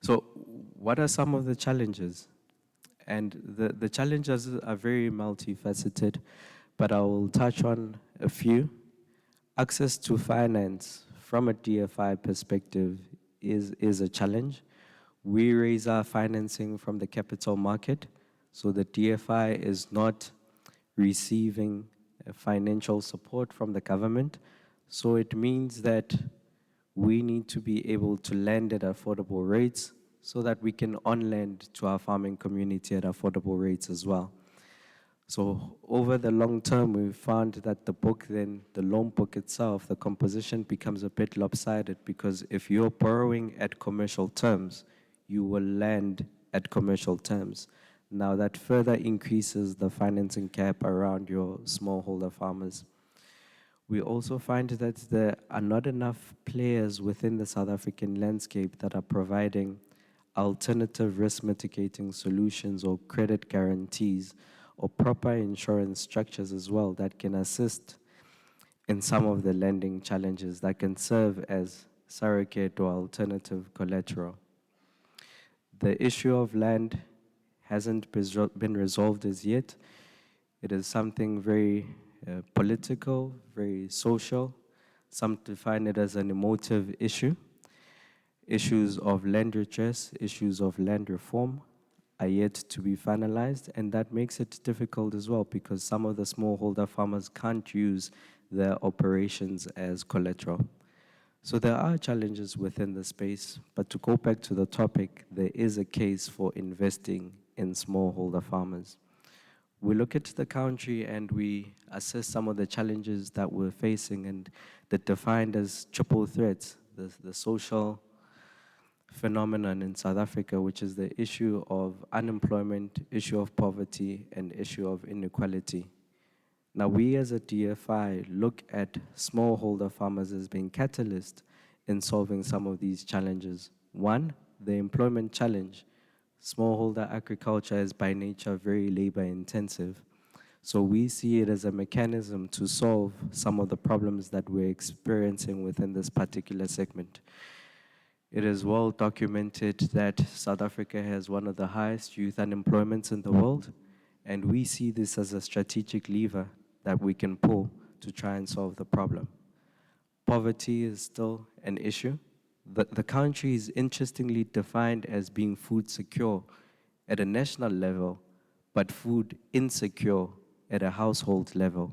So what are some of the challenges? And the challenges are very multifaceted, but I will touch on a few. Access to finance from a DFI perspective is a challenge. We raise our financing from the capital market, so the DFI is not receiving financial support from the government. So it means that we need to be able to lend at affordable rates so that we can on-lend to our farming community at affordable rates as well. So over the long term, we found that the book then, the loan book itself, the composition becomes a bit lopsided because if you're borrowing at commercial terms, you will lend at commercial terms. Now that further increases the financing gap around your smallholder farmers. We also find that there are not enough players within the South African landscape that are providing alternative risk mitigating solutions or credit guarantees or proper insurance structures as well that can assist in some of the lending challenges that can serve as surrogate or alternative collateral. The issue of land hasn't been resolved as yet. It is something very political, very social. Some define it as an emotive issue. Issues of land redress, issues of land reform are yet to be finalized, and that makes it difficult as well because some of the smallholder farmers can't use their operations as collateral. So there are challenges within the space, but to go back to the topic, there is a case for investing in smallholder farmers. We look at the country and we assess some of the challenges that we're facing and that defined as triple threats, the social phenomenon in South Africa, which is the issue of unemployment, issue of poverty, and issue of inequality. Now, we as a DFI look at smallholder farmers as being catalyst in solving some of these challenges. One, the employment challenge. Smallholder agriculture is by nature very labor intensive. So we see it as a mechanism to solve some of the problems that we're experiencing within this particular segment. It is well documented that South Africa has one of the highest youth unemployments in the world, and we see this as a strategic lever that we can pull to try and solve the problem. Poverty is still an issue. The country is interestingly defined as being food secure at a national level, but food insecure at a household level.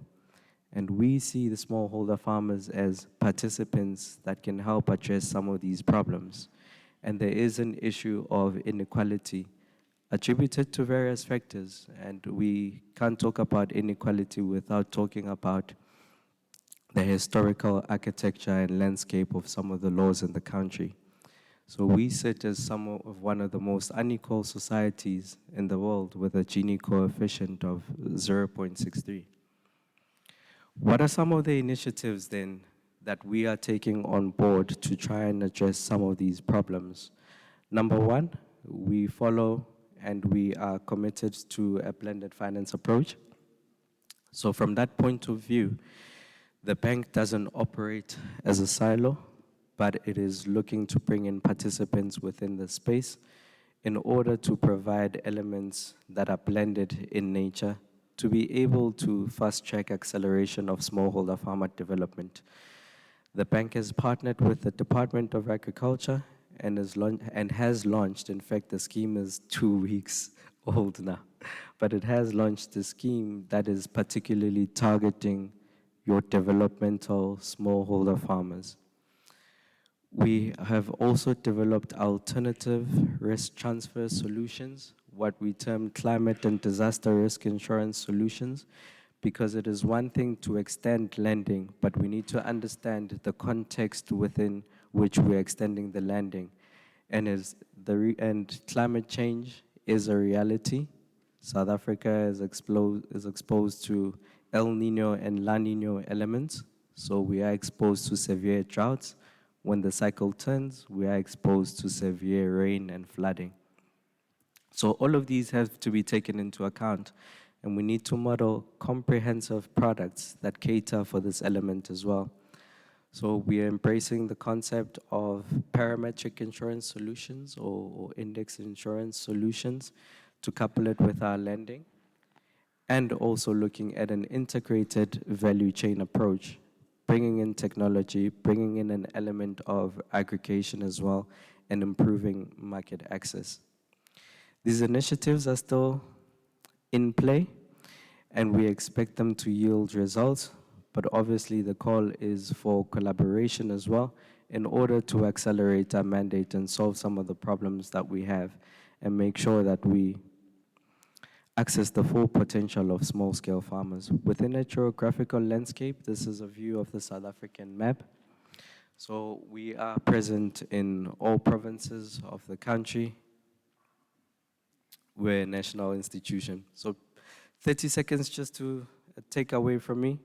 And we see the smallholder farmers as participants that can help address some of these problems. And there is an issue of inequality attributed to various factors, and we can't talk about inequality without talking about the historical architecture and landscape of some of the laws in the country. So we sit as some of one of the most unequal societies in the world with a Gini coefficient of 0.63. What are some of the initiatives then that we are taking on board to try and address some of these problems? Number one, we follow and we are committed to a blended finance approach. So from that point of view, the bank doesn't operate as a silo, but it is looking to bring in participants within the space in order to provide elements that are blended in nature to be able to fast-track acceleration of smallholder farmer development. The bank has partnered with the Department of Agriculture and has launched, in fact, the scheme is 2 weeks old now, but it has launched a scheme that is particularly targeting your developmental smallholder farmers. We have also developed alternative risk transfer solutions, what we term climate and disaster risk insurance solutions, because it is one thing to extend lending, but we need to understand the context within which we're extending the lending. And climate change is a reality. South Africa is exposed to El Nino and La Nino elements, so we are exposed to severe droughts. When the cycle turns, we are exposed to severe rain and flooding. So all of these have to be taken into account, and we need to model comprehensive products that cater for this element as well. So we are embracing the concept of parametric insurance solutions or index insurance solutions to couple it with our lending, and also looking at an integrated value chain approach, bringing in technology, bringing in an element of aggregation as well, and improving market access. These initiatives are still in play, and we expect them to yield results, but obviously the call is for collaboration as well in order to accelerate our mandate and solve some of the problems that we have and make sure that we access the full potential of small-scale farmers. Within a geographical landscape, this is a view of the South African map. So we are present in all provinces of the country. We're a national institution. So 30 seconds just to take away from me,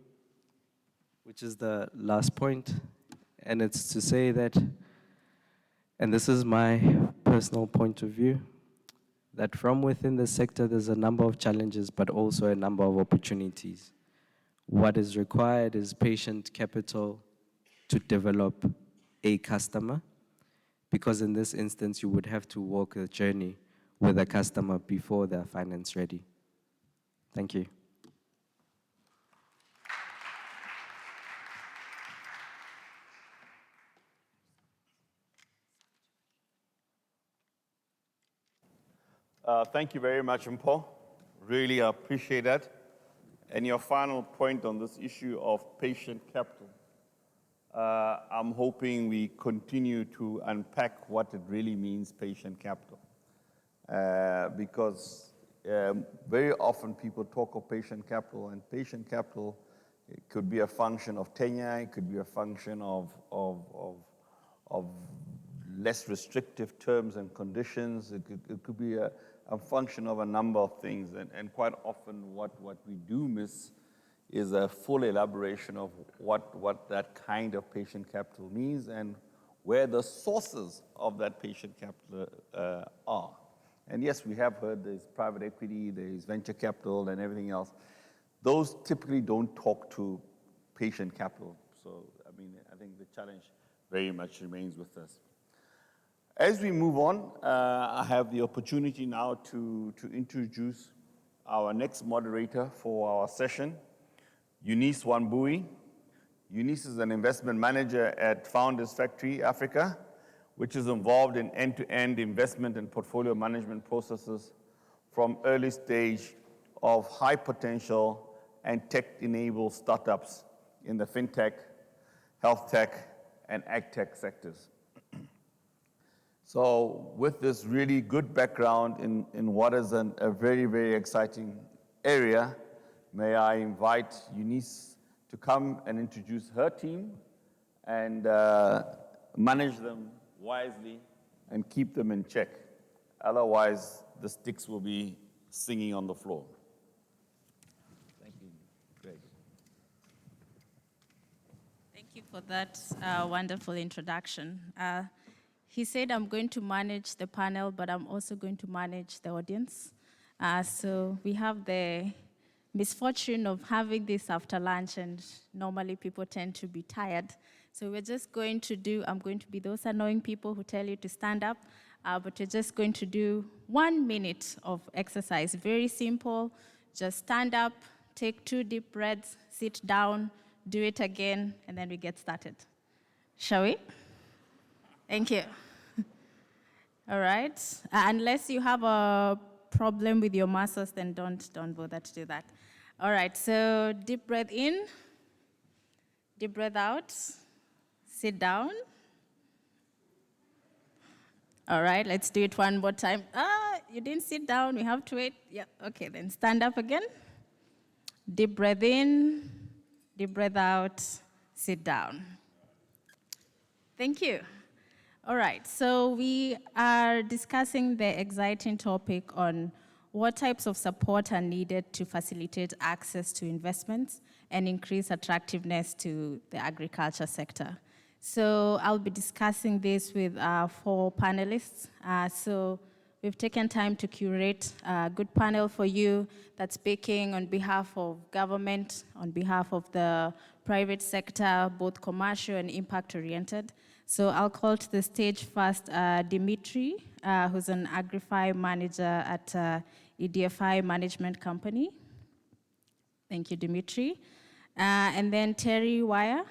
which is the last point, and it's to say that, and this is my personal point of view, that from within the sector, there's a number of challenges, but also a number of opportunities. What is required is patient capital to develop a customer, because in this instance, you would have to walk the journey with a customer before they're finance ready. Thank you. Thank you very much, Mpho. Really appreciate that. And your final point on this issue of patient capital. I'm hoping we continue to unpack what it really means, patient capital. Because very often people talk of patient capital, and patient capital, it could be a function of tenure, it could be a function of less restrictive terms and conditions, it could be a function of a number of things, and quite often what we do miss is a full elaboration of what that kind of patient capital means and where the sources of that patient capital are. And yes, we have heard there's private equity, there's venture capital and everything else. Those typically don't talk to patient capital. So, I mean, I think the challenge very much remains with us. As we move on, I have the opportunity now to introduce our next moderator for our session, Eunice Wambui. Eunice is an investment manager at Founders Factory Africa, which is involved in end-to-end investment and portfolio management processes from early stage of high potential and tech-enabled startups in the fintech, health tech, and ag tech sectors. So with this really good background in what is a very, very exciting area, may I invite Eunice to come and introduce her team and manage them wisely and keep them in check. Otherwise, the sticks will be singing on the floor. Thank you, Greg. Thank you for that wonderful introduction. He said I'm going to manage the panel, but I'm also going to manage the audience. So we have the misfortune of having this after lunch, and normally people tend to be tired. So we're just going to do, I'm going to be those annoying people who tell you to stand up, but we're just going to do 1 minute of exercise. Very simple, just stand up, take 2 deep breaths, sit down, do it again, and then we get started. Shall we? Thank you. All right. Unless you have a problem with your muscles, then don't bother to do that. All right, so deep breath in, deep breath out, sit down. All right, let's do it one more time. You didn't sit down, we have to wait. Yeah, okay, then stand up again. Deep breath in, deep breath out, sit down. Thank you. All right, so we are discussing the exciting topic on what types of support are needed to facilitate access to investments and increase attractiveness to the agriculture sector. So I'll be discussing this with 4 panelists. So we've taken time to curate a good panel for you that's speaking on behalf of government, on behalf of the private sector, both commercial and impact-oriented. So I'll call to the stage first Dimitri, who's an Agri manager at EDFI Management Company. Thank you, Dimitri. And then Terry Wire,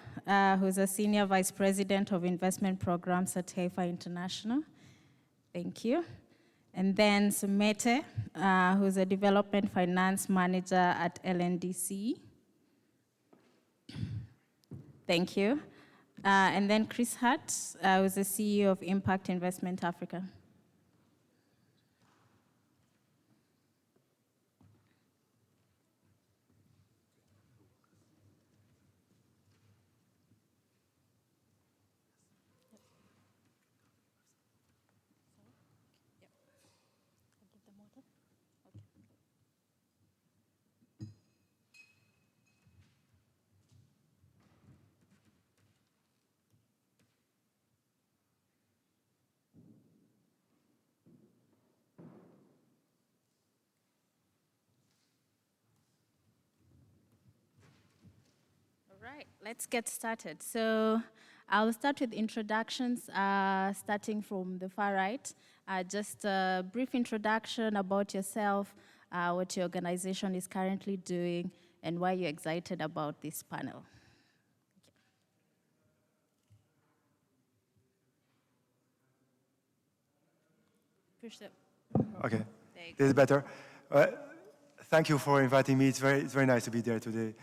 who's a Senior Vice President of Investment Programs at Haifa International. Thank you. And then Sumete, who's a Development Finance Manager at LNDC. Thank you. And then Chris Hart, who's the CEO of Impact Investment Africa. Right, let's get started. So I'll start with introductions, starting from the far right. Just a brief introduction about yourself, what your organization is currently doing, and why you're excited about this panel. Push it. Okay, this is better. Thank you for inviting me. It's very nice to be there today.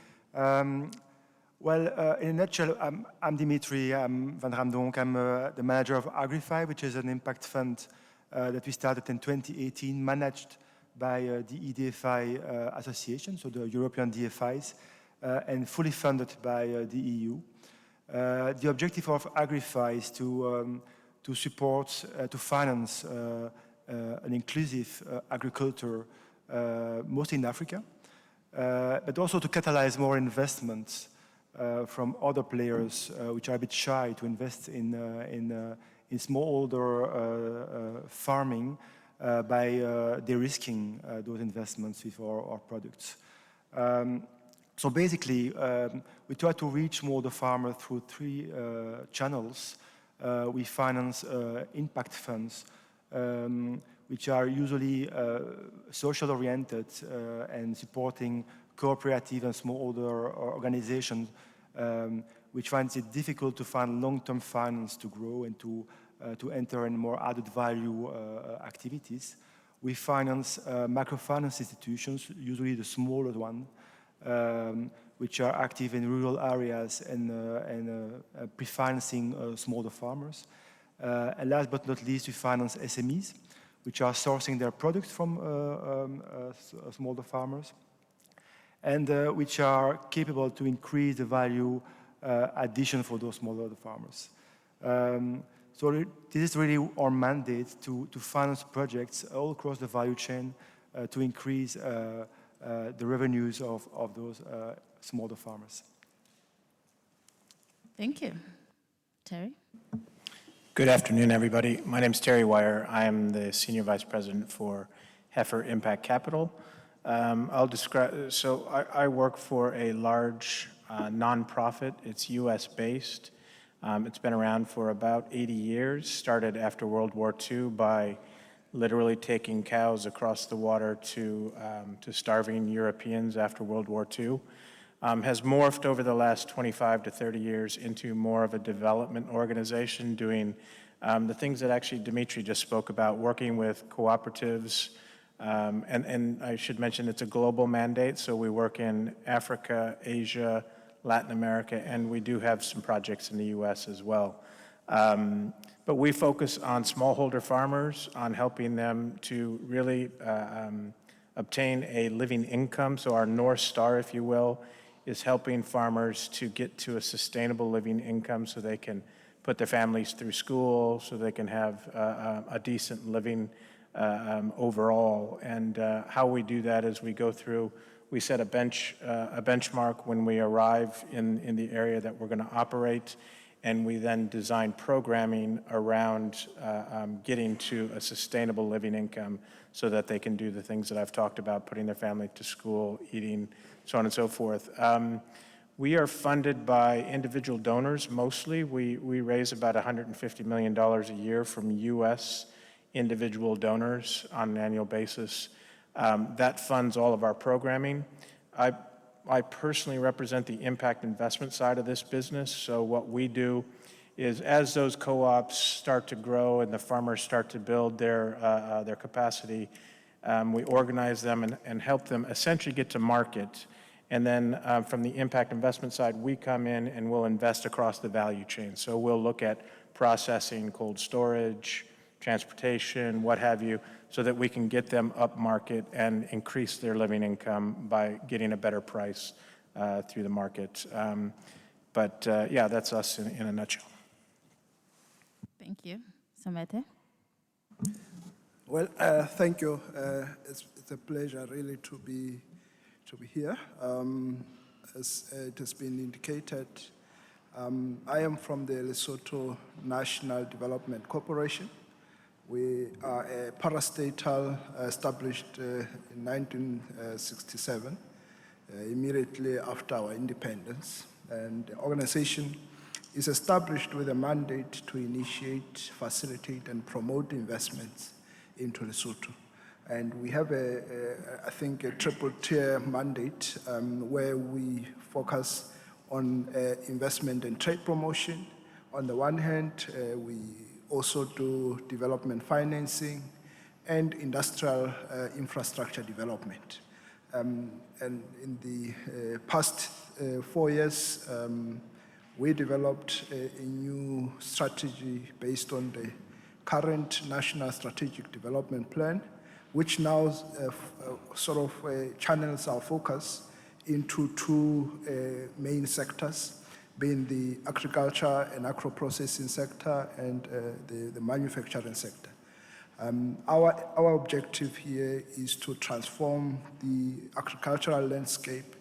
In a nutshell, I'm Dimitri van Ramdonk. I'm the manager of Agri, which is an impact fund that we started in 2018, managed by the EDFI Association, so the European DFIs, and fully funded by the EU. The objective of Agri is to support, to finance an inclusive agriculture, mostly in Africa, but also to catalyze more investments from other players which are a bit shy to invest in smallholder farming by de-risking those investments with our products. So basically, we try to reach more the farmer through three channels. We finance impact funds, which are usually social-oriented and supporting cooperative and smallholder organizations, which finds it difficult to find long-term finance to grow and to enter in more added value activities. We finance microfinance institutions, usually the smaller one, which are active in rural areas and pre-financing smaller farmers. And last but not least, we finance SMEs, which are sourcing their products from smaller farmers, and which are capable to increase the value addition for those smaller farmers. So this is really our mandate to finance projects all across the value chain to increase the revenues of those smaller farmers. Thank you. Terry? Good afternoon, everybody. My name is Terry Wire. I am the Senior Vice President for Heifer Impact Capital. I work for a large nonprofit. It's US-based. It's been around for about 80 years, started after World War II by literally taking cows across the water to starving Europeans after World War II. Has morphed over the last 25 to 30 years into more of a development organization doing the things that actually Dimitri just spoke about, working with cooperatives. And I should mention it's a global mandate, so we work in Africa, Asia, Latin America, and we do have some projects in the US as well. But we focus on smallholder farmers, on helping them to really obtain a living income. So our North Star, if you will, is helping farmers to get to a sustainable living income so they can put their families through school, so they can have a decent living overall. And how we do that is we go through, we set a benchmark when we arrive in the area that we're going to operate, and we then design programming around getting to a sustainable living income so that they can do the things that I've talked about, putting their family to school, eating, so on and so forth. We are funded by individual donors mostly. We raise about $150 million a year from U.S. individual donors on an annual basis. That funds all of our programming. I personally represent the impact investment side of this business, so what we do is as those co-ops start to grow and the farmers start to build their capacity, we organize them and help them essentially get to market. And then from the impact investment side, we come in and we'll invest across the value chain. So we'll look at processing, cold storage, transportation, what have you, so that we can get them up market and increase their living income by getting a better price through the market. Yeah, that's us in a nutshell. Thank you. Somete? Well, thank you. It's a pleasure really to be here. As it has been indicated, I am from the Lesotho National Development Corporation. We are a parastatal established in 1967, immediately after our independence. And the organization is established with a mandate to initiate, facilitate, and promote investments into Lesotho. And we have I think, a triple tier mandate where we focus on investment and trade promotion. On the one hand, we also do development financing and industrial infrastructure development. And in the past 4 years, we developed a new strategy based on the current National Strategic Development Plan, which now sort of channels our focus into two main sectors, being the agriculture and agro-processing sector and the manufacturing sector. Our objective here is to transform the agricultural landscape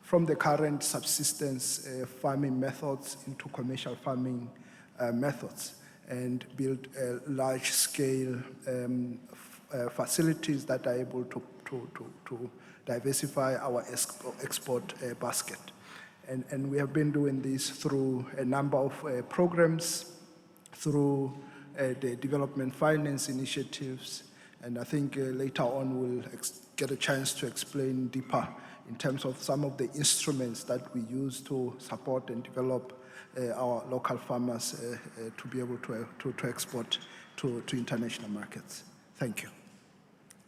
from the current subsistence farming methods into commercial farming methods and build large-scale facilities that are able to diversify our export basket. And we have been doing this through a number of programs, through the development finance initiatives, and I think later on we'll get a chance to explain deeper in terms of some of the instruments that we use to support and develop our local farmers to be able to export to international markets. Thank you.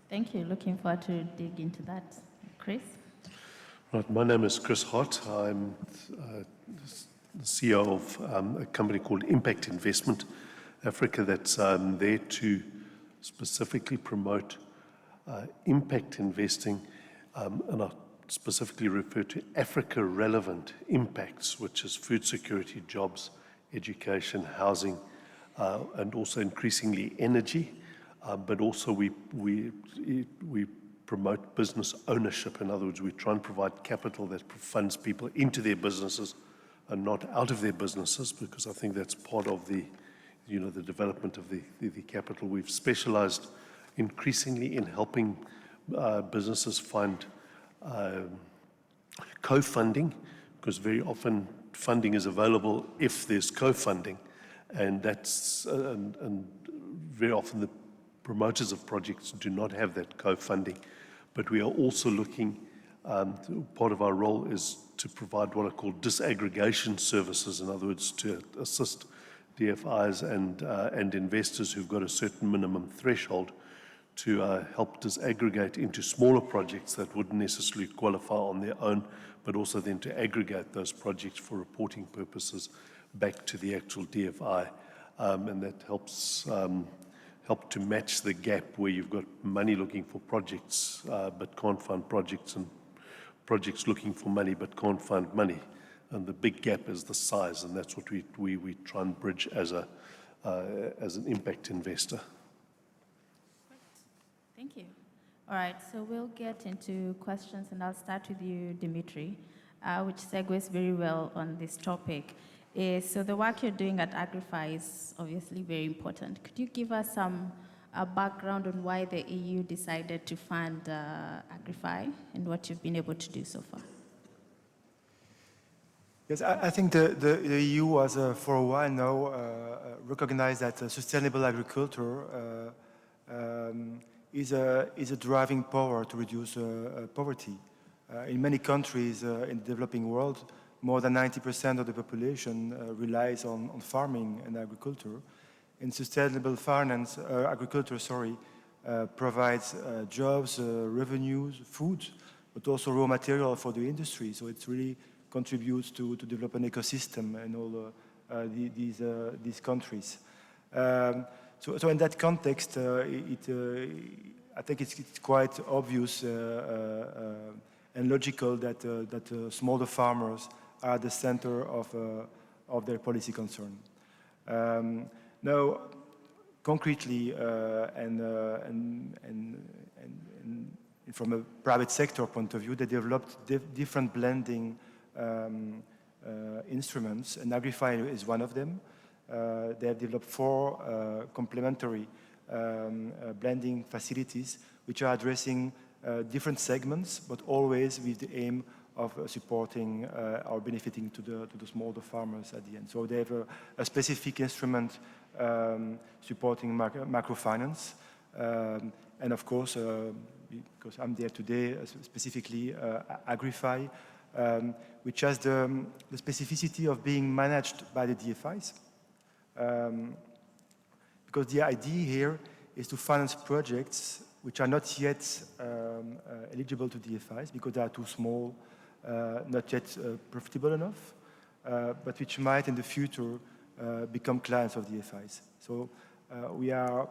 Thank you. Looking forward to dig into that. Chris? Right, my name is Chris Hart. I'm the CEO of a company called Impact Investment Africa that's there to specifically promote impact investing, and I specifically refer to Africa-relevant impacts, which is food security, jobs, education, housing, and also increasingly energy. But also we promote business ownership. In other words, we try and provide capital that funds people into their businesses and not out of their businesses, because I think that's part of the development of the capital. We've specialized increasingly in helping businesses find co-funding, because very often funding is available if there's co-funding, and very often the promoters of projects do not have that co-funding. But we are also looking, part of our role is to provide what are called disaggregation services, in other words, to assist DFIs and investors who've got a certain minimum threshold to help disaggregate into smaller projects that wouldn't necessarily qualify on their own, but also then to aggregate those projects for reporting purposes back to the actual DFI. And that help to match the gap where you've got money looking for projects but can't find projects, and projects looking for money but can't find money. And the big gap is the size, and that's what we try and bridge as an impact investor. Thank you. All right, so we'll get into questions, and I'll start with you, Dimitri, which segues very well on this topic. So the work you're doing at Agri is obviously very important. Could you give us some background on why the EU decided to fund Agri and what you've been able to do so far? Yes, I think the EU has for a while now recognized that sustainable agriculture is a driving power to reduce poverty. In many countries in the developing world, more than 90% of the population relies on farming and agriculture. And sustainable finance, agriculture, provides jobs, revenues, food, but also raw material for the industry. So it really contributes to develop an ecosystem in all these countries. So in that context, I think it's quite obvious and logical that smaller farmers are at the center of their policy concern. Now, concretely, and from a private sector point of view, they developed different blending instruments, and Agri is one of them. They have developed 4 complementary blending facilities, which are addressing different segments, but always with the aim of supporting or benefiting to the smaller farmers at the end. So they have a specific instrument supporting macrofinance, and of course, because I'm there today, specifically Agri, which has the specificity of being managed by the DFIs. Because the idea here is to finance projects which are not yet eligible to DFIs because they are too small, not yet profitable enough, but which might in the future become clients of DFIs. So we are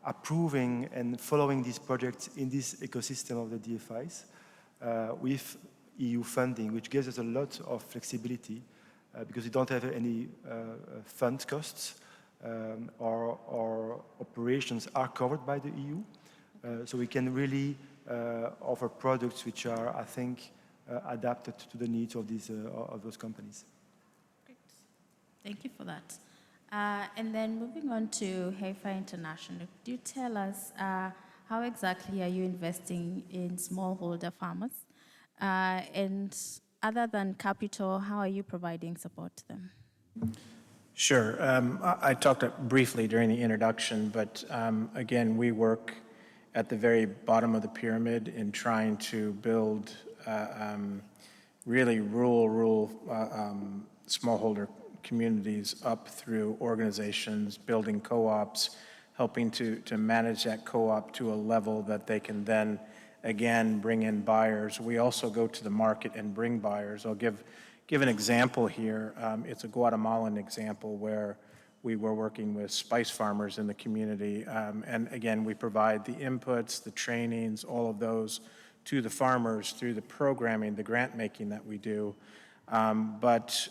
approving and following these projects in this ecosystem of the DFIs with EU funding, which gives us a lot of flexibility because we don't have any fund costs. Our operations are covered by the EU, so we can really offer products which are, I think, adapted to the needs of those companies. Great. Thank you for that. And then moving on to Heifer International, do you tell us how exactly are you investing in smallholder farmers? And other than capital, how are you providing support to them? Sure. I talked briefly during the introduction, but again, we work at the very bottom of the pyramid in trying to build really rural smallholder communities up through organizations, building co-ops, helping to manage that co-op to a level that they can then, again, bring in buyers. We also go to the market and bring buyers. I'll give an example here. It's a Guatemalan example where we were working with spice farmers in the community. And again, we provide the inputs, the trainings, all of those to the farmers through the programming, the grant making that we do. But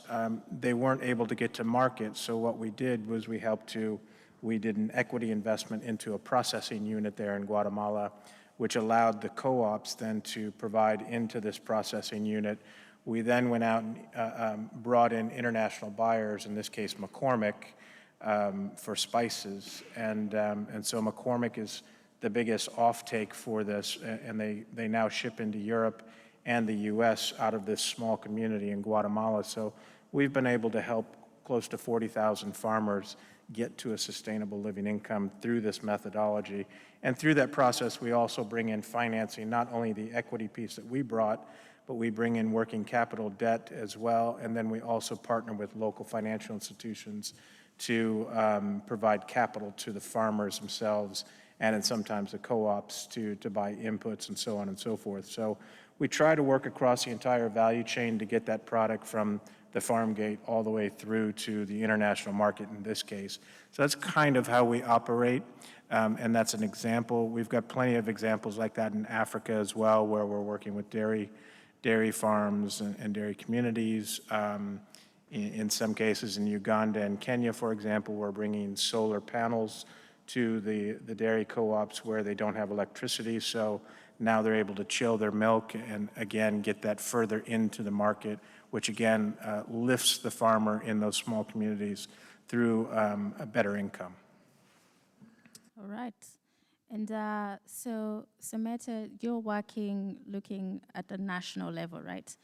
they weren't able to get to market. So what we did was we did an equity investment into a processing unit there in Guatemala, which allowed the co-ops then to provide into this processing unit. We then went out and brought in international buyers, in this case McCormick, for spices. And so McCormick is the biggest offtake for this, and they now ship into Europe and the US out of this small community in Guatemala. So we've been able to help close to 40,000 farmers get to a sustainable living income through this methodology. And through that process, we also bring in financing, not only the equity piece that we brought, but we bring in working capital debt as well. And then we also partner with local financial institutions to provide capital to the farmers themselves, and then sometimes the co-ops to buy inputs and so on and so forth. So we try to work across the entire value chain to get that product from the farm gate all the way through to the international market in this case. So that's kind of how we operate, and that's an example. We've got plenty of examples like that in Africa as well, where we're working with dairy farms and dairy communities. In some cases in Uganda and Kenya, for example, we're bringing solar panels to the dairy co-ops where they don't have electricity. So now they're able to chill their milk and, again, get that further into the market, which, again, lifts the farmer in those small communities through a better income. All right. And so, Meta, you're looking at the national level, right?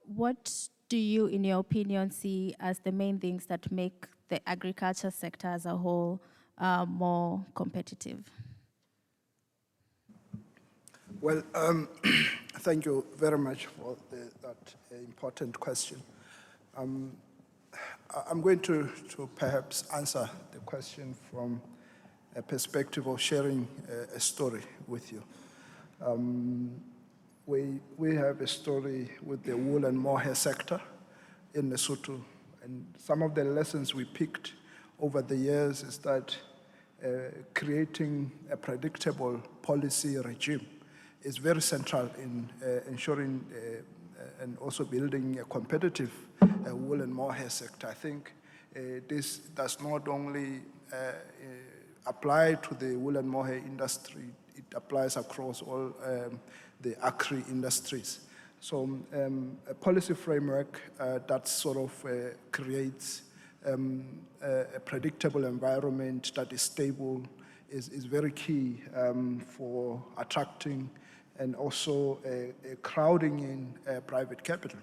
what do you, in your opinion, see as the main things that make the agriculture sector as a whole more competitive? Well, thank you very much for that important question. I'm going to perhaps answer the question from a perspective of sharing a story with you. We have a story with the wool and mohair sector in Lesotho, and some of the lessons we picked over the years is that creating a predictable policy regime is very central in ensuring and also building a competitive wool and mohair sector. I think this does not only apply to the wool and mohair industry, it applies across all the Agri industries. So a policy framework that sort of creates a predictable environment that is stable is very key for attracting and also crowding in private capital.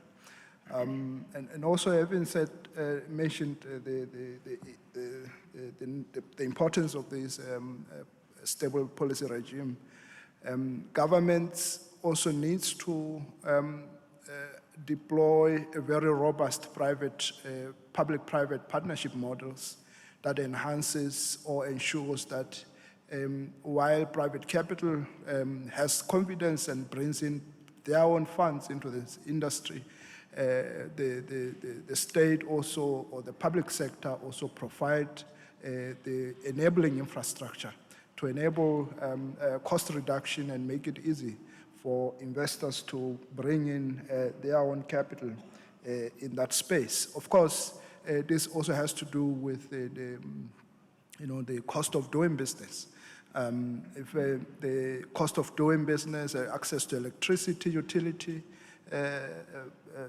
And also, having mentioned the importance of this stable policy regime, governments also needs to deploy a very robust public-private partnership models that enhances or ensures that while private capital has confidence and brings in their own funds into this industry, the state also, or the public sector also provide the enabling infrastructure to enable cost reduction and make it easy for investors to bring in their own capital in that space. Of course, this also has to do with the cost of doing business. If the cost of doing business, access to electricity, utility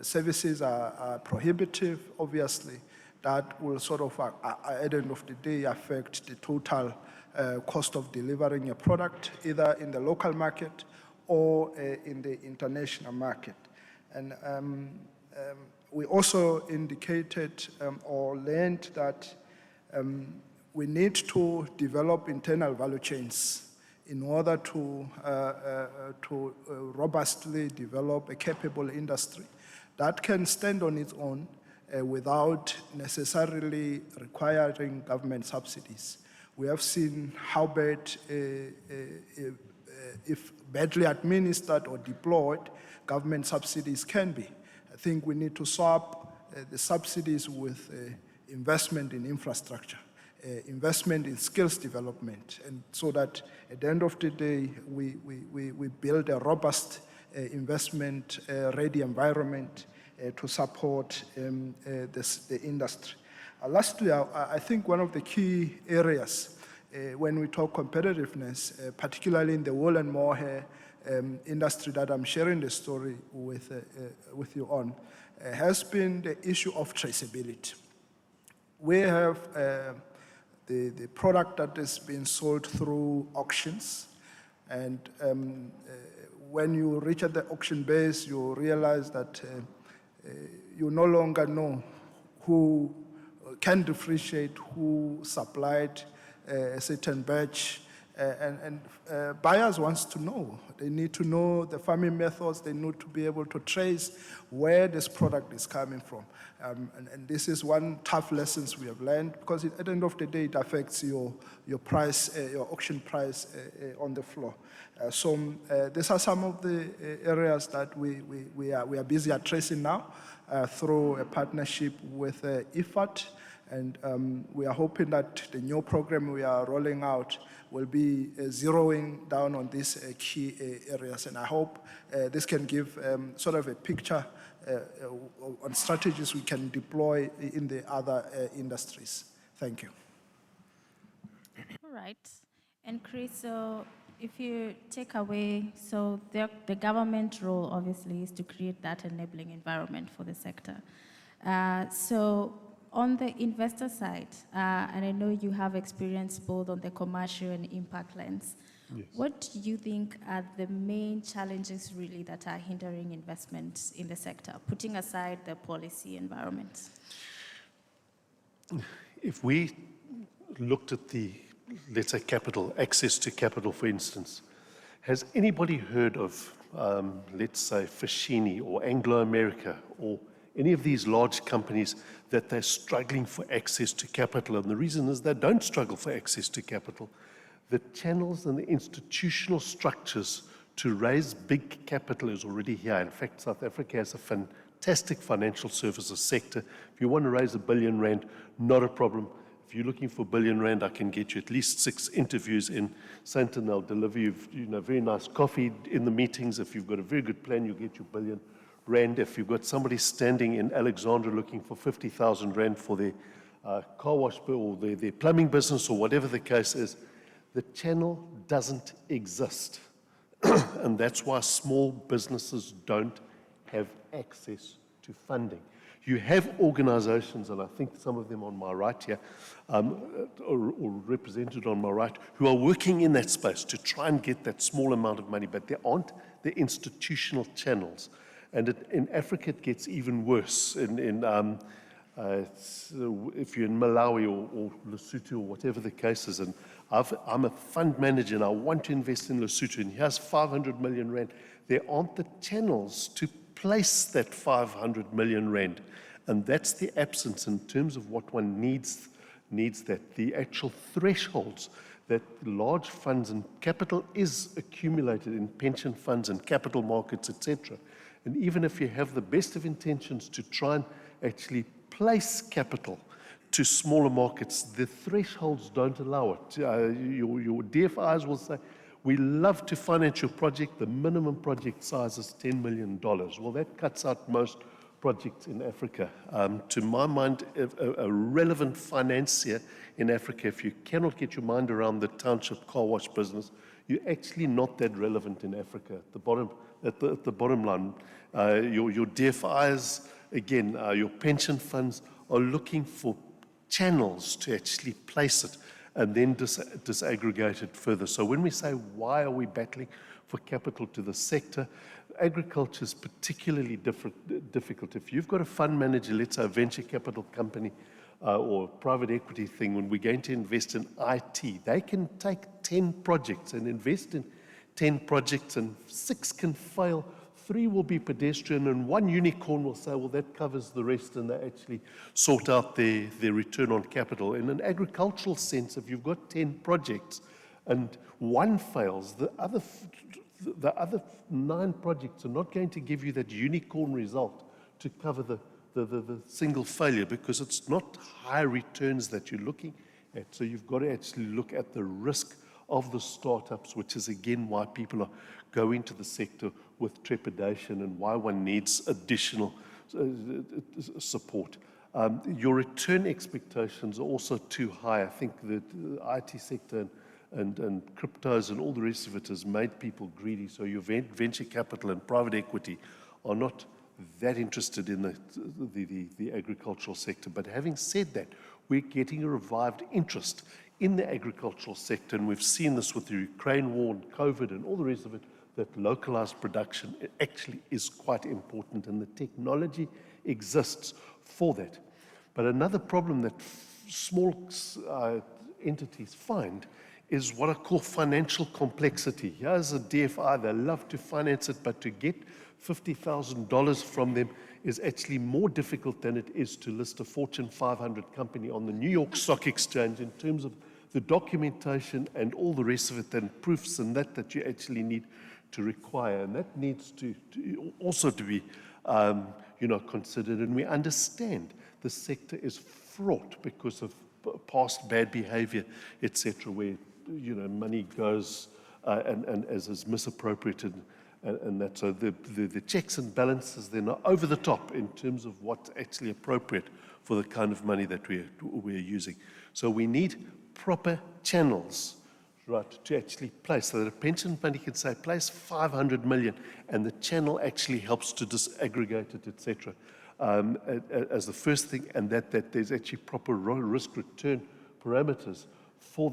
services are prohibitive, obviously, that will sort of, at the end of the day, affect the total cost of delivering a product, either in the local market or in the international market. And we also indicated or learned that we need to develop internal value chains in order to robustly develop a capable industry that can stand on its own without necessarily requiring government subsidies. We have seen how bad, if badly administered or deployed, government subsidies can be. I think we need to swap the subsidies with investment in infrastructure, investment in skills development, and so that at the end of the day, we build a robust investment ready environment to support the industry. Lastly, I think one of the key areas when we talk competitiveness, particularly in the wool and mohair industry that I'm sharing the story with you on, has been the issue of traceability. We have the product that is being sold through auctions, and when you reach at the auction base, you realize that you no longer know who can differentiate who supplied a certain batch, and buyers wants to know. They need to know the farming methods. They need to be able to trace where this product is coming from. And this is one tough lessons we have learned, because at the end of the day, it affects your price, your auction price on the floor. So these are some of the areas that we are busy addressing now through a partnership with IFAD. And we are hoping that the new program we are rolling out will be zeroing down on these key areas. And I hope this can give sort of a picture on strategies we can deploy in the other industries. Thank you. All right. And Chris, so if you take away, so the government role obviously is to create that enabling environment for the sector. So on the investor side, and I know you have experience both on the commercial and impact lens, Yes. what do you think are the main challenges really that are hindering investment in the sector, putting aside the policy environment? If we looked at the, let's say, capital, access to capital, for instance, has anybody heard of, let's say, Fashini or Anglo-America or any of these large companies that they're struggling for access to capital? And the reason is they don't struggle for access to capital. The channels and the institutional structures to raise big capital is already here. In fact, South Africa has a fantastic financial services sector. If you want to raise R1 billion, not a problem. If you're looking for R1 billion, I can get you at least 6 interviews in Saint, and they'll deliver you, very nice coffee in the meetings. If you've got a very good plan, you'll get your R1 billion. If you've got somebody standing in Alexandra looking for 50,000 rand for their car wash or their plumbing business or whatever the case is, the channel doesn't exist. And that's why small businesses don't have access to funding. You have organizations, and I think some of them on my right here, or represented on my right, who are working in that space to try and get that small amount of money, but there aren't the institutional channels. And in Africa, it gets even worse. If you're in Malawi or Lesotho or whatever the case is, and I'm a fund manager and I want to invest in Lesotho, and here's 500 million rand. There aren't the channels to place that 500 million rand. And that's the absence in terms of what one needs that. The actual thresholds that large funds and capital is accumulated in pension funds and capital markets, etc. And even if you have the best of intentions to try and actually place capital to smaller markets, the thresholds don't allow it. Your DFIs will say, we love to finance your project. The minimum project size is $10 million. Well, that cuts out most projects in Africa. To my mind, a relevant financier in Africa, if you cannot get your mind around the township car wash business, you're actually not that relevant in Africa. At the bottom line, your DFIs, again, your pension funds are looking for channels to actually place it and then disaggregate it further. So when we say, why are we battling for capital to the sector, agriculture is particularly difficult. If you've got a fund manager, let's say a venture capital company or private equity thing, when we're going to invest in IT, they can take 10 projects and invest in 10 projects, and 6 can fail, 3 will be pedestrian, and 1 unicorn will say, well, that covers the rest, and they actually sort out their return on capital. In an agricultural sense, if you've got 10 projects and 1 fails, the other 9 projects are not going to give you that unicorn result to cover the single failure, because it's not high returns that you're looking at. So you've got to actually look at the risk of the startups, which is again why people are going into the sector with trepidation and why one needs additional support. Your return expectations are also too high. I think that the IT sector and cryptos and all the rest of it has made people greedy. So your venture capital and private equity are not that interested in the agricultural sector. But having said that, we're getting a revived interest in the agricultural sector, and we've seen this with the Ukraine war and COVID and all the rest of it, that localized production actually is quite important, and the technology exists for that. But another problem that small entities find is what I call financial complexity. Here's a DFI, they love to finance it, but to get $50,000 from them is actually more difficult than it is to list a Fortune 500 company on the New York Stock Exchange in terms of the documentation and all the rest of it, and proofs and that you actually need to require. And that needs to also to be considered. And we understand the sector is fraught because of past bad behavior, etc., where money goes and as is misappropriated. And that, so the checks and balances then are over the top in terms of what's actually appropriate for the kind of money that we're using. So we need proper channels, right, to actually place, so that a pension fund can say, place 500 million, and the channel actually helps to disaggregate it, etc. as the first thing, and that there's actually proper risk-return parameters for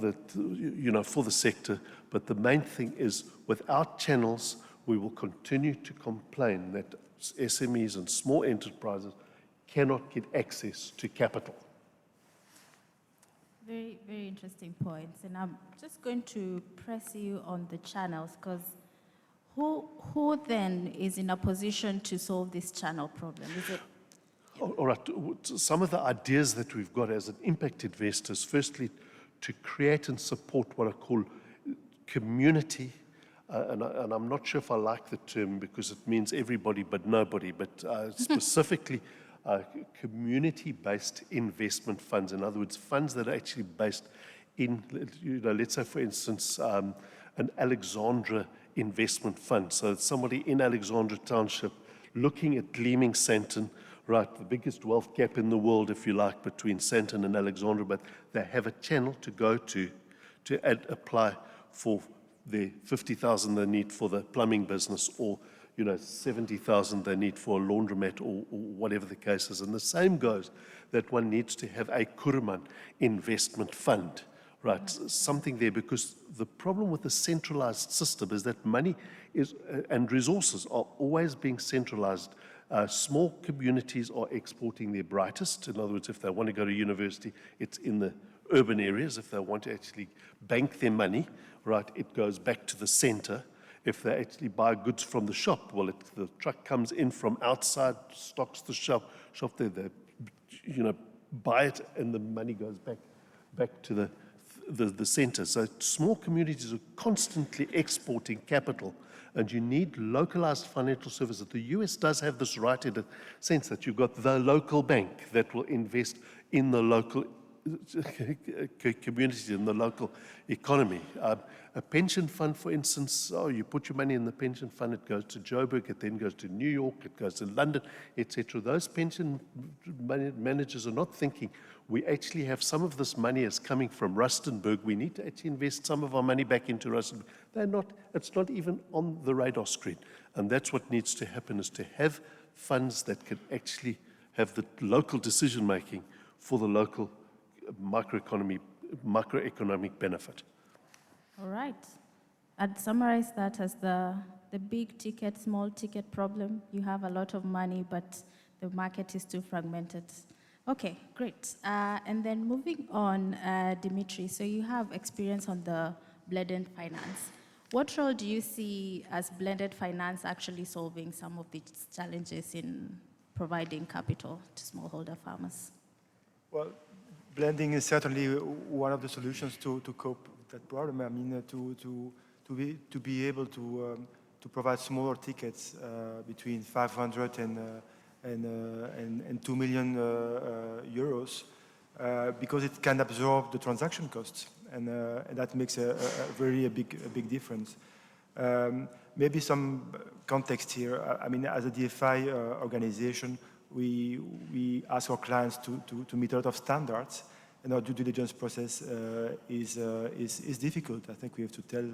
for the sector. But the main thing is, without channels, we will continue to complain that SMEs and small enterprises cannot get access to capital. Very, very interesting points. And I'm just going to press you on the channels, because who then is in a position to solve this channel problem? Is it? All right. Some of the ideas that we've got as an impact investor is firstly to create and support what I call community, and I'm not sure if I like the term because it means everybody but nobody, but specifically community-based investment funds. In other words, funds that are actually based in, let's say, for instance, an Alexandra investment fund. So it's somebody in Alexandra Township looking at gleaming Sandton, right, the biggest wealth gap in the world, if you like, between Sandton and Alexandra, but they have a channel to go to apply for the 50,000 they need for the plumbing business, or 70,000 they need for a laundromat, or whatever the case is. And the same goes that one needs to have a Kuruman investment fund, right? Something there, because the problem with the centralized system is that money is and resources are always being centralized. Small communities are exporting their brightest. In other words, if they want to go to university, it's in the urban areas. If they want to actually bank their money, right, it goes back to the center. If they actually buy goods from the shop, well, the truck comes in from outside, stocks the shop there, they buy it, and the money goes back to the center. So small communities are constantly exporting capital, and you need localized financial services. The US does have this right in the sense that you've got the local bank that will invest in the local community, in the local economy. A pension fund, for instance, you put your money in the pension fund, it goes to Joburg, it then goes to New York, it goes to London, etc. Those pension managers are not thinking, we actually have some of this money is coming from Rustenburg, we need to actually invest some of our money back into Rustenburg. They're not, it's not even on the radar screen. And that's what needs to happen, is to have funds that can actually have the local decision making for the local macroeconomic benefit. All right. I'd summarize that as the big ticket, small ticket problem. You have a lot of money, but the market is too fragmented. Okay, great. And then moving on, Dimitri, so you have experience on the blended finance. What role do you see as blended finance actually solving some of these challenges in providing capital to smallholder farmers? Well, blending is certainly one of the solutions to cope with that problem. I mean, to be able to provide smaller tickets between 500 and 2 million euros, because it can absorb the transaction costs, and that makes a big difference. Maybe some context here. I mean, as a DFI organization, we ask our clients to meet a lot of standards, and our due diligence process is difficult. I think we have to tell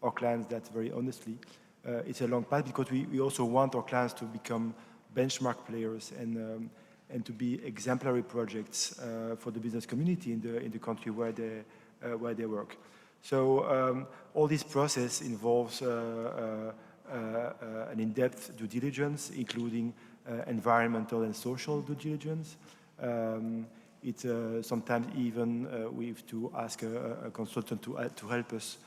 our clients that very honestly. It's a long path, because we also want our clients to become benchmark players and to be exemplary projects for the business community in the country where they work. So all this process involves an in-depth due diligence, including environmental and social due diligence. Sometimes even we have to ask a consultant to help us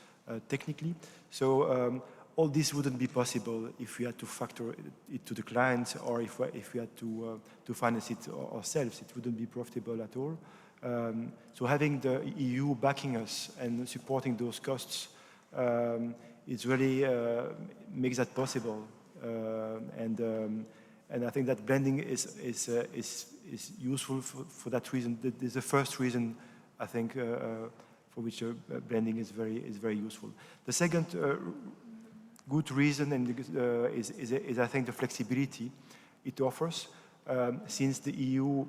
technically. So all this wouldn't be possible if we had to factor it to the clients, or if we had to finance it ourselves. It wouldn't be profitable at all. So having the EU backing us and supporting those costs is really makes that possible. And I think that blending is useful for that reason. That is the first reason, I think, for which blending is very useful. The second good reason is I think the flexibility it offers, since the EU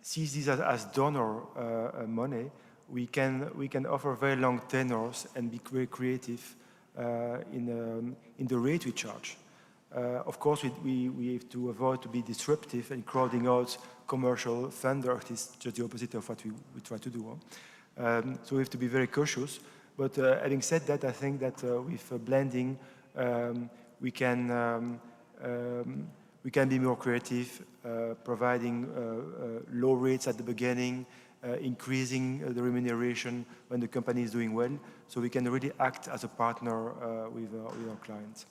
sees this as donor money. We can offer very long tenors and be very creative in the rate we charge. Of course, we have to avoid to be disruptive and crowding out commercial vendors. It's just the opposite of what we try to do. So we have to be very cautious. But having said that, I think that with blending, we can be more creative, providing low rates at the beginning, increasing the remuneration when the company is doing well, so we can really act as a partner with our clients.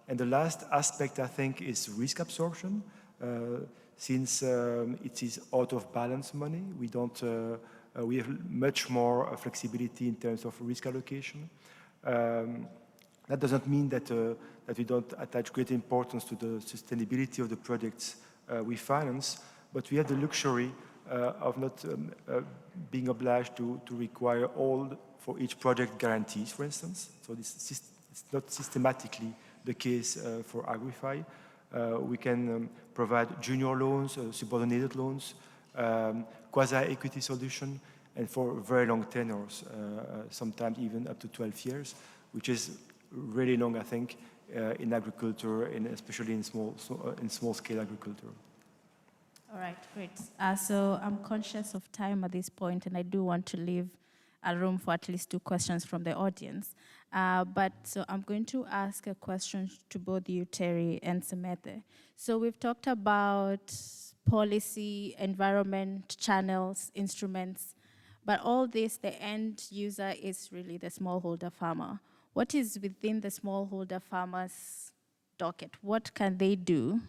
And the last aspect, I think, is risk absorption. Since it is out of balance money, we have much more flexibility in terms of risk allocation. That doesn't mean that we don't attach great importance to the sustainability of the projects we finance, but we have the luxury of not being obliged to require all, for each project, guarantees, for instance. So it's not systematically the case for Agri. We can provide junior loans, subordinated loans, quasi-equity solution, and for very long tenures, sometimes even up to 12 years, which is really long, I think, in agriculture, and especially in small-scale agriculture. All right, great. So I'm conscious of time at this point, and I do want to leave a room for at least 2 questions from the audience. So I'm going to ask a question to both you, Terry and Semete. So we've talked about policy, environment, channels, instruments, but all this, the end user is really the smallholder farmer. What is within the smallholder farmer's docket? What can they do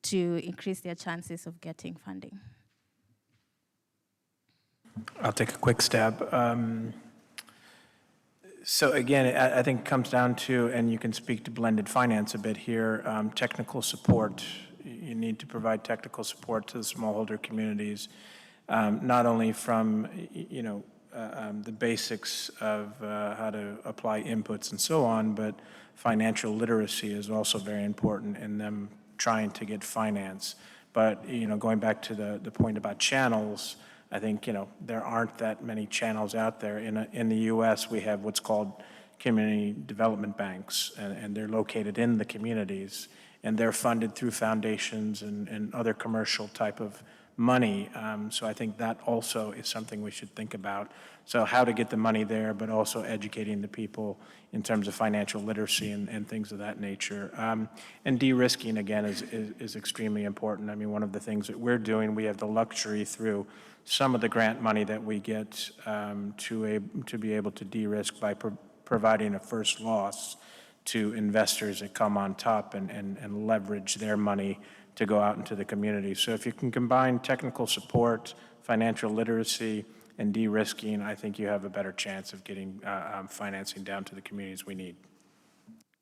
to increase their chances of getting funding? I'll take a quick stab. So again, I think it comes down to, and you can speak to blended finance a bit here, technical support. You need to provide technical support to the smallholder communities, not only from, the basics of how to apply inputs and so on, but financial literacy is also very important in them trying to get finance. But, going back to the point about channels, I think, there aren't that many channels out there. In the U.S., we have what's called community development banks, and they're located in the communities, and they're funded through foundations and other commercial type of money. So I think that also is something we should think about. So how to get the money there, but also educating the people in terms of financial literacy and things of that nature. And de-risking, again, is extremely important. I mean, one of the things that we're doing, we have the luxury through some of the grant money that we get to be able to de-risk by providing a first loss to investors that come on top and leverage their money to go out into the community. So if you can combine technical support, financial literacy, and de-risking, I think you have a better chance of getting financing down to the communities we need.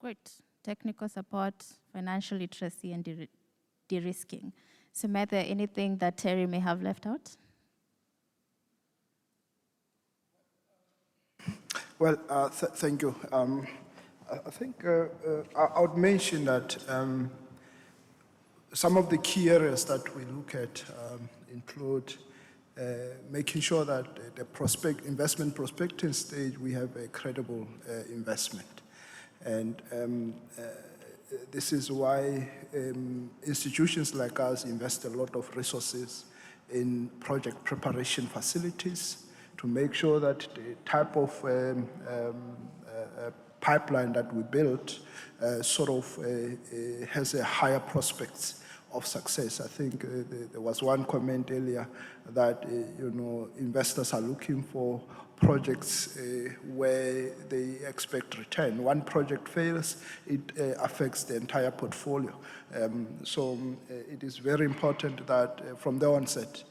Great. Technical support, financial literacy, and de-risking. Samantha, anything that Terry may have left out? Well, thank you. I think I would mention that some of the key areas that we look at include making sure that the investment prospecting stage, we have a credible investment. And this is why institutions like us invest a lot of resources in project preparation facilities to make sure that the type of pipeline that we built has a higher prospects of success. I think there was one comment earlier that investors are looking for projects where they expect return. One project fails, it affects the entire portfolio. So it is very important that from the onset,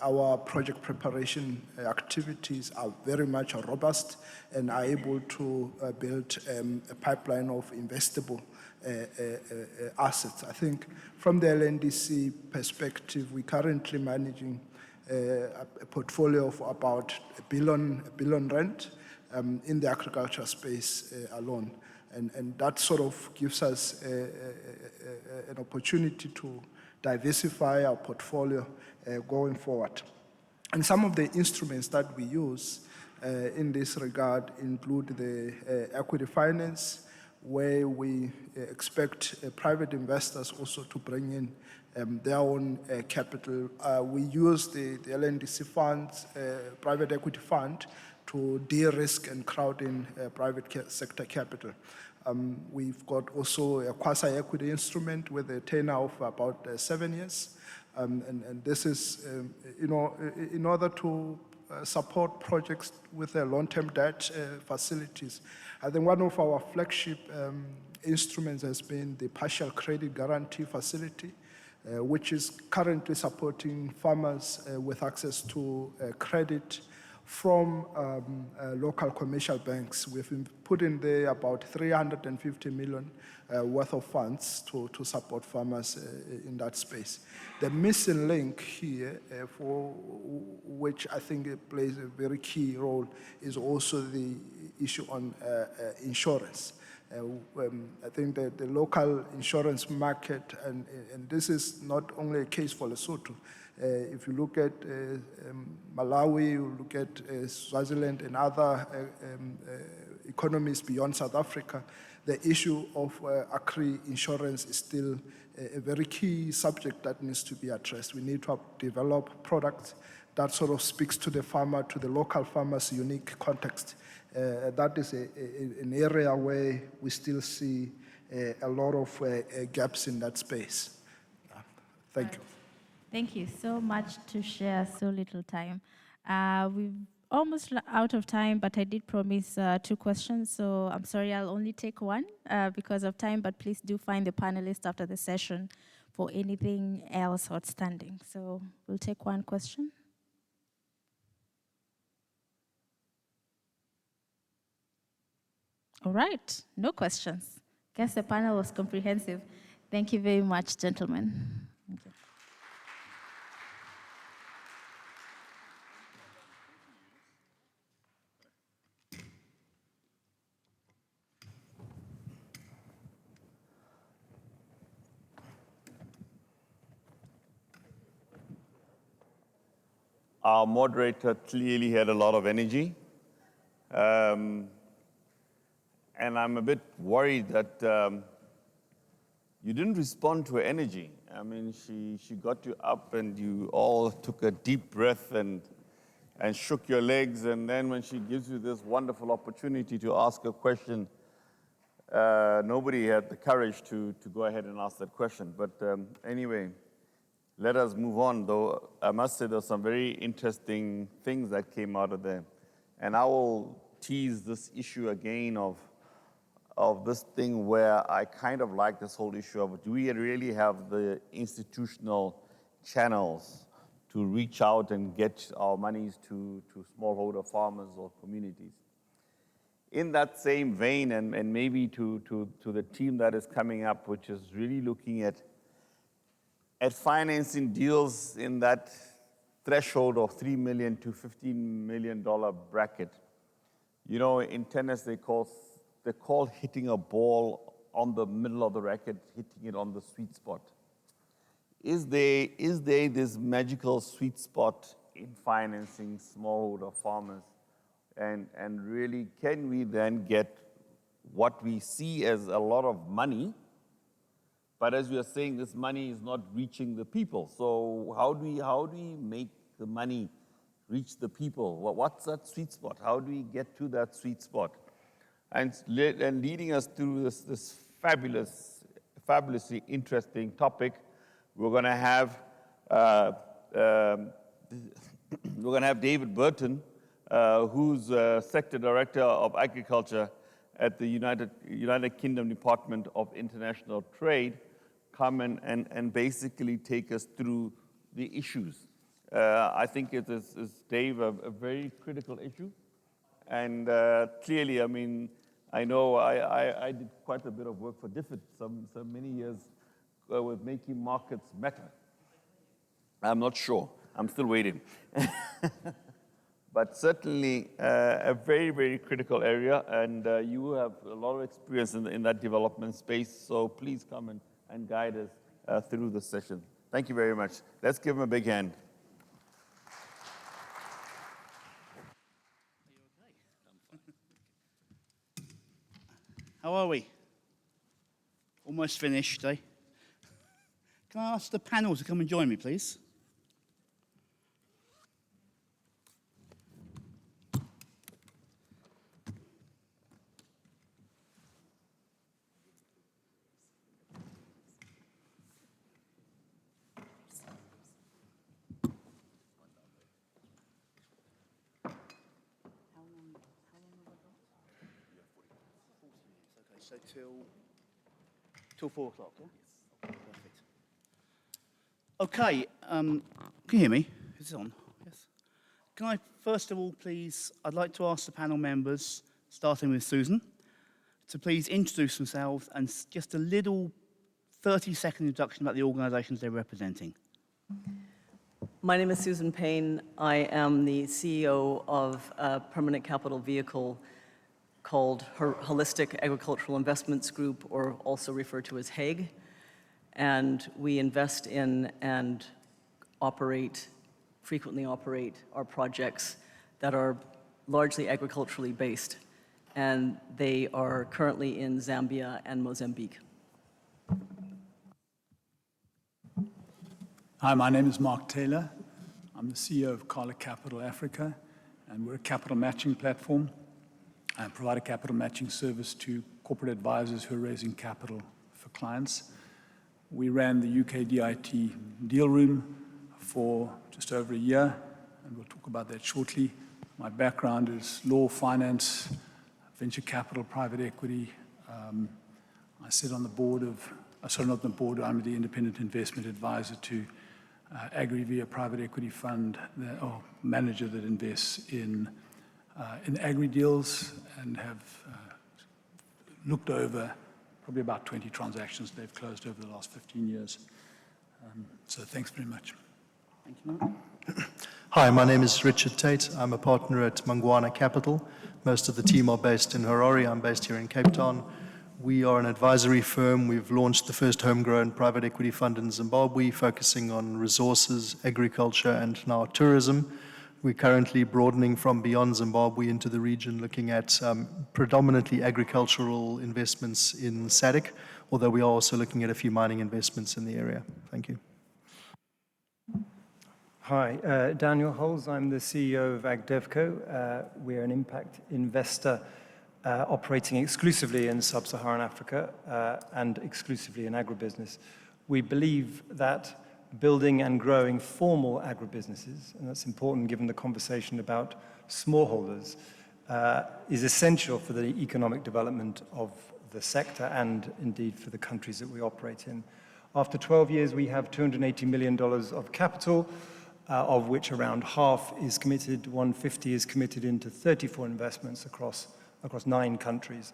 our project preparation activities are very much robust and are able to build a pipeline of investable assets. I think from the LNDC perspective, we're currently managing a portfolio of about R1 billion in the agriculture space alone. And that sort of gives us an opportunity to diversify our portfolio going forward. And some of the instruments that we use in this regard include the equity finance. where we expect private investors also to bring in their own capital. We use the LNDC funds, private equity fund, to de-risk and crowd in private sector capital. We've got also a quasi-equity instrument with a tenure of about 7 years. And this is, in order to support projects with their long-term debt facilities. I think one of our flagship instruments has been the partial credit guarantee facility, which is currently supporting farmers with access to credit from local commercial banks. We've put in there about 350 million worth of funds to support farmers in that space. The missing link here, for which I think it plays a very key role, is also the issue on insurance. I think that the local insurance market, and this is not only a case for Lesotho. If you look at Malawi, you look at Swaziland and other economies beyond South Africa, the issue of Agri insurance is still a very key subject that needs to be addressed. We need to develop products that sort of speaks to the farmer, to the local farmer's unique context. That is an area where we still see a lot of gaps in that space. Thank you. Thank you so much to share so little time. We've almost out of time, but I did promise 2 questions, so I'm sorry I'll only take one because of time, but please do find the panelists after the session for anything else outstanding. So we'll take 1 question. All right, no questions. Guess the panel was comprehensive. Thank you very much, gentlemen. Thank you. Our moderator clearly had a lot of energy. And I'm a bit worried that you didn't respond to her energy. I mean, she got you up and you all took a deep breath and shook your legs. And then when she gives you this wonderful opportunity to ask a question, nobody had the courage to go ahead and ask that question. But anyway, let us move on, though. I must say there's some very interesting things that came out of there. And I will tease this issue again of this thing where I kind of like this whole issue of, do we really have the institutional channels to reach out and get our monies to smallholder farmers or communities? In that same vein, and maybe to the team that is coming up, which is really looking at financing deals in that threshold of $3 million to $15 million bracket. You know, in tennis, they call hitting a ball on the middle of the racket, hitting it on the sweet spot. Is there this magical sweet spot in financing smallholder farmers? And really, can we then get what we see as a lot of money? But as we are saying, this money is not reaching the people. So how do we make the money reach the people? What's that sweet spot? How do we get to that sweet spot? And leading us through this fabulously interesting topic, we're going to have David Burton, who's Sector Director of Agriculture at the United Kingdom Department of International Trade, come and basically take us through the issues. I think it is Dave, a very critical issue. And clearly, I mean, I know I did quite a bit of work for DFID some many years with making markets matter. I'm not sure. I'm still waiting. But certainly a very, very critical area, and you have a lot of experience in that development space, so please come and guide us through the session. Thank you very much. Let's give him a big hand. How are we? Almost finished, eh? Can I ask the panel to come and join me, please? So till 4 o'clock, yeah? Okay, perfect. Okay, can you hear me? Is it on? Yes. Can I, first of all, please, I'd like to ask the panel members, starting with Susan, to please introduce themselves and just a little 30-second introduction about the organisations they're representing. My name is Susan Payne. I am the CEO of a permanent capital vehicle called Holistic Agricultural Investments Group, or also referred to as HAG. And we invest in and frequently operate our projects that are largely agriculturally based. And they are currently in Zambia and Mozambique. Hi, my name is Mark Taylor. I'm the CEO of Kala Capital Africa, and we're a capital matching platform. I provide a capital matching service to corporate advisors who are raising capital for clients. We ran the UK DIT deal room for just over a year, and we'll talk about that shortly. My background is law, finance, venture capital, private equity. I sit on the board of, sorry, not the board, I'm the independent investment advisor to Agri, a private equity fund or manager that invests in agri deals, and have looked over probably about 20 transactions they've closed over the last 15 years. So thanks very much. Thank you, Mark. Hi, my name is Richard Tate. I'm a partner at Mangwana Capital. Most of the team are based in Harare. I'm based here in Cape Town. We are an advisory firm. We've launched the first homegrown private equity fund in Zimbabwe, focusing on resources, agriculture, and now tourism. We're currently broadening from beyond Zimbabwe into the region, looking at predominantly agricultural investments in SADC, although we are also looking at a few mining investments in the area. Thank you. Hi, Daniel Holes. I'm the CEO of AgDevco. We're an impact investor operating exclusively in sub-Saharan Africa and exclusively in agribusiness. We believe that building and growing formal agribusinesses, and that's important given the conversation about smallholders, is essential for the economic development of the sector and indeed for the countries that we operate in. After 12 years, we have $280 million of capital, of which around half is committed, 150 is committed into 34 investments across 9 countries.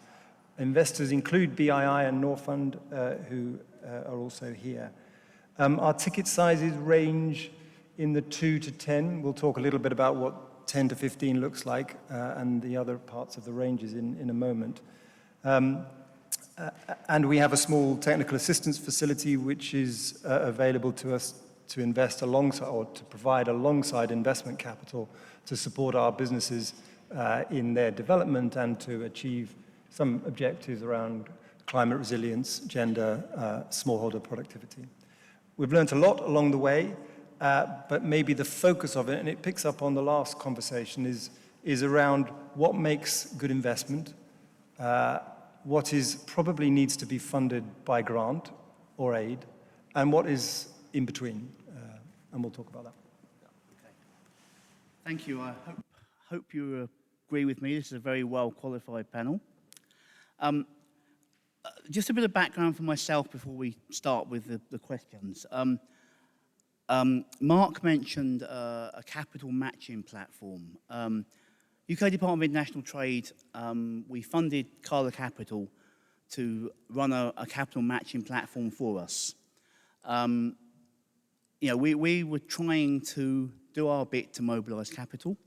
Investors include BII and Norfund, who are also here. Our ticket sizes range in the 2 to 10. We'll talk a little bit about what 10 to 15 looks like and the other parts of the ranges in a moment. And we have a small technical assistance facility which is available to us to invest alongside, or to provide alongside investment capital to support our businesses in their development and to achieve some objectives around climate resilience, gender, smallholder productivity. We've learned a lot along the way, but maybe the focus of it, and it picks up on the last conversation, is around what makes good investment, what is probably needs to be funded by grant or aid, and what is in between. And we'll talk about that. Okay. Thank you. I hope you agree with me. This is a very well-qualified panel. Just a bit of background for myself before we start with the questions. Mark mentioned a capital matching platform. UK Department of International Trade, we funded Kala Capital to run a capital matching platform for us. We were trying to do our bit to mobilize capital.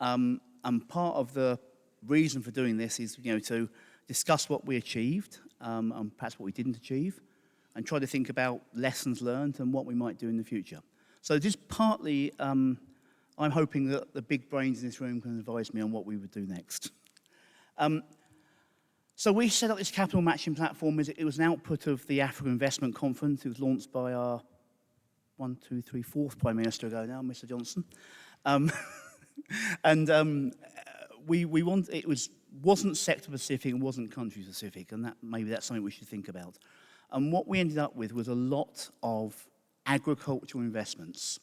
And part of the reason for doing this is, to discuss what we achieved and perhaps what we didn't achieve, and try to think about lessons learned and what we might do in the future. So just partly, I'm hoping that the big brains in this room can advise me on what we would do next. So we set up this capital matching platform. It was an output of the Africa Investment Conference. It was launched by our fourth Prime Minister ago now, Mr. Johnson. Wasn't sector specific and wasn't country specific, and maybe that's something we should think about. And what we ended up with was a lot of agricultural investments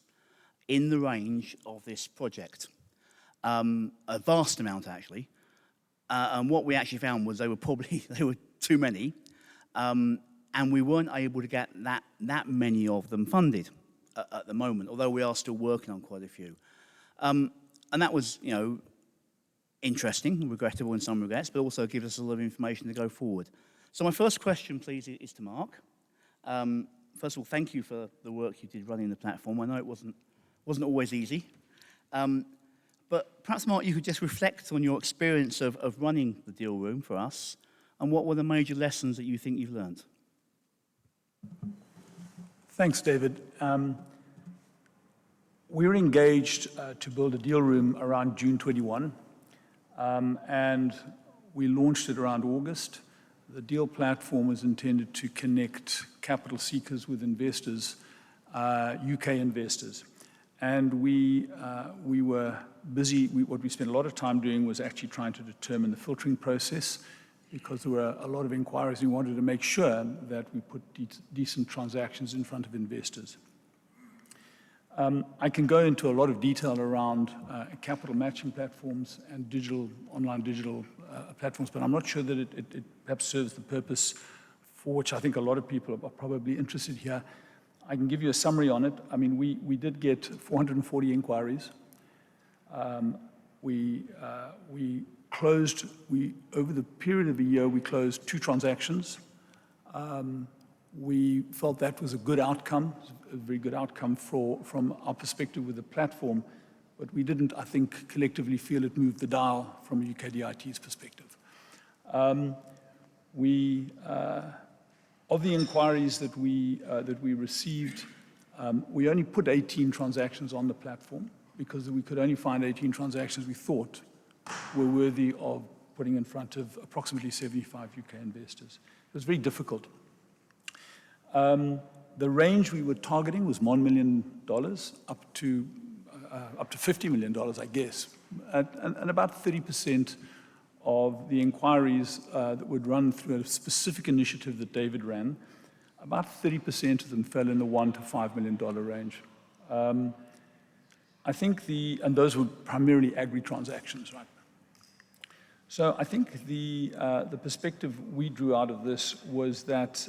in the range of this project, a vast amount actually. And what we actually found was they were too many, and we weren't able to get that many of them funded at the moment, although we are still working on quite a few. And that was, interesting, regrettable in some regards, but also gives us a lot of information to go forward. So my first question, please, is to Mark. First of all, thank you for the work you did running the platform. I know it wasn't always easy. But perhaps, Mark, you could just reflect on your experience of running the deal room for us, and what were the major lessons that you think you've learned? Thanks, David. We were engaged to build a deal room around June 21, and we launched it around August. The deal platform was intended to connect capital seekers with investors, UK investors. And we were busy. What we spent a lot of time doing was actually trying to determine the filtering process, because there were a lot of inquiries. We wanted to make sure that we put decent transactions in front of investors. I can go into a lot of detail around capital matching platforms and online digital platforms, but I'm not sure that it perhaps serves the purpose for which I think a lot of people are probably interested here. I can give you a summary on it. I mean, we did get 440 inquiries. Over the period of a year, we closed 2 transactions. We felt that was a good outcome, a very good outcome from our perspective with the platform, but we didn't, I think, collectively feel it moved the dial from UKDIT's perspective. Of the inquiries that we received, we only put 18 transactions on the platform because we could only find 18 transactions we thought were worthy of putting in front of approximately 75 UK investors. It was very difficult. The range we were targeting was $1 million up to $50 million, I guess, and about 30% of the inquiries that would run through a specific initiative that David ran, about 30% of them fell in the $1 to $5 million range. I think and those were primarily Agri transactions, right? So I think the perspective we drew out of this was that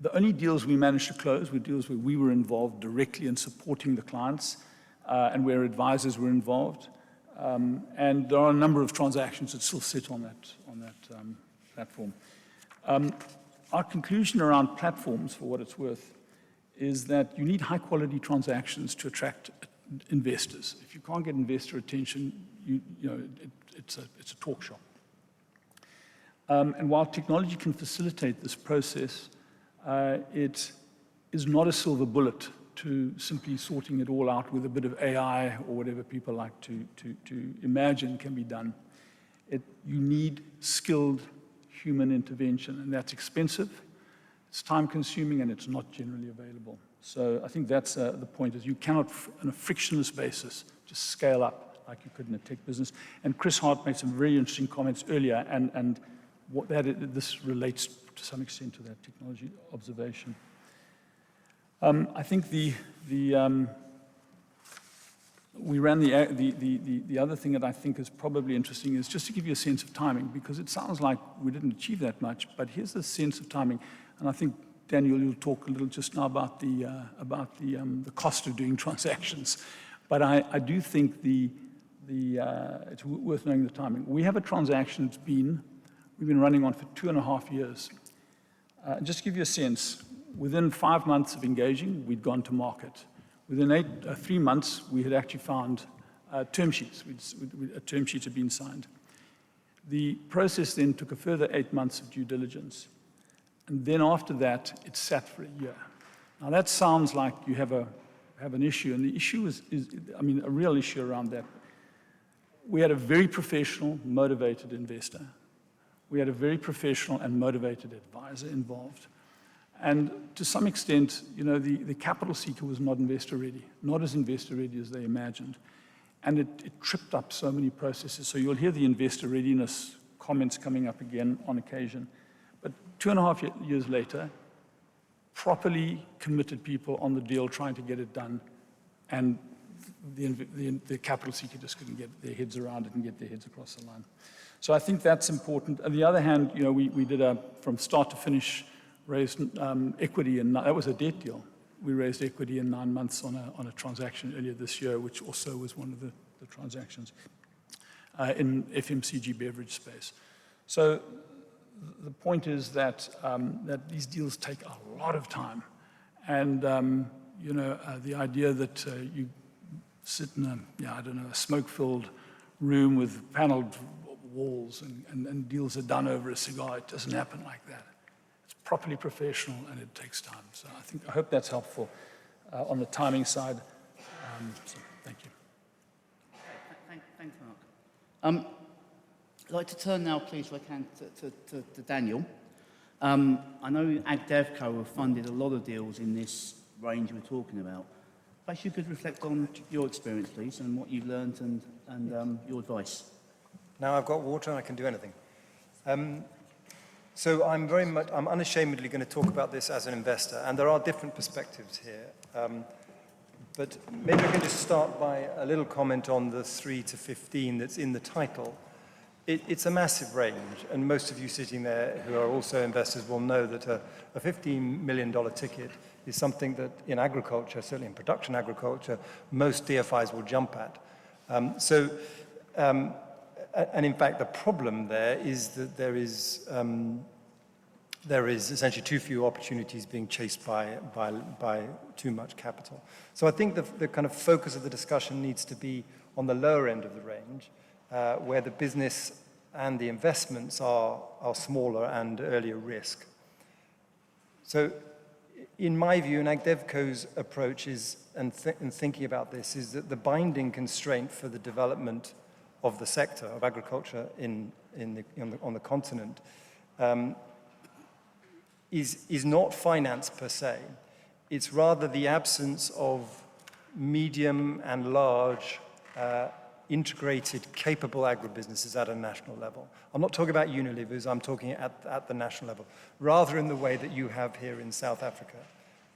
the only deals we managed to close were deals where we were involved directly in supporting the clients and where advisors were involved. And there are a number of transactions that still sit on that platform. Our conclusion around platforms, for what it's worth, is that you need high-quality transactions to attract investors. If you can't get investor attention, it's a talk shop. And while technology can facilitate this process, it is not a silver bullet to simply sorting it all out with a bit of AI or whatever people like to imagine can be done. You need skilled human intervention, and that's expensive, it's time-consuming, and it's not generally available. So I think that's the point, is you cannot, on a frictionless basis, just scale up like you could in a tech business. And Chris Hart made some very interesting comments earlier, and this relates to some extent to that technology observation. I think we ran the other thing that I think is probably interesting is just to give you a sense of timing, because it sounds like we didn't achieve that much, but here's the sense of timing. And I think, Daniel, you'll talk a little just now about the cost of doing transactions. But I do think it's worth knowing the timing. We have a transaction we've been running on for 2.5 years. Just to give you a sense, within 5 months of engaging, we'd gone to market. Within 3 months, we had actually found term sheets. A term sheet had been signed. The process then took a further 8 months of due diligence. And then after that, it sat for a year. Now, that sounds like you have an issue, and the issue is a real issue around that. We had a very professional, motivated investor We had a very professional and motivated advisor involved. And to some extent, you know, the capital seeker was not investor ready, not as investor ready as they imagined. And it tripped up so many processes. So you'll hear the investor readiness comments coming up again on occasion. But 2.5 years later, properly committed people on the deal trying to get it done, and the capital seeker just couldn't get their heads around it and get their heads across the line. So I think that's important. On the other hand, you know, we did from start to finish, raised equity, and that was a debt deal. We raised equity in 9 months on a transaction earlier this year, which also was one of the transactions in FMCG beverage space. So the point is that that these deals take a lot of time, and you know, the idea that you sit in a smoke-filled room with paneled walls and deals are done over a cigar, it doesn't happen like that. It's properly professional and it takes time. So I hope that's helpful on the timing side. So thank you. Thanks, Mark. I'd like to turn now, please, if I can, to Daniel. I know AgDevCo have funded a lot of deals in this range we're talking about. Perhaps you could reflect on your experience, please, and what you've learned and your advice. Now I've got water and I can do anything. So I'm unashamedly going to talk about this as an investor, and there are different perspectives here. But maybe I can just start by a little comment on the 3 to 15 that's in the title. It's a massive range, and most of you sitting there who are also investors will know that a $15 million ticket is something that in agriculture, certainly in production agriculture, most DFIs will jump at. And in fact, the problem there is that there is essentially too few opportunities being chased by too much capital. So I think the kind of focus of the discussion needs to be on the lower end of the range, where the business and the investments are smaller and earlier risk. So in my view, and AgDevCo's approach is, and thinking about this, is that the binding constraint for the development of the sector of agriculture on the continent is not finance per se. It's rather the absence of medium and large integrated, capable agribusinesses at a national level. I'm not talking about Unilevers, I'm talking at the national level, rather in the way that you have here in South Africa.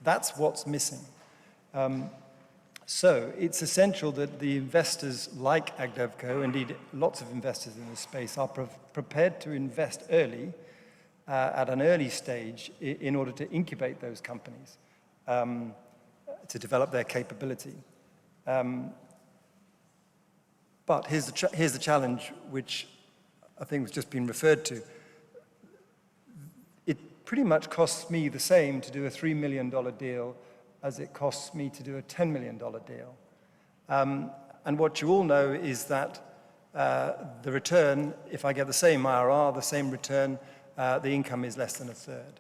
That's what's missing. So it's essential that the investors like AgDevCo, indeed lots of investors in this space, are prepared to invest early, at an early stage, in order to incubate those companies, to develop their capability. But here's the challenge, which I think has just been referred to. It pretty much costs me the same to do a $3 million deal as it costs me to do a $10 million deal. And what you all know is that the return, if I get the same IRR, the same return, the income is less than a third.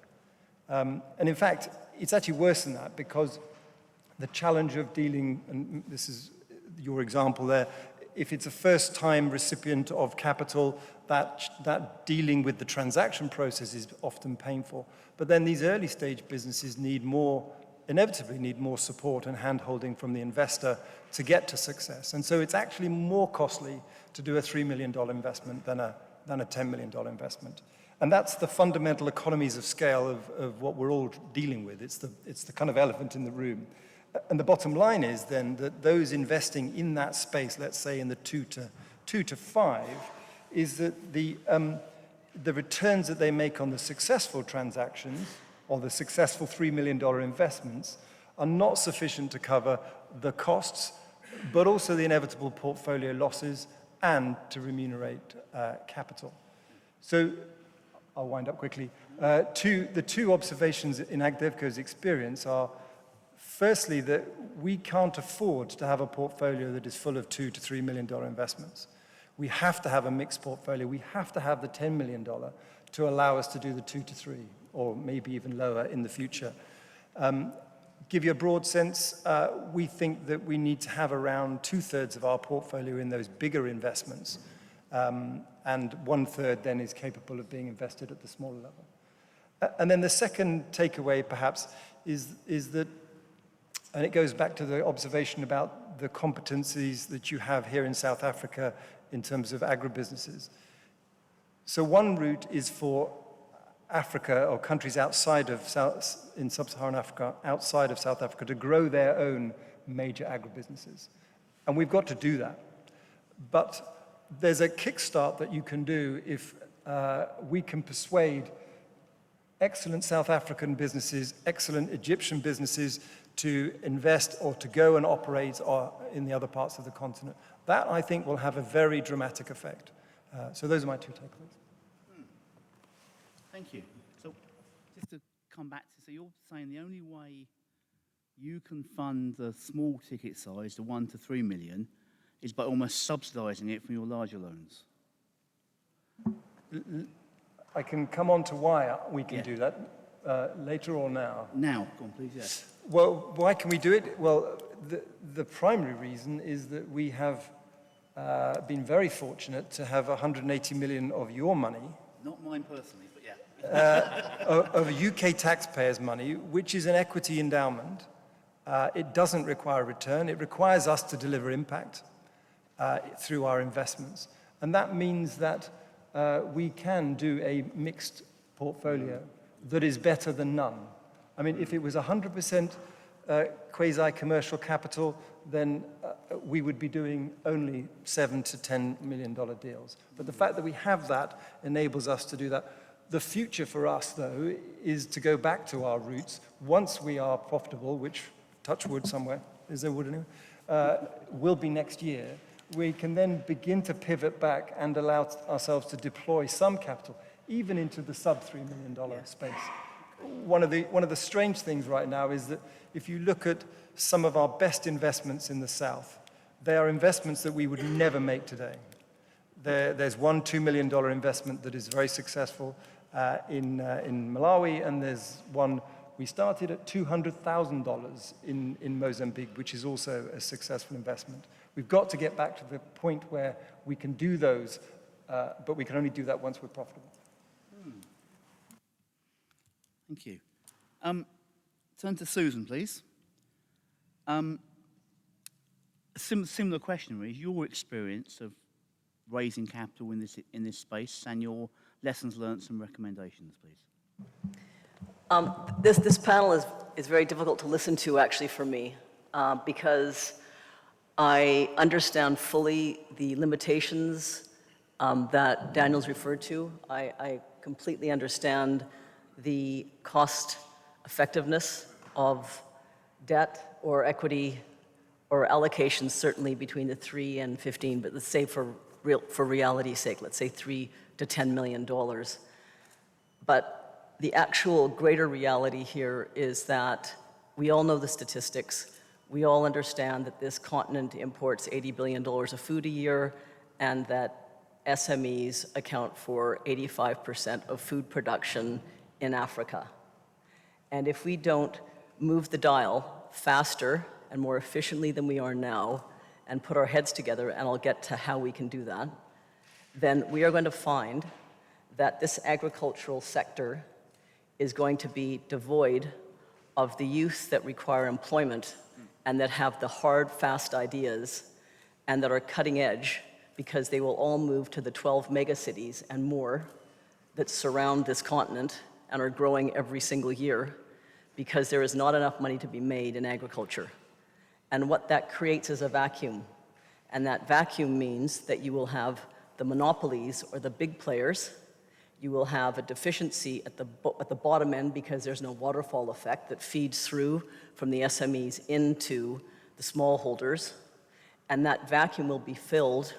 And in fact, it's actually worse than that, because the challenge of dealing, and this is your example there, if it's a first-time recipient of capital, that dealing with the transaction process is often painful. But then these early-stage businesses inevitably need more support and hand-holding from the investor to get to success. And so it's actually more costly to do a $3 million investment than a $10 million investment. And that's the fundamental economies of scale of what we're all dealing with. It's the kind of elephant in the room. And the bottom line is then that those investing in that space, let's say in the 2 to 5, is that the returns that they make on the successful transactions or the successful $3 million investments are not sufficient to cover the costs, but also the inevitable portfolio losses and to remunerate capital. So I'll wind up quickly. The two observations in AgDevCo's experience are, firstly, that we can't afford to have a portfolio that is full of $2 to $3 million investments. We have to have a mixed portfolio. We have to have the $10 million to allow us to do the 2 to 3, or maybe even lower in the future. Give you a broad sense, we think that we need to have around 2/3 of our portfolio in those bigger investments, and 1/3 then is capable of being invested at the smaller level. And then the second takeaway, perhaps, is that, and it goes back to the observation about the competencies that you have here in South Africa in terms of agribusinesses. So one route is for Africa or countries outside of in sub-Saharan Africa, outside of South Africa, to grow their own major agribusinesses. And we've got to do that. But there's a kickstart that you can do if we can persuade excellent South African businesses, excellent Egyptian businesses to invest or to go and operate in the other parts of the continent. That, I think, will have a very dramatic effect. So those are my two takeaways. Thank you. So just to come back to, so you're saying the only way you can fund the small ticket size, the 1 to 3 million, is by almost subsidising it from your larger loans? I can come on to why we can do that later or now. Now, go on, please, yes. Well, why can we do it? Well, the primary reason is that we have been very fortunate to have 180 million of your money. Not mine personally, but yeah. Of UK taxpayers' money, which is an equity endowment. It doesn't require a return. It requires us to deliver impact through our investments. And that means that we can do a mixed portfolio that is better than none. I mean, if it was 100% quasi-commercial capital, then we would be doing only $7 to $10 million deals. But the fact that we have that enables us to do that. The future for us, though, is to go back to our roots. Once we are profitable, which, touch wood somewhere, is there wood anywhere, will be next year, we can then begin to pivot back and allow ourselves to deploy some capital, even into the sub-$3 million space. One of the strange things right now is that if you look at some of our best investments in the South, they are investments that we would never make today. There's one $2 million investment that is very successful in Malawi, and there's one we started at $200,000 in Mozambique, which is also a successful investment. We've got to get back to the point where we can do those, but we can only do that once we're profitable. Thank you. Turn to Susan, please. Similar question, really. Your experience of raising capital in this space and your lessons learned, some recommendations, please. This panel is very difficult to listen to, actually, for me, because I understand fully the limitations that Daniel's referred to. I completely understand the cost effectiveness of debt or equity or allocations, certainly between the 3 and 15, but let's say for reality's sake, let's say $3 to $10 million. But the actual greater reality here is that we all know the statistics. We all understand that this continent imports $80 billion of food a year, and that SMEs account for 85% of food production in Africa. And if we don't move the dial faster and more efficiently than we are now, and put our heads together, and I'll get to how we can do that, then we are going to find that this agricultural sector is going to be devoid of the youth that require employment and that have the hard, fast ideas and that are cutting edge, because they will all move to the 12 megacities and more that surround this continent and are growing every single year, because there is not enough money to be made in agriculture. And what that creates is a vacuum. And that vacuum means that you will have the monopolies or the big players. You will have a deficiency at the bottom end, because there's no waterfall effect that feeds through from the SMEs into the smallholders. And that vacuum will be filled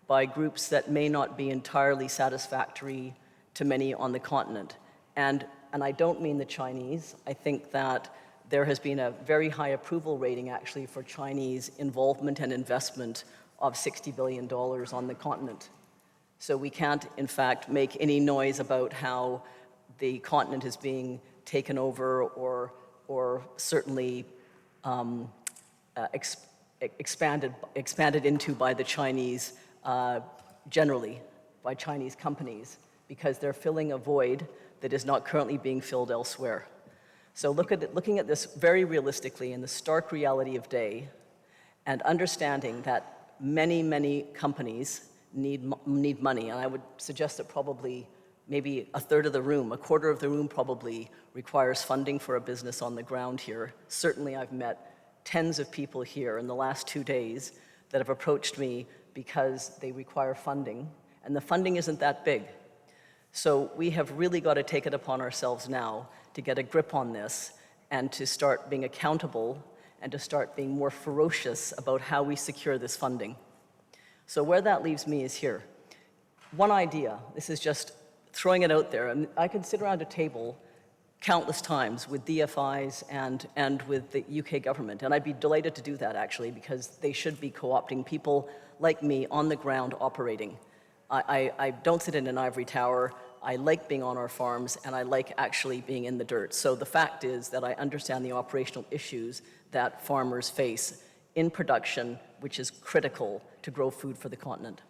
by groups that may not be entirely satisfactory to many on the continent. And I don't mean the Chinese. I think that there has been a very high approval rating, actually, for Chinese involvement and investment of $60 billion on the continent. So we can't, in fact, make any noise about how the continent is being taken over or certainly expanded into by the Chinese generally by Chinese companies because they're filling a void that is not currently being filled elsewhere. So looking at this very realistically in the stark reality of day and understanding that many, many companies need money, and I would suggest that probably maybe a third of the room, a quarter of the room probably requires funding for a business on the ground here. Certainly I've met tens of people here in the last 2 days that have approached me because they require funding, and the funding isn't that big. So we have really got to take it upon ourselves now to get a grip on this and to start being accountable and to start being more ferocious about how we secure this funding. So where that leaves me is here. One idea, this is just throwing it out there, and I could sit around a table countless times with DFIs and with the UK government, and I'd be delighted to do that actually because they should be co-opting people like me on the ground operating. I don't sit in an ivory tower. I like being on our farms, and I like actually being in the dirt. So the fact is that I understand the operational issues that farmers face in production, which is critical to grow food for the continent.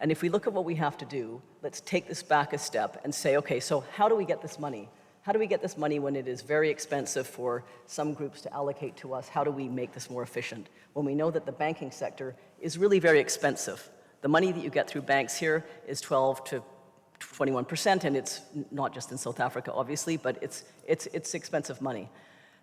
And if we look at what we have to do, let's take this back a step and say, okay, so how do we get this money? How do we get this money when it is very expensive for some groups to allocate to us? How do we make this more efficient? When we know that the banking sector is really very expensive. The money that you get through banks here is 12 to 21%, and it's not just in South Africa, obviously, but it's expensive money.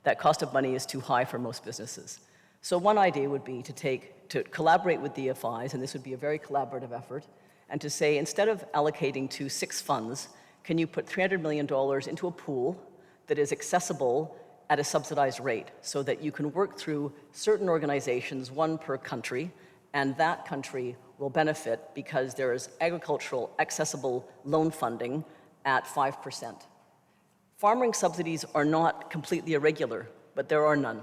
That cost of money is too high for most businesses. So one idea would be to collaborate with DFIs, and this would be a very collaborative effort, and to say, instead of allocating to 6 funds, can you put $300 million into a pool that is accessible at a subsidized rate so that you can work through certain organizations, one per country, and that country will benefit because there is agricultural accessible loan funding at 5%. Farming subsidies are not completely irregular, but there are none.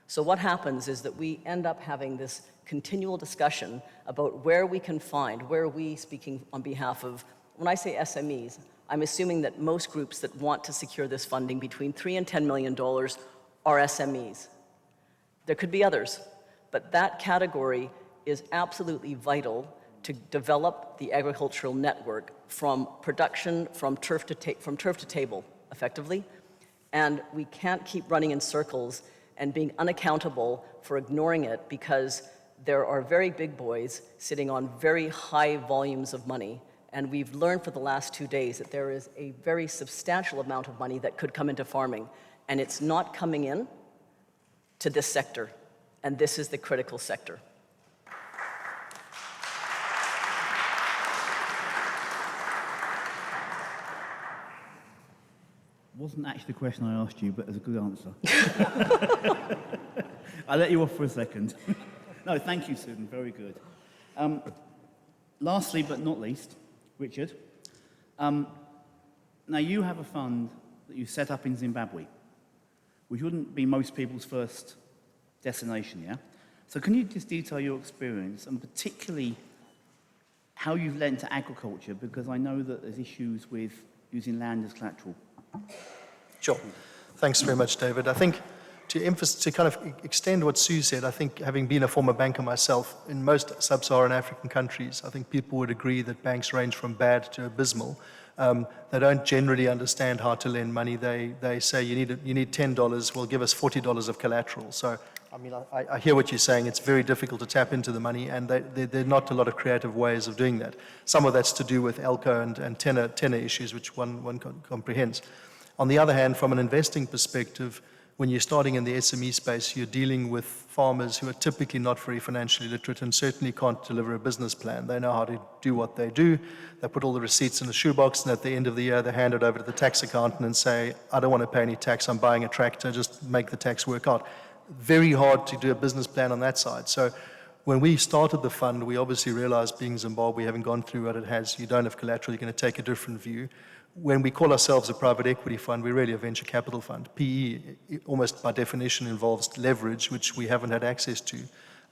So what happens is that we end up having this continual discussion about where we can find, where we, speaking on behalf of, when I say SMEs, I'm assuming that most groups that want to secure this funding between $3 and $10 million are SMEs. There could be others, but that category is absolutely vital to develop the agricultural network from production, from turf to table, effectively. And we can't keep running in circles and being unaccountable for ignoring it because there are very big boys sitting on very high volumes of money. And we've learned for the last 2 days that there is a very substantial amount of money that could come into farming. And it's not coming in to this sector. And this is the critical sector. Wasn't actually the question I asked you, but it's a good answer. I'll let you off for a second. No, thank you, Susan. Very good. Lastly, but not least, Richard. Now, you have a fund that you set up in Zimbabwe, which wouldn't be most people's first destination, yeah? So can you just detail your experience, and particularly how you've lent to agriculture, because I know that there's issues with using land as collateral. Sure. Thanks very much, David. I think to kind of extend what Sue said, I think having been a former banker myself, in most sub-Saharan African countries, I think people would agree that banks range from bad to abysmal. They don't generally understand how to lend money. They say you need $10, well, give us $40 of collateral. So, I mean, I hear what you're saying. It's very difficult to tap into the money, and there are not a lot of creative ways of doing that. Some of that's to do with ALCO and tenor issues, which one comprehends. On the other hand, from an investing perspective, when you're starting in the SME space, you're dealing with farmers who are typically not very financially literate and certainly can't deliver a business plan. They know how to do what they do. They put all the receipts in the shoebox, and at the end of the year, they hand it over to the tax accountant and say, I don't want to pay any tax, I'm buying a tractor, just make the tax work out. Very hard to do a business plan on that side. So when we started the fund, we obviously realized, being Zimbabwe, having gone through what it has, you don't have collateral, you're going to take a different view. When we call ourselves a private equity fund, we're really a venture capital fund. PE, almost by definition, involves leverage, which we haven't had access to.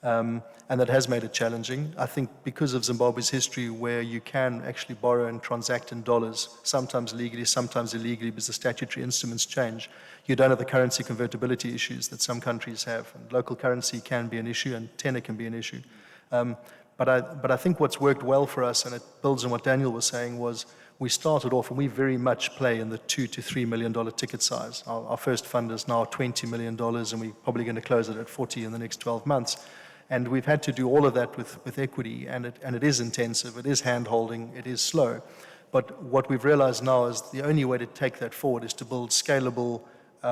And that has made it challenging. I think because of Zimbabwe's history, where you can actually borrow and transact in dollars, sometimes legally, sometimes illegally, because the statutory instruments change, you don't have the currency convertibility issues that some countries have. And local currency can be an issue, and tenor can be an issue. But I think what's worked well for us, and it builds on what Daniel was saying, was we started off, and we very much play in the $2 to $3 million ticket size. Our first fund is now $20 million, and we're probably going to close it at 40 in the next 12 months. And we've had to do all of that with equity, and it is intensive, it is hand-holding, it is slow. But what we've realized now is the only way to take that forward is to build scalable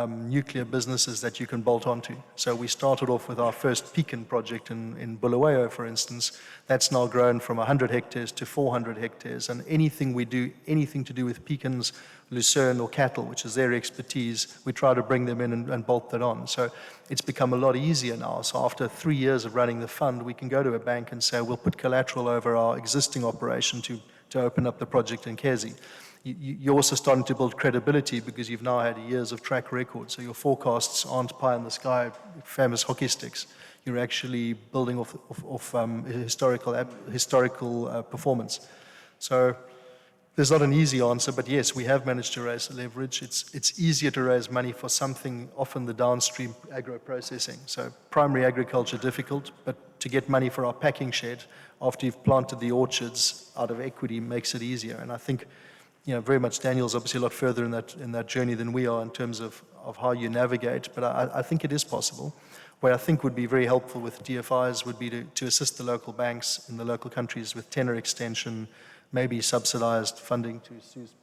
nuclear businesses that you can bolt onto. So we started off with our first Pecan project in Bulawayo, for instance. That's now grown from 100 hectares to 400 hectares. And anything we do, anything to do with pecans, lucerne or cattle, which is their expertise, we try to bring them in and bolt that on. So it's become a lot easier now. So after 3 years of running the fund, we can go to a bank and say, we'll put collateral over our existing operation to open up the project in Kezi. You're also starting to build credibility because you've now had years of track record. So your forecasts aren't pie in the sky, famous hockey sticks. You're actually building off historical performance. So there's not an easy answer, but yes, we have managed to raise the leverage. It's easier to raise money for something, often the downstream agro-processing. So primary agriculture, difficult, but to get money for our packing shed after you've planted the orchards out of equity makes it easier. And I think, very much Daniel's obviously a lot further in that journey than we are in terms of how you navigate, but I think it is possible. Where I think would be very helpful with DFIs would be to assist the local banks in the local countries with tenor extension, maybe subsidized funding, to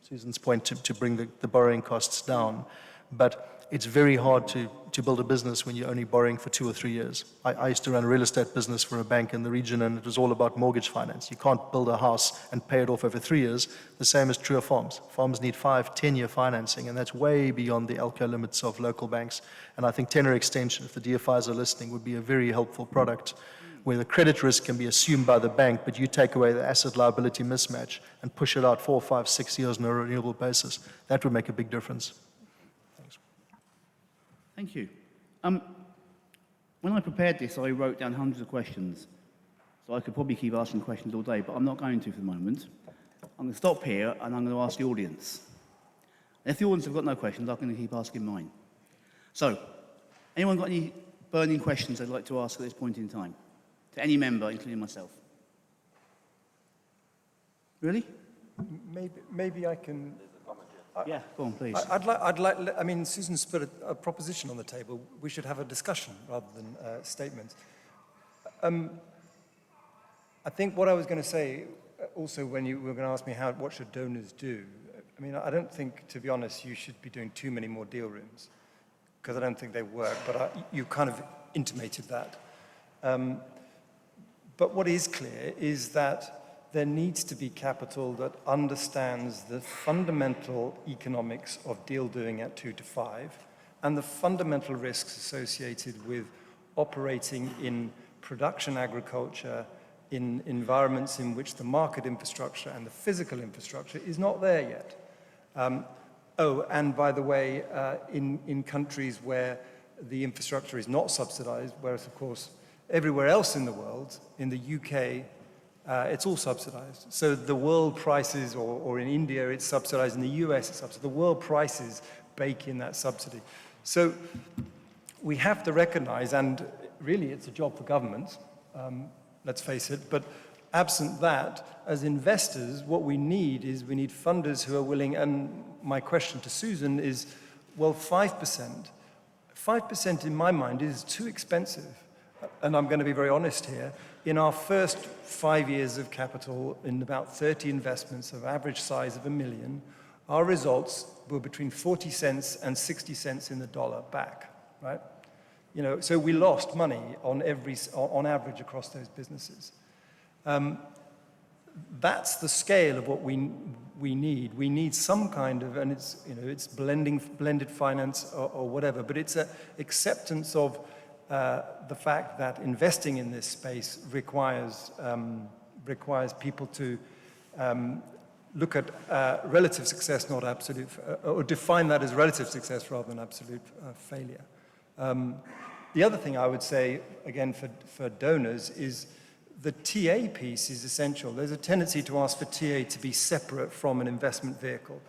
Susan's point, to bring the borrowing costs down. But it's very hard to build a business when you're only borrowing for 2 or 3 years. I used to run a real estate business for a bank in the region, and it was all about mortgage finance. You can't build a house and pay it off over 3 years. The same is true of farms. Farms need 5, 10-year financing, and that's way beyond the ALCO limits of local banks. And I think tenor extension, if the DFIs are listening, would be a very helpful product where the credit risk can be assumed by the bank, but you take away the asset-liability mismatch and push it out 4, 5, 6 years on a renewable basis. That would make a big difference. Thank you. When I prepared this, I wrote down hundreds of questions. So I could probably keep asking questions all day, but I'm not going to for the moment. I'm going to stop here, and I'm going to ask the audience. And if the audience have got no questions, I'm going to keep asking mine. So, anyone got any burning questions they'd like to ask at this point in time? To any member, including myself? Really? Maybe I can... Yeah, go on, please. I'd like, I mean, Susan's put a proposition on the table. We should have a discussion rather than statements. I think what I was going to say, also when you were going to ask me what should donors do, I mean, I don't think, to be honest, you should be doing too many more deal rooms, because I don't think they work, but you kind of intimated that. But what is clear is that there needs to be capital that understands the fundamental economics of deal doing at 2 to 5 and the fundamental risks associated with operating in production agriculture in environments in which the market infrastructure and the physical infrastructure is not there yet. And by the way, in countries where the infrastructure is not subsidized, whereas of course everywhere else in the world, in the UK, it's all subsidized. So the world prices, or in India it's subsidized, in the US it's subsidized. The world prices bake in that subsidy. So we have to recognize, and really it's a job for governments, let's face it, but absent that, as investors, what we need funders who are willing, and my question to Susan is, well, 5%. 5% in my mind is too expensive. And I'm going to be very honest here. In our first 5 years of capital, in about 30 investments of average size of $1 million, our results were between 40 cents and 60 cents in the dollar back, right? So we lost money on average across those businesses. That's the scale of what we need. We need some kind of, and it's blended finance or whatever, but it's an acceptance of the fact that investing in this space requires people to look at relative success, not absolute, or define that as relative success rather than absolute failure. The other thing I would say, again, for donors is the TA piece is essential. There's a tendency to ask for TA to be separate from an investment vehicle.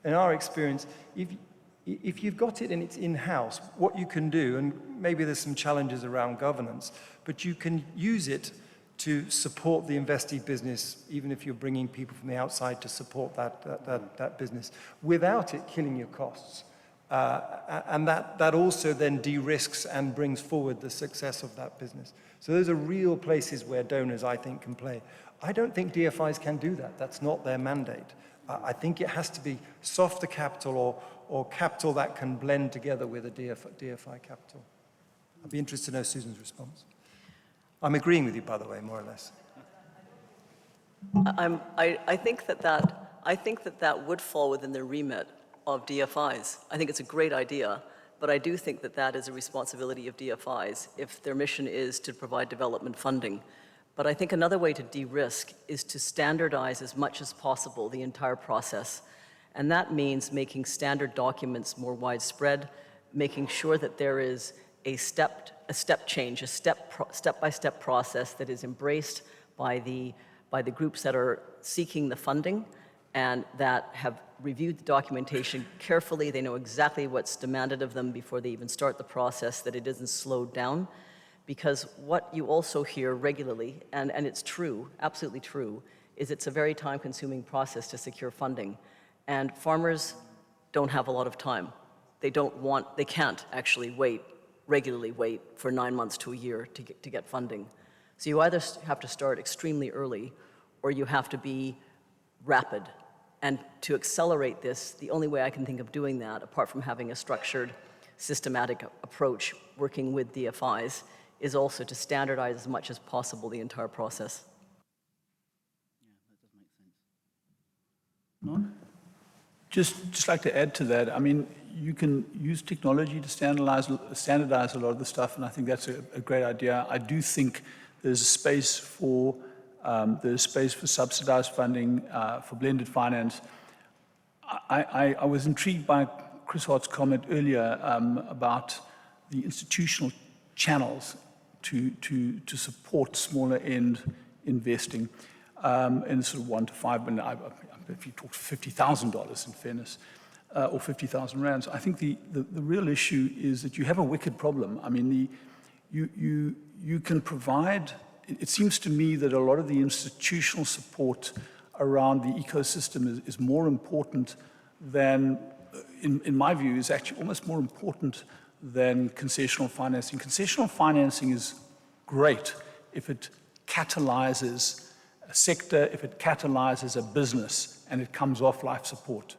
In our experience, if you've got it and it's in-house, what you can do, and maybe there's some challenges around governance, but you can use it to support the investee business, even if you're bringing people from the outside to support that business, without it killing your costs. And that also then de-risks and brings forward the success of that business. So those are real places where donors, I think, can play. I don't think DFIs can do that. That's not their mandate. I think it has to be softer capital or capital that can blend together with a DFI capital. I'd be interested to know Susan's response. I'm agreeing with you, by the way, more or less. I think that would fall within the remit of DFIs. I think it's a great idea, but I do think that is a responsibility of DFIs if their mission is to provide development funding. But I think another way to de-risk is to standardize as much as possible the entire process. And that means making standard documents more widespread, making sure that there is a step-by-step process that is embraced by the groups that are seeking the funding and that have reviewed the documentation carefully. They know exactly what's demanded of them before they even start the process, that it isn't slowed down. Because what you also hear regularly, and it's true, absolutely true, is it's a very time-consuming process to secure funding. And farmers don't have a lot of time. They can't actually regularly wait for 9 months to a year to get funding. So you either have to start extremely early or you have to be rapid. And to accelerate this, the only way I can think of doing that, apart from having a structured, systematic approach working with DFIs, is also to standardize as much as possible the entire process. Yeah, that does make sense. Just like to add to that, I mean, you can use technology to standardize a lot of the stuff, and I think that's a great idea. I do think there's space for subsidized funding, for blended finance. I was intrigued by Chris Hart's comment earlier about the institutional channels to support smaller end investing in sort of 1 to 5 million. If you talk $50,000 in fairness, or 50,000 rands, I think the real issue is that you have a wicked problem. I mean, you can provide. It seems to me that a lot of the institutional support around the ecosystem is more important than, in my view, is actually almost more important than concessional financing. Concessional financing is great if it catalyzes a sector, if it catalyzes a business, and it comes off life support.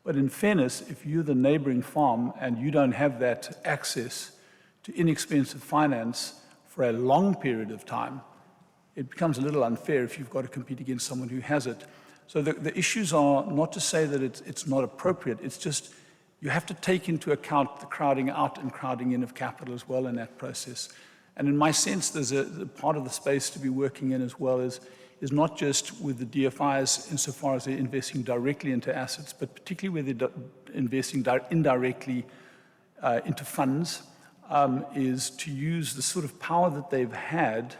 But in fairness, if you're the neighboring farm and you don't have that access to inexpensive finance for a long period of time, it becomes a little unfair if you've got to compete against someone who has it. So the issues are not to say that it's not appropriate, it's just you have to take into account the crowding out and crowding in of capital as well in that process. And in my sense, there's a part of the space to be working in as well is not just with the DFIs insofar as they're investing directly into assets, but particularly where they're investing indirectly into funds, is to use the sort of power that they've had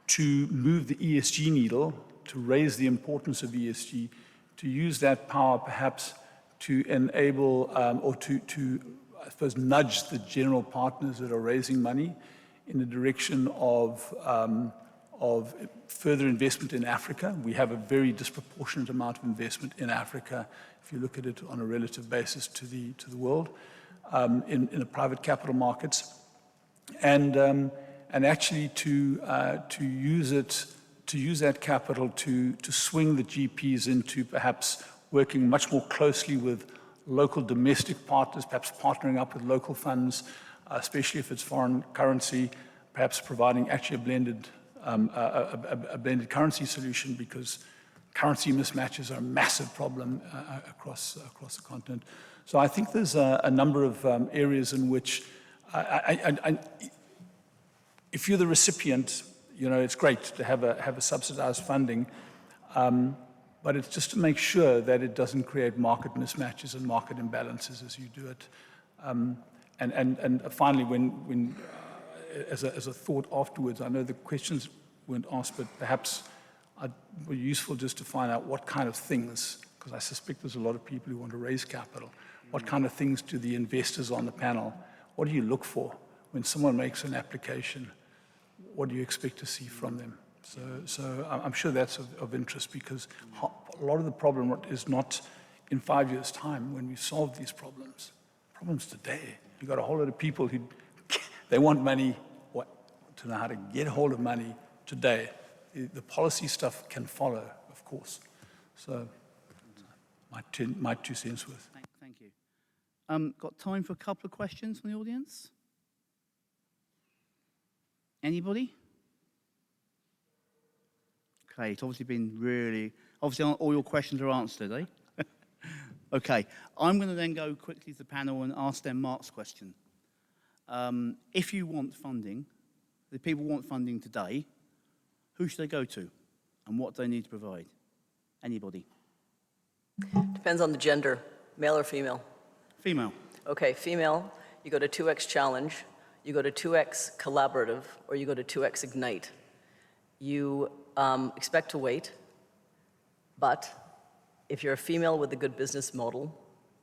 to move the ESG needle, to raise the importance of ESG, to use that power perhaps to enable or to, I suppose, nudge the general partners that are raising money in the direction of further investment in Africa. We have a very disproportionate amount of investment in Africa, if you look at it on a relative basis to the world, in the private capital markets, and actually to use that capital to swing the GPs into perhaps working much more closely with local domestic partners, perhaps partnering up with local funds, especially if it's foreign currency, perhaps providing actually a blended currency solution, because currency mismatches are a massive problem across the continent. So I think there's a number of areas in which, if you're the recipient, you know, it's great to have a subsidized funding, but it's just to make sure that it doesn't create market mismatches and market imbalances as you do it. And finally, when as a thought afterwards, I know the questions weren't asked, but perhaps it would be useful just to find out what kind of things, because I suspect there's a lot of people who want to raise capital, what kind of things do the investors on the panel, what do you look for when someone makes an application? What do you expect to see from them? So I'm sure that's of interest, because a lot of the problem is not in 5 years' time when we solve these problems. Problems today. You've got a whole lot of people who they want money, to know how to get hold of money today. The policy stuff can follow, of course. So my 2 cents worth. Thank you. Got time for a couple of questions from the audience? Anybody? Okay, it's obviously been obviously all your questions are answered, eh? Okay, I'm going to then go quickly to the panel and ask them Mark's question. If you want funding, the people want funding today, who should they go to and what do they need to provide? Anybody? Depends on the gender, male or female. Female. Okay, female, you go to 2X Challenge, you go to 2X Collaborative, or you go to 2X Ignite. You expect to wait, but if you're a female with a good business model,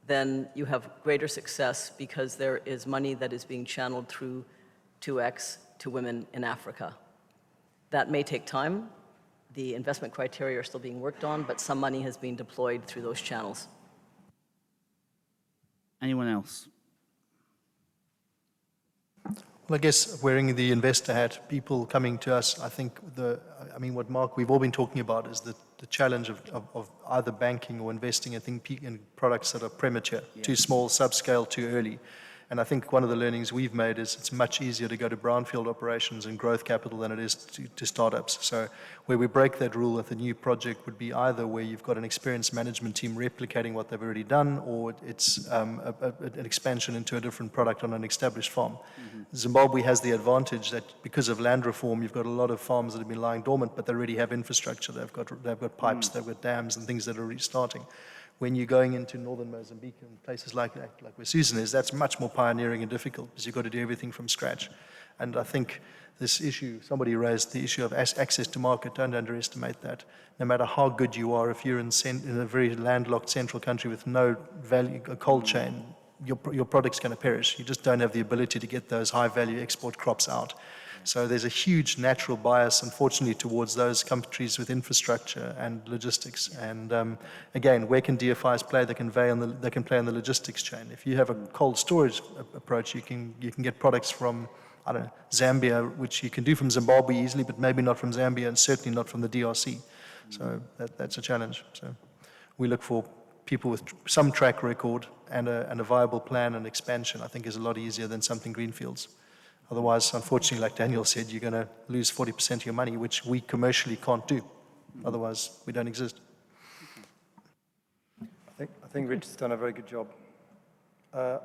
then you have greater success because there is money that is being channeled through 2X to women in Africa. That may take time. The investment criteria are still being worked on, but some money has been deployed through those channels. Anyone else? Well, I guess wearing the investor hat, people coming to us, I think what Mark, we've all been talking about is the challenge of either banking or investing, I think, in products that are premature, too small, subscale, too early. And I think one of the learnings we've made is it's much easier to go to brownfield operations and growth capital than it is to startups. So where we break that rule with a new project would be either where you've got an experienced management team replicating what they've already done, or it's an expansion into a different product on an established farm. Mm-hmm. Zimbabwe has the advantage that because of land reform, you've got a lot of farms that have been lying dormant, but they already have infrastructure. They've got pipes, they've got dams and things that are restarting. When you're going into northern Mozambique and places like that, like where Susan is, that's much more pioneering and difficult because you've got to do everything from scratch. And I think this issue, somebody raised the issue of access to market, don't underestimate that. No matter how good you are, if you're in a very landlocked central country with no value, a cold chain, your product's going to perish. You just don't have the ability to get those high-value export crops out. So there's a huge natural bias, unfortunately, towards those countries with infrastructure and logistics. And again, where can DFIs play? They can play on the logistics chain. If you have a cold storage approach, you can get products from, I don't know, Zambia, which you can do from Zimbabwe easily, but maybe not from Zambia, and certainly not from the DRC. So that's a challenge. So we look for people with some track record and a viable plan and expansion. I think is a lot easier than something greenfields. Otherwise, unfortunately, like Daniel said, you're going to lose 40% of your money, which we commercially can't do. Otherwise, we don't exist. I think Richard's done a very good job. A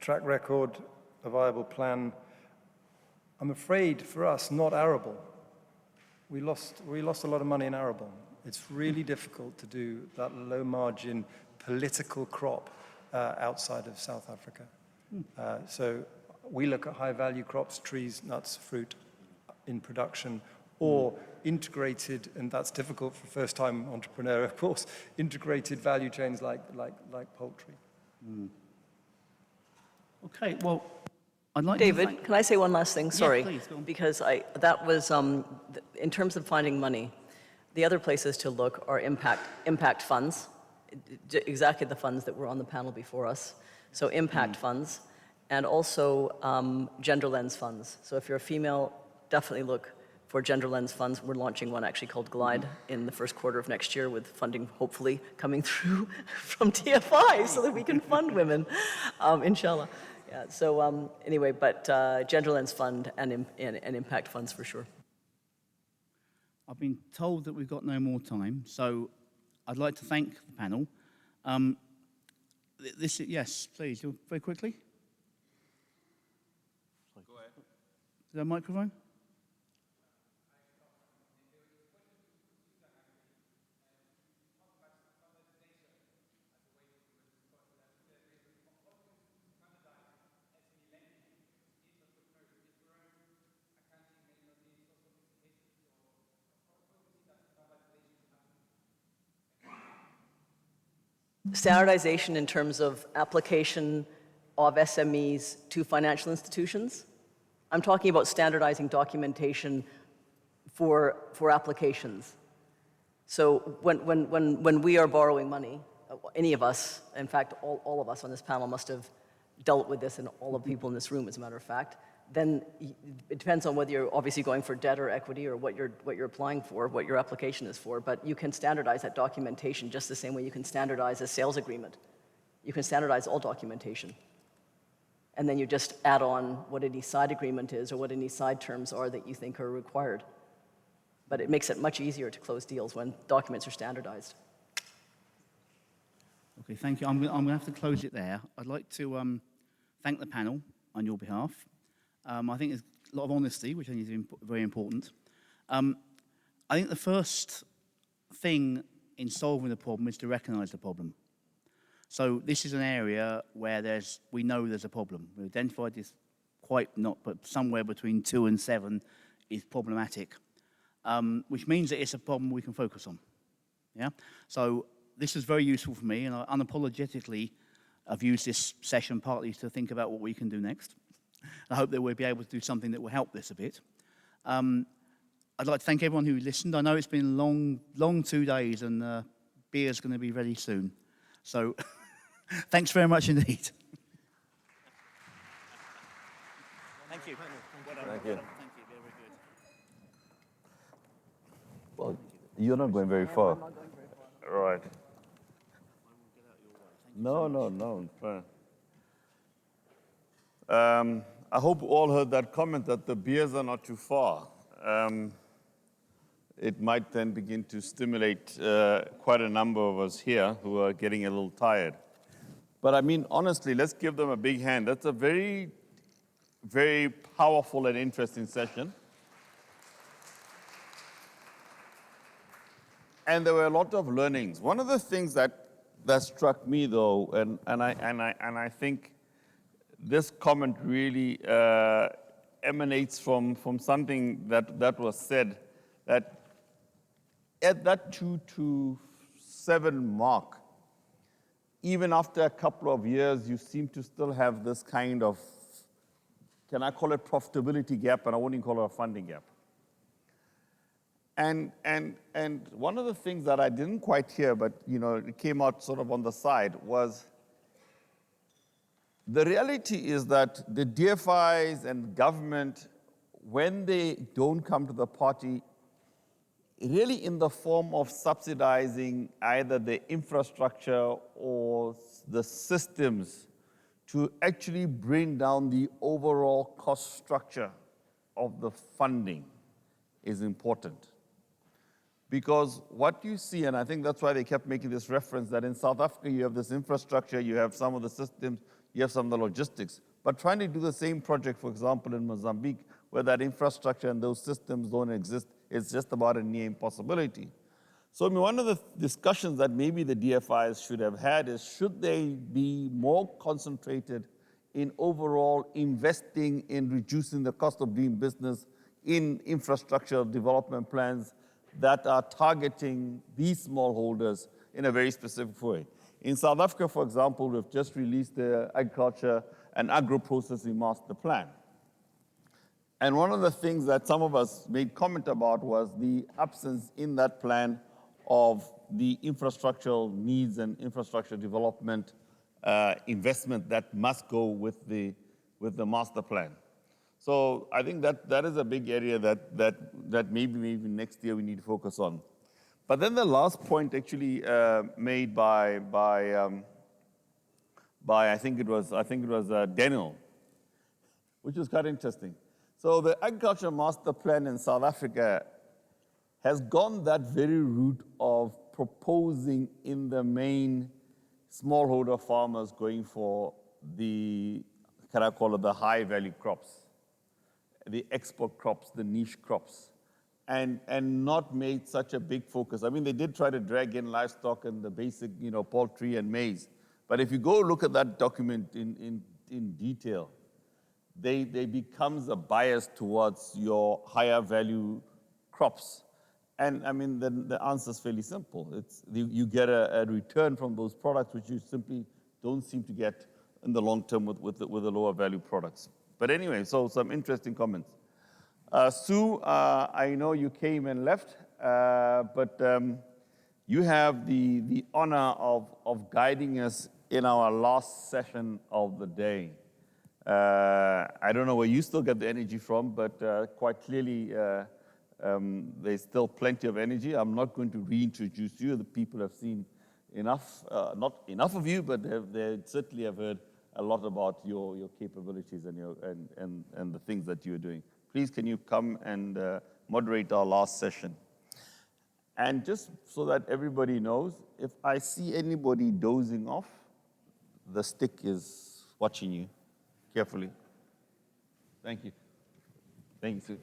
track record, a viable plan. I'm afraid for us, not arable. We lost a lot of money in arable. It's really difficult to do that low-margin political crop outside of South Africa. So we look at high-value crops, trees, nuts, fruit in production, or integrated, and that's difficult for first-time entrepreneur, of course, integrated value chains like poultry. Okay, well, I'd like David, can I say one last thing? Sorry. Yeah, please, go on. Because that was, in terms of finding money, the other places to look are impact funds, exactly the funds that were on the panel before us. So impact funds. And also gender lens funds. So if you're a female, definitely look for gender lens funds. We're launching one actually called Glide in the first quarter of next year with funding hopefully coming through from TFI so that we can fund women, inshallah. Yeah, so anyway, but gender lens fund and impact funds for sure. I've been told that we've got no more time, so I'd like to thank the panel. Yes, please, very quickly. Is there a microphone? Standardization in terms of application of SMEs to financial institutions. I'm talking about standardizing documentation for applications. So when we are borrowing money, any of us, in fact, all of us on this panel must have dealt with this, and all of the people in this room, as a matter of fact, then it depends on whether you're obviously going for debt or equity or what you're applying for, what your application is for, but you can standardize that documentation just the same way you can standardize a sales agreement. You can standardize all documentation. And then you just add on what any side agreement is or what any side terms are that you think are required. But it makes it much easier to close deals when documents are standardized. Okay, thank you. I'm going to have to close it there. I'd like to thank the panel on your behalf. I think there's a lot of honesty, which I think is very important. I think the first thing in solving the problem is to recognize the problem. So this is an area where we know there's a problem. We've identified this but somewhere between 2 and 7 is problematic, which means that it's a problem we can focus on. Yeah. So this is very useful for me, and I unapologetically have used this session partly to think about what we can do next. I hope that we'll be able to do something that will help this a bit. I'd like to thank everyone who listened. I know it's been long 2 days, and beer's going to be ready soon. So thanks very much indeed. Thank you. Thank you. Well, you're not going very far. Right. No. I hope you all heard that comment that the beers are not too far. It might then begin to stimulate quite a number of us here who are getting a little tired. But I mean, honestly, let's give them a big hand. That's a very, very powerful and interesting session. And there were a lot of learnings. One of the things that struck me, though, and I think this comment really emanates from something that was said, that at that 2 to 7 mark, even after a couple of years, you seem to still have this kind of, can I call it profitability gap, and I wouldn't call it a funding gap. And one of the things that I didn't quite hear, but it came out sort of on the side, was the reality is that the DFIs and government, when they don't come to the party, really in the form of subsidizing either the infrastructure or the systems to actually bring down the overall cost structure of the funding is important. Because what you see, and I think that's why they kept making this reference, that in South Africa you have this infrastructure, you have some of the systems, you have some of the logistics. But trying to do the same project, for example, in Mozambique, where that infrastructure and those systems don't exist, it's just about a near impossibility. So I mean, one of the discussions that maybe the DFIs should have had is, should they be more concentrated in overall investing in reducing the cost of doing business in infrastructure development plans that are targeting these smallholders in a very specific way. In South Africa, for example, we've just released the Agriculture and Agro-Processing Master Plan. And one of the things that some of us made comment about was the absence in that plan of the infrastructural needs and infrastructure development investment that must go with the master plan. So I think that is a big area that maybe next year we need to focus on. But then the last point actually made by I think it was Daniel, which was quite interesting. So the Agriculture Master Plan in South Africa has gone that very route of proposing in the main smallholder farmers going for the, can I call it, the high value crops, the export crops, the niche crops, and not made such a big focus. I mean, they did try to drag in livestock and the basic, poultry and maize. But if you go look at that document in detail, they becomes a bias towards your higher value crops. And I mean, the answer is fairly simple. You get a return from those products which you simply don't seem to get in the long term with the lower value products. But anyway, so some interesting comments. Sue, I know you came and left, but you have the honor of guiding us in our last session of the day. I don't know where you still get the energy from, but quite clearly there's still plenty of energy. I'm not going to reintroduce you. The people have seen enough, not enough of you, but they certainly have heard a lot about your capabilities and the things that you're doing. Please, can you come and moderate our last session? And just so that everybody knows, if I see anybody dozing off, the stick is watching you carefully. Thank you. Thank you, Sue.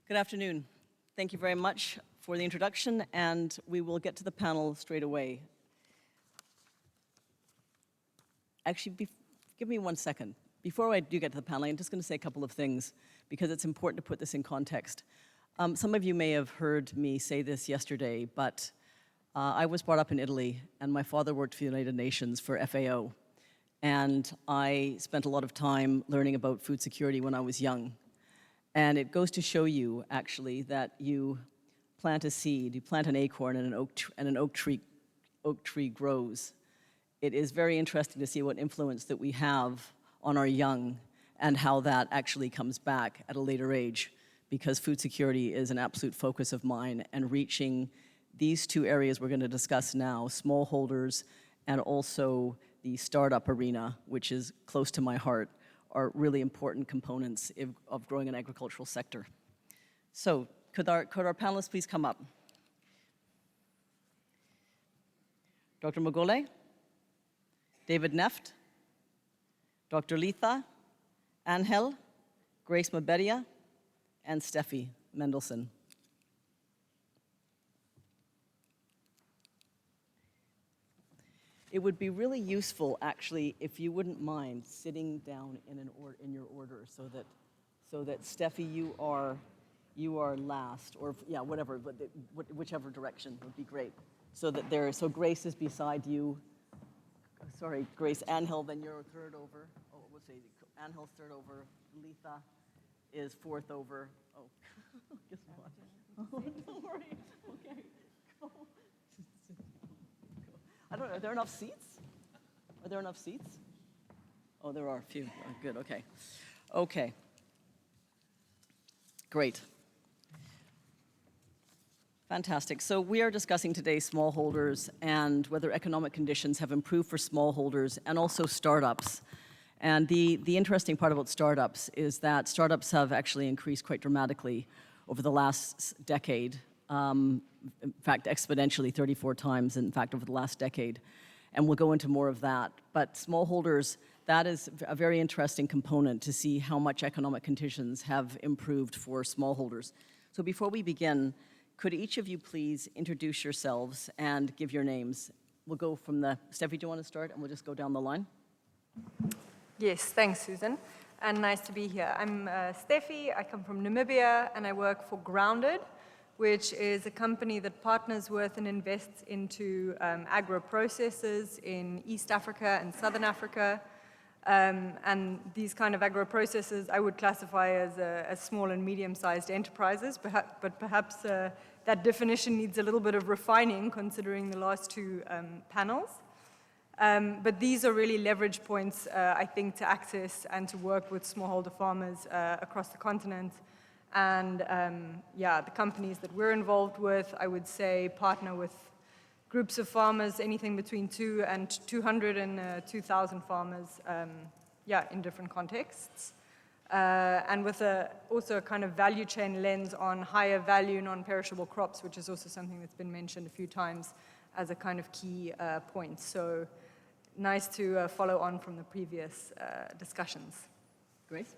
Good afternoon. Thank you very much for the introduction, and we will get to the panel straight away. Actually, give me 1 second. Before I do get to the panel, I'm just going to say a couple of things because it's important to put this in context. Some of you may have heard me say this yesterday, but I was brought up in Italy, and my father worked for the United Nations for FAO. And I spent a lot of time learning about food security when I was young. And it goes to show you, actually, that you plant a seed, you plant an acorn, and an oak tree grows. It is very interesting to see what influence that we have on our young and how that actually comes back at a later age, because food security is an absolute focus of mine, and reaching these two areas we're going to discuss now, smallholders and also the startup arena, which is close to my heart, are really important components of growing an agricultural sector. So could our panelists please come up? Dr. Mogole, David Neft, Dr. Litha, Angel, Grace Maberia, and Steffi Mendelsohn. It would be really useful, actually, if you wouldn't mind sitting down in your order, so that Steffi, you are last, or yeah, whatever, but whichever direction would be great. So Grace is beside you. Sorry, Grace. Angel, then you're third over. Oh, we'll say Angel's third over. Letha is fourth over. Oh, guess what? Oh, don't worry. Okay. Go. I don't know, are there enough seats? Are there enough seats? Oh, there are a few. Oh, good, okay. Okay. Great. Fantastic. So we are discussing today smallholders and whether economic conditions have improved for smallholders and also startups. And the interesting part about startups is that startups have actually increased quite dramatically over the last decade. In fact, exponentially 34 times, in fact, over the last decade. And we'll go into more of that. But smallholders, that is a very interesting component to see how much economic conditions have improved for smallholders. So before we begin, could each of you please introduce yourselves and give your names? We'll go from Steffi, do you want to start? And we'll just go down the line. Yes, thanks, Susan. And nice to be here. I'm Steffi, I come from Namibia, and I work for Grounded, which is a company that partners with and invests into agro-processors in East Africa and Southern Africa. And these kind of agro-processors I would classify as small and medium-sized enterprises, but perhaps that definition needs a little bit of refining considering the last two panels. But these are really leverage points, I think, to access and to work with smallholder farmers across the continent. And yeah, the companies that we're involved with, I would say, partner with groups of farmers, anything between 200 and 2,000 farmers, yeah, in different contexts. And with also a kind of value chain lens on higher value non-perishable crops, which is also something that's been mentioned a few times as a kind of key point. So nice to follow on from the previous discussions. Grace?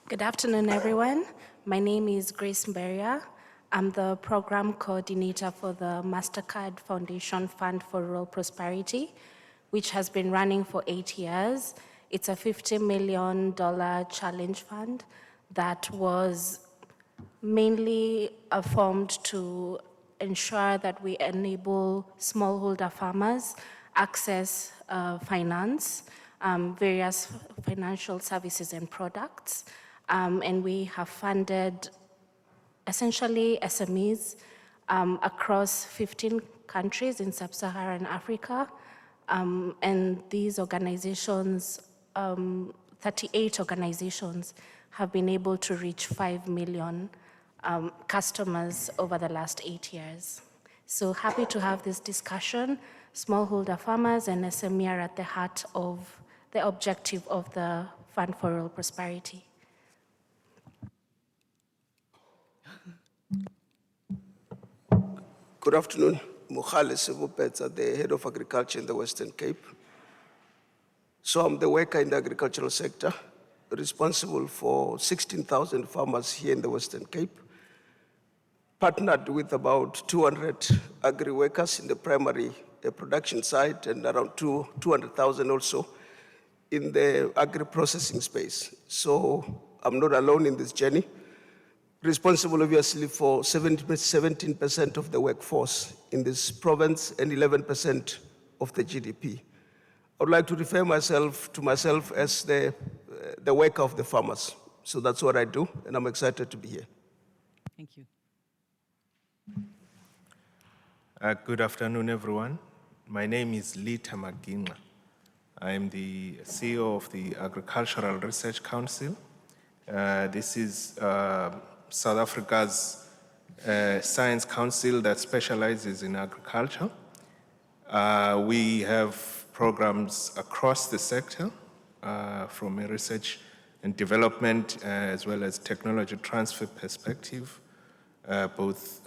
Good afternoon, everyone. My name is Grace Mberia. I'm the program coordinator for the MasterCard Foundation Fund for Rural Prosperity, which has been running for 8 years. It's a $50 million challenge fund that was mainly formed to ensure that we enable smallholder farmers access finance, various financial services and products. And we have funded essentially SMEs across 15 countries in sub-Saharan Africa. And these organizations, 38 organizations, have been able to reach 5 million customers over the last 8 years. So happy to have this discussion. Smallholder farmers and SME are at the heart of the objective of the Fund for Rural Prosperity. Good afternoon. Mukhale Sivupetsa, the head of agriculture in the Western Cape. So I'm the worker in the agricultural sector, responsible for 16,000 farmers here in the Western Cape, partnered with about 200 agri workers in the primary production side and around 200,000 also in the agri processing space. So I'm not alone in this journey. Responsible obviously for 17% of the workforce in this province and 11% of the GDP. I would like to refer to myself as the worker of the farmers. So that's what I do, and I'm excited to be here. Thank you. Good afternoon, everyone. My name is Lita Maginga. I am the CEO of the Agricultural Research Council. This is South Africa's science council that specializes in agriculture. We have programs across the sector from a research and development as well as technology transfer perspective, both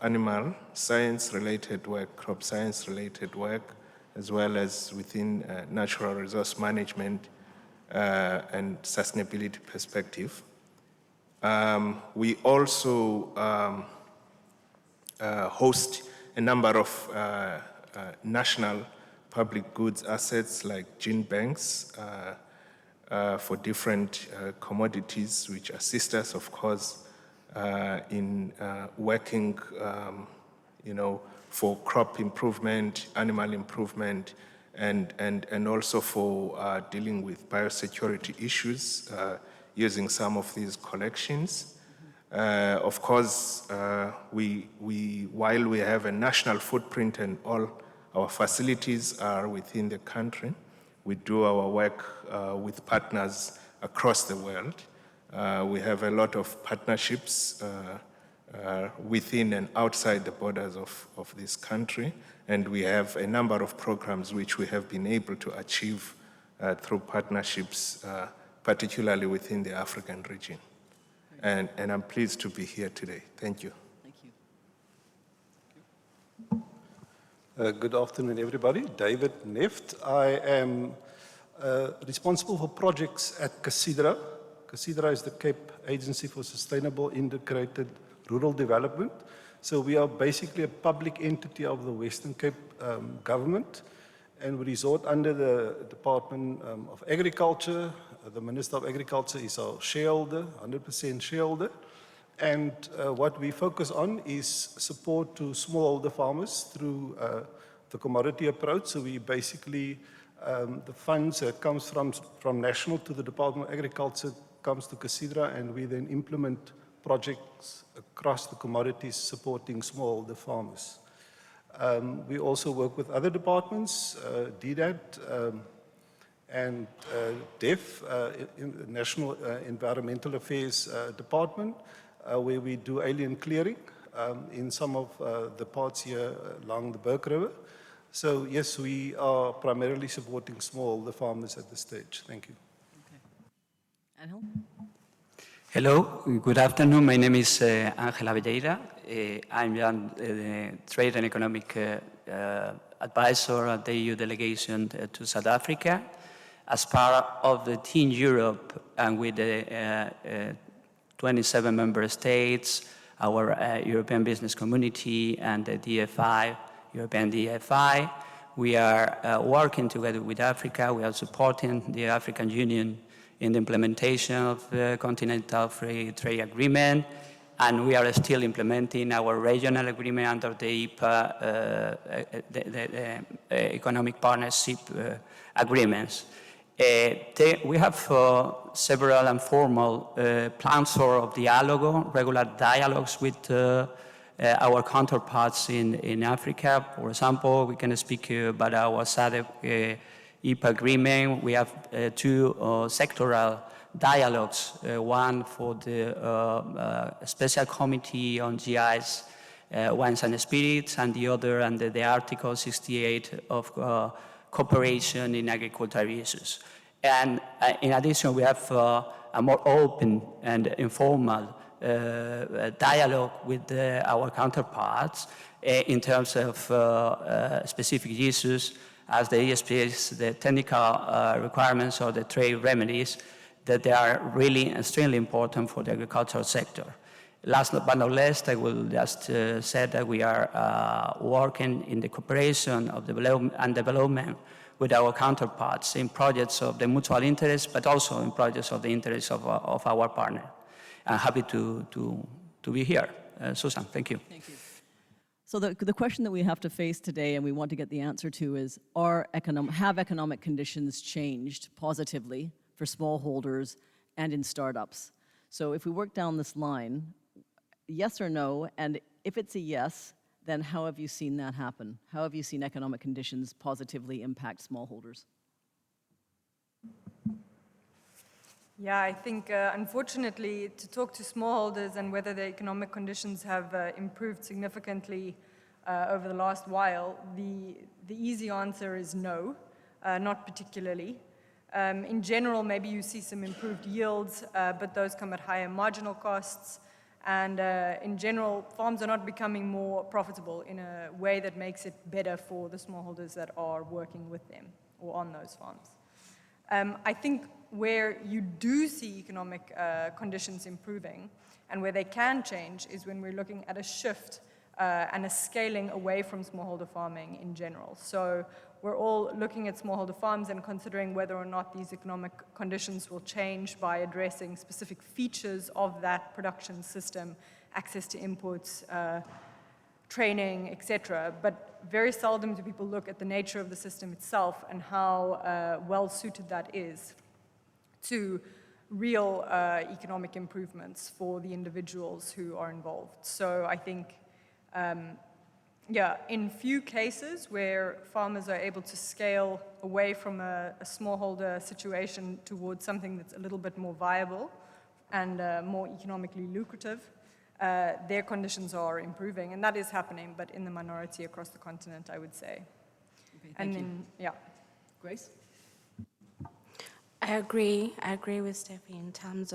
animal science related work, crop science related work, as well as within natural resource management and sustainability perspective. We also host a number of national public goods assets like gene banks for different commodities, which assist us, of course, in working, for crop improvement, animal improvement, and also for dealing with biosecurity issues using some of these collections. Of course, while we have a national footprint and all our facilities are within the country, we do our work with partners across the world. We have a lot of partnerships within and outside the borders of this country, and we have a number of programs which we have been able to achieve through partnerships, particularly within the African region. And I'm pleased to be here today. Thank you. Thank you. Good afternoon, everybody. David Neft. I am responsible for projects at CASIDRA. CASIDRA is the Cape Agency for Sustainable Integrated Rural Development. So we are basically a public entity of the Western Cape government, and we resort under the Department of Agriculture. The Minister of Agriculture is our shareholder, 100% shareholder. And what we focus on is support to smallholder farmers through the commodity approach. So we basically, the funds that comes from national to the Department of Agriculture comes to CASIDRA, and we then implement projects across the commodities supporting smallholder farmers. We also work with other departments, DDAT and DEF, National Environmental Affairs Department, where we do alien clearing in some of the parts here along the Burke River. So yes, we are primarily supporting smallholder farmers at this stage. Thank you. Okay. Angel? Hello, good afternoon. My name is Angel Abelleira. I'm the Trade and Economic Advisor at the EU delegation to South Africa. As part of the Team Europe and with the 27 member states, our European Business Community and the DFI, European DFI, we are working together with Africa. We are supporting the African Union in the implementation of the Continental Free Trade Agreement and we are still implementing our regional agreement under the IPA, the Economic Partnership Agreements. We have several informal plans for dialogue, regular dialogues with our counterparts in Africa. For example, we can speak about our SADC IPA agreement. We have two sectoral dialogues, one for the Special Committee on GIs, Wines and Spirits, and the other under the Article 68 of cooperation in agricultural issues. And in addition, we have a more open and informal dialogue with our counterparts in terms of specific issues as the ESPs, the technical requirements or the trade remedies, that they are really extremely important for the agricultural sector. Last but not least, I will just say that we are working in the cooperation of development with our counterparts in projects of the mutual interest, but also in projects of the interest of our partner. I'm happy to be here. Susan, thank you. Thank you. So the question that we have to face today and we want to get the answer to is, have economic conditions changed positively for smallholders and in startups? So if we work down this line, yes or no, and if it's a yes, then how have you seen that happen? How have you seen economic conditions positively impact smallholders? Yeah, I think unfortunately to talk to smallholders and whether the economic conditions have improved significantly over the last while, the easy answer is no, not particularly. In general, maybe you see some improved yields, but those come at higher marginal costs. And in general, farms are not becoming more profitable in a way that makes it better for the smallholders that are working with them or on those farms. I think where you do see economic conditions improving and where they can change is when we're looking at a shift and a scaling away from smallholder farming in general. So we're all looking at smallholder farms and considering whether or not these economic conditions will change by addressing specific features of that production system, access to inputs, training, etc. But very seldom do people look at the nature of the system itself and how well suited that is to real economic improvements for the individuals who are involved. So I think yeah, in few cases where farmers are able to scale away from a smallholder situation towards something that's a little bit more viable and more economically lucrative, their conditions are improving, and that is happening, but in the minority across the continent, I would say. Okay, thank you. Yeah. Grace? I agree with Steffi in terms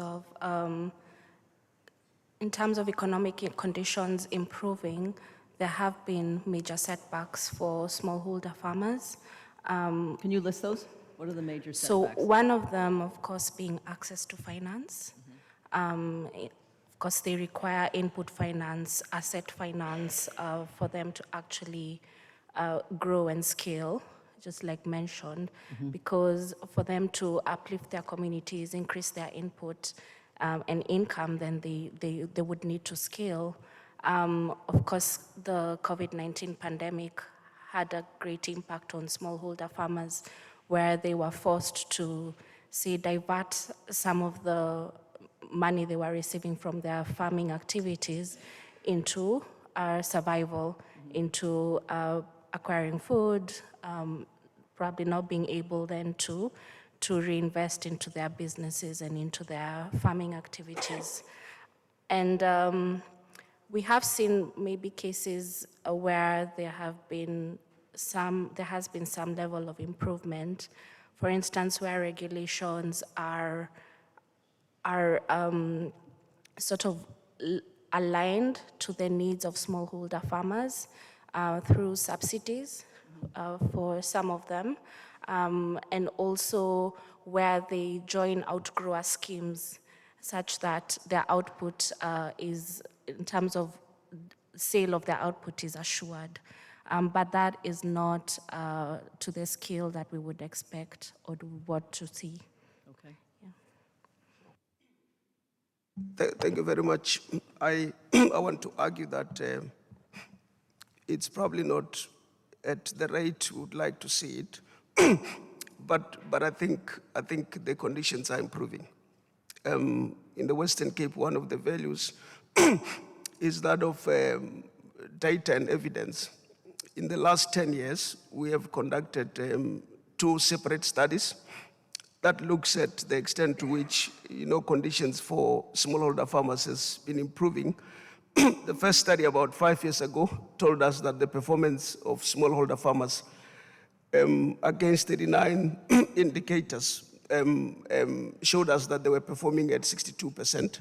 of economic conditions improving. There have been major setbacks for smallholder farmers. Can you list those? What are the major setbacks? So one of them, of course, being access to finance. Of course, they require input finance, asset finance for them to actually grow and scale, just like mentioned, because for them to uplift their communities, increase their input and income, then they would need to scale. Of course, the COVID-19 pandemic had a great impact on smallholder farmers, where they were forced to, say, divert some of the money they were receiving from their farming activities into survival, into acquiring food, probably not being able then to reinvest into their businesses and into their farming activities. And we have seen maybe cases where there has been some level of improvement. For instance, where regulations are sort of aligned to the needs of smallholder farmers through subsidies for some of them, and also where they join outgrower schemes such that their output is, in terms of sale of their output, is assured. But that is not to the scale that we would expect or want to see. Okay. Yeah. Thank you very much. I, I want to argue that it's probably not at the rate we would like to see it, but I think the conditions are improving. In the Western Cape, one of the values is that of data and evidence. In the last 10 years, we have conducted 2 separate studies that looks at the extent to which conditions for smallholder farmers has been improving. The first study about 5 years ago told us that the performance of smallholder farmers against 39 indicators showed us that they were performing at 62%.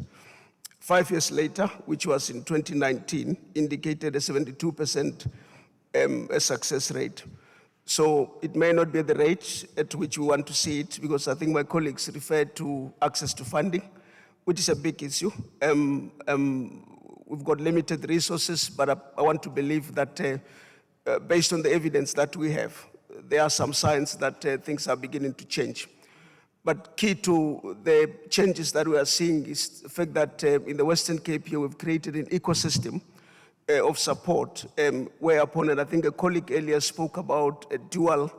5 years later, which was in 2019, indicated a 72% a success rate. So it may not be the rate at which we want to see it, because I think my colleagues referred to access to funding, which is a big issue. We've got limited resources, but I want to believe that based on the evidence that we have, there are some signs that things are beginning to change. But key to the changes that we are seeing is the fact that in the Western Cape here, we've created an ecosystem of support, whereupon, and I think a colleague earlier spoke about a dual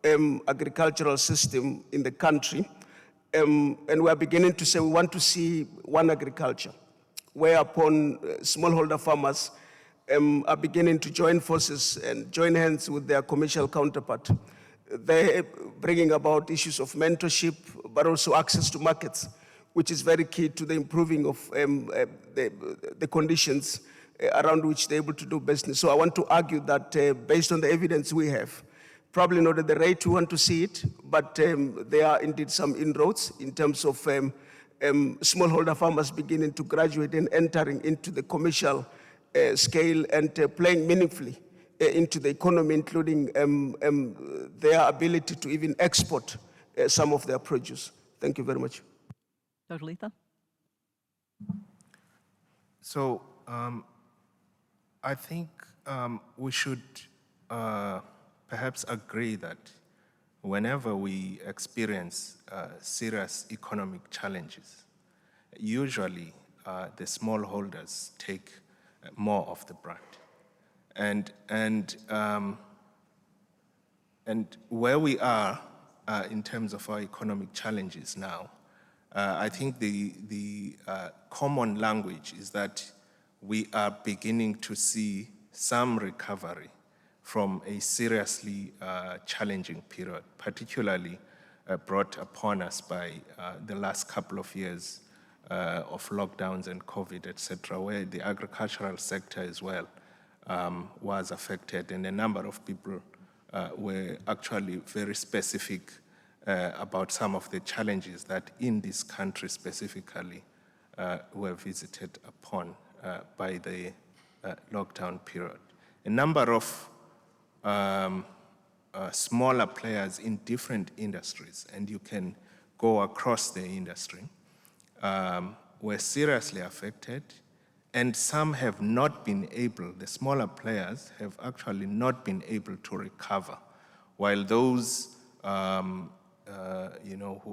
agricultural system in the country, and we are beginning to say we want to see one agriculture, whereupon smallholder farmers are beginning to join forces and join hands with their commercial counterpart. They're bringing about issues of mentorship, but also access to markets, which is very key to the improving of the conditions around which they're able to do business. So I want to argue that based on the evidence we have, probably not at the rate we want to see it, but there are indeed some inroads in terms of smallholder farmers beginning to graduate and entering into the commercial scale and playing meaningfully into the economy, including their ability to even export some of their produce. Thank you very much. Dr. Letha? So I think we should perhaps agree that whenever we experience serious economic challenges, usually the smallholders take more of the brunt. And where we are in terms of our economic challenges now, I think the common language is that we are beginning to see some recovery from a seriously challenging period, particularly brought upon us by the last couple of years of lockdowns and COVID, etc., where the agricultural sector as well was affected, and a number of people were actually very specific about some of the challenges that in this country specifically were visited upon by the lockdown period. A number of smaller players in different industries, and you can go across the industry, were seriously affected, and some have not been able, the smaller players have actually not been able to recover, while those who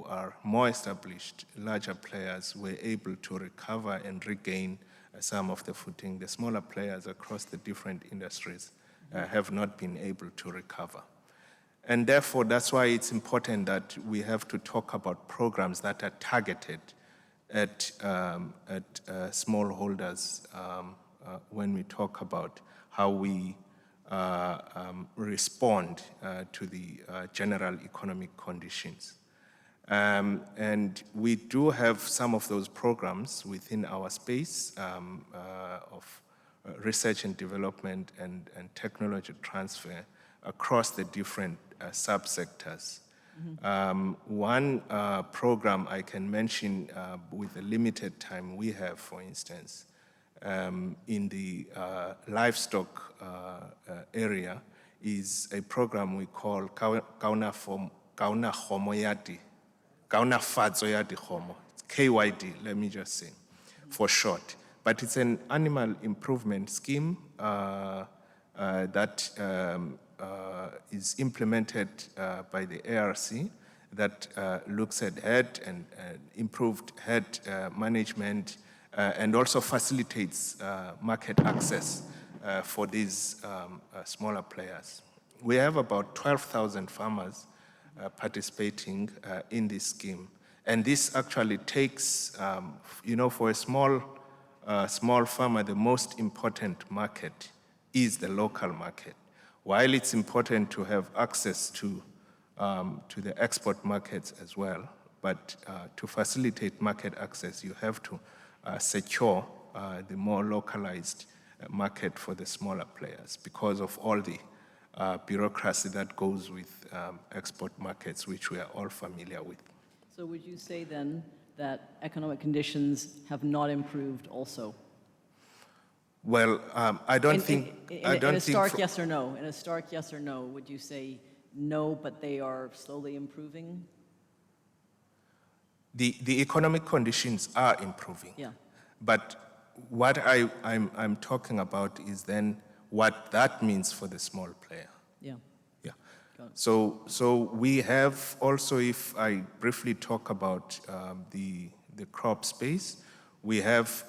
are more established, larger players were able to recover and regain some of the footing. The smaller players across the different industries have not been able to recover. And therefore, that's why it's important that we have to talk about programs that are targeted at smallholders when we talk about how we respond to the general economic conditions. And we do have some of those programs within our space of research and development and technology transfer across the different subsectors. One program I can mention with the limited time we have, for instance, in the livestock area is a program we call Kauna Homoyati, Kauna Fatsoyati Homo, KYD, let me just say, for short. But it's an animal improvement scheme that is implemented by the ARC that looks at herd and improved herd management and also facilitates market access for these smaller players. We have about 12,000 farmers participating in this scheme. And this actually takes, for a small farmer, the most important market is the local market. While it's important to have access to the export markets as well, but to facilitate market access, you have to secure the more localized market for the smaller players because of all the bureaucracy that goes with export markets, which we are all familiar with. So would you say then that economic conditions have not improved also? Well, I don't think... In a stark yes or no, would you say no, but they are slowly improving? The economic conditions are improving. Yeah. But what I'm talking about is then what that means for the small player. Yeah. Yeah. So we have also, if I briefly talk about the crop space, we have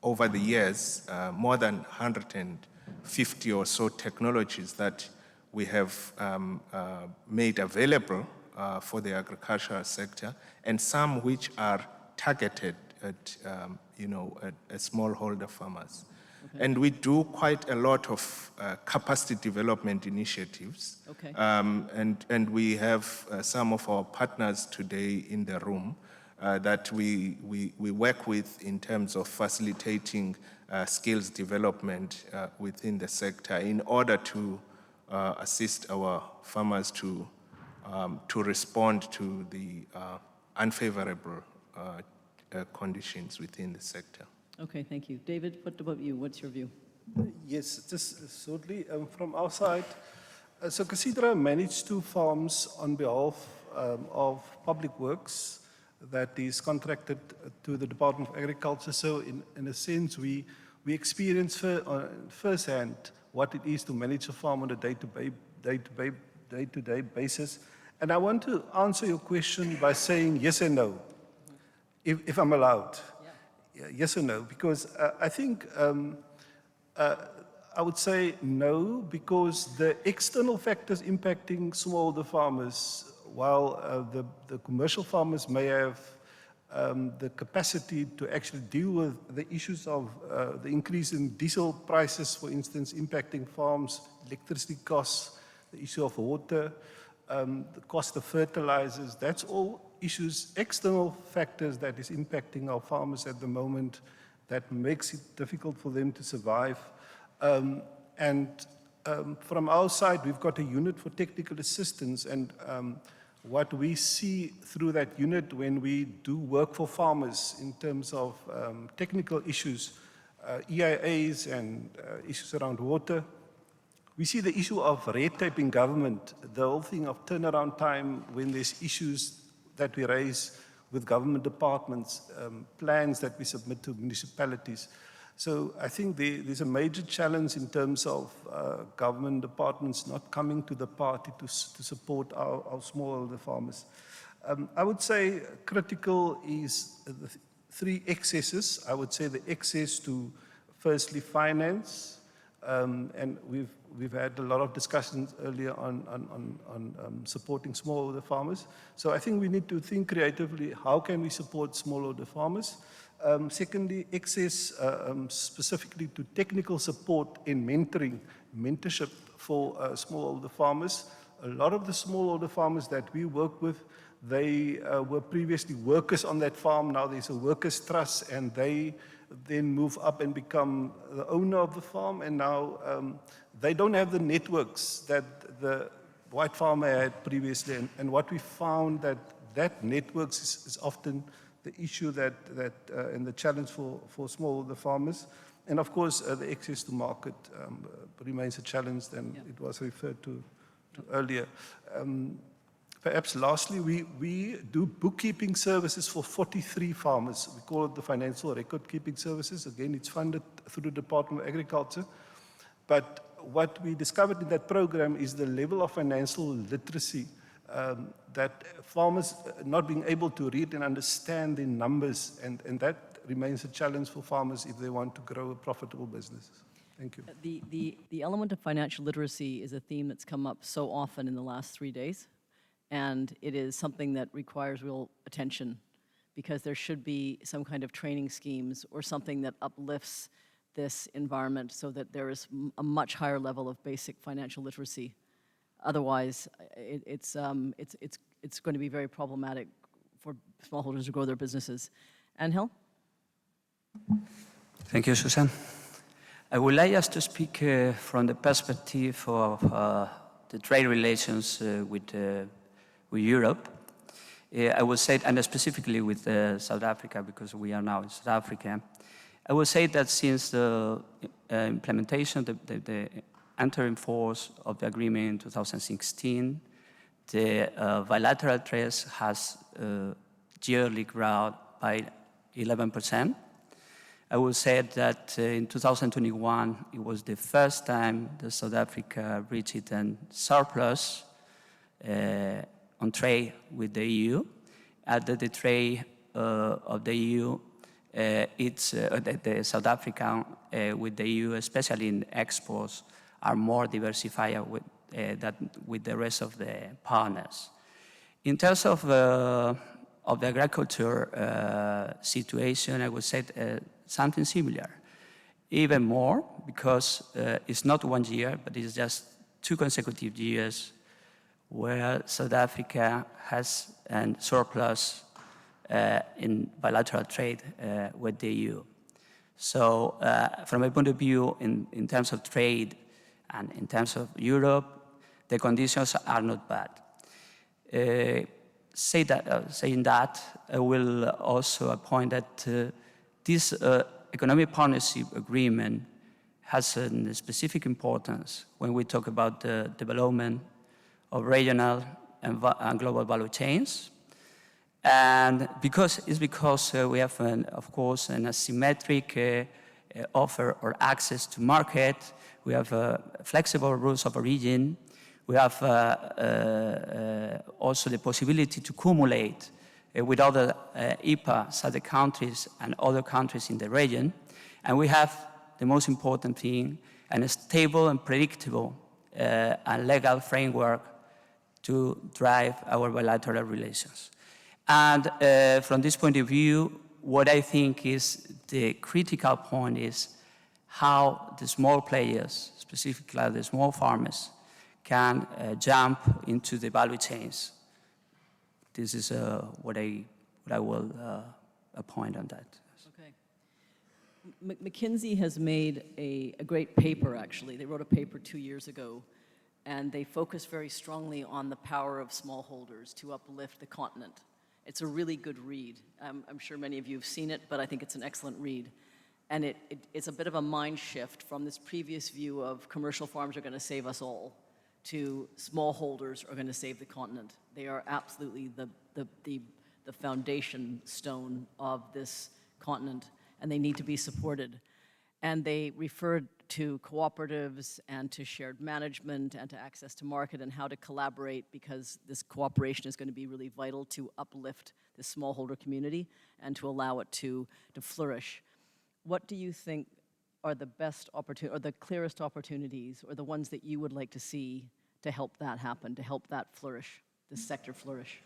over the years more than 150 or so technologies that we have made available for the agricultural sector, and some which are targeted at smallholder farmers. Okay. And we do quite a lot of capacity development initiatives. Okay. And we have some of our partners today in the room that we work with in terms of facilitating skills development within the sector in order to assist our farmers to respond to the unfavorable conditions within the sector. Okay, thank you. David, what about you? What's your view? Yes, just shortly, from our side, so Casidra managed 2 farms on behalf of Public Works that is contracted to the Department of Agriculture. So in a sense, we experience firsthand what it is to manage a farm on a day-to-day basis. And I want to answer your question by saying yes and no, if I'm allowed. Yeah. Yes or no, because I think I would say no, because the external factors impacting smallholder farmers, while the commercial farmers may have the capacity to actually deal with the issues of the increase in diesel prices, for instance, impacting farms, electricity costs, the issue of water, the cost of fertilizers, that's all issues, external factors that is impacting our farmers at the moment that makes it difficult for them to survive. From our side, we've got a unit for technical assistance, and what we see through that unit when we do work for farmers in terms of technical issues, EIAs and issues around water, we see the issue of red tape in government, the whole thing of turnaround time when there's issues that we raise with government departments, plans that we submit to municipalities. So I think there's a major challenge in terms of government departments not coming to the party to support our smallholder farmers. I would say critical is the 3 excesses. I would say the access to, firstly, finance, and we've had a lot of discussions earlier on supporting smallholder farmers. So I think we need to think creatively, how can we support smallholder farmers? Secondly, access specifically to technical support in mentorship for smallholder farmers. A lot of the smallholder farmers that we work with, they were previously workers on that farm. Now there's a workers' trust, and they then move up and become the owner of the farm. And now they don't have the networks that the white farmer had previously. And what we found that networks is often the issue and the challenge for smallholder farmers. And of course, the access to market remains a challenge, and it was referred to earlier. Perhaps lastly, we do bookkeeping services for 43 farmers. We call it the Financial Record Keeping Services. Again, it's funded through the Department of Agriculture. But what we discovered in that program is the level of financial literacy that farmers not being able to read and understand the numbers, and that remains a challenge for farmers if they want to grow a profitable business. Thank you. The element of financial literacy is a theme that's come up so often in the last 3 days, and it is something that requires real attention because there should be some kind of training schemes or something that uplifts this environment so that there is a much higher level of basic financial literacy. Otherwise, it's going to be very problematic for smallholders to grow their businesses. Angel? Thank you, Susan. I would like us to speak from the perspective of the trade relations with Europe. I would say, and specifically with South Africa, because we are now in South Africa, I would say that since the implementation, the entering force of the agreement in 2016, the bilateral trade has yearly grown by 11%. I would say that in 2021, it was the first time that South Africa reached a surplus on trade with the EU. The trade of the EU, the South Africa with the EU, especially in exports, are more diversified than with the rest of the partners. In terms of the agriculture situation, I would say something similar, even more, because it's not 1 year, but it's just 2 consecutive years where South Africa has a surplus in bilateral trade with the EU. So from my point of view, in terms of trade and in terms of Europe, the conditions are not bad. Saying that, I will also point that this economic partnership agreement has a specific importance when we talk about the development of regional and global value chains. And because we have, of course, an asymmetric offer or access to market, we have flexible rules of origin, we have also the possibility to accumulate with other EPA SADC countries and other countries in the region. And we have the most important thing, a stable and predictable and legal framework to drive our bilateral relations. And from this point of view, what I think is the critical point is how the small players, specifically the small farmers, can jump into the value chains. This is what I will point on that. Okay. McKinsey has made a great paper, actually. They wrote a paper 2 years ago, and they focus very strongly on the power of smallholders to uplift the continent. It's a really good read. I'm sure many of you have seen it, but I think it's an excellent read. And it's a bit of a mind shift from this previous view of commercial farms are going to save us all to smallholders are going to save the continent. They are absolutely the foundation stone of this continent, and they need to be supported. And they referred to cooperatives and to shared management and to access to market and how to collaborate, because this cooperation is going to be really vital to uplift the smallholder community and to allow it to flourish. What do you think are the best opportunities, or the clearest opportunities, or the ones that you would like to see to help that happen, to help that flourish, this sector flourish?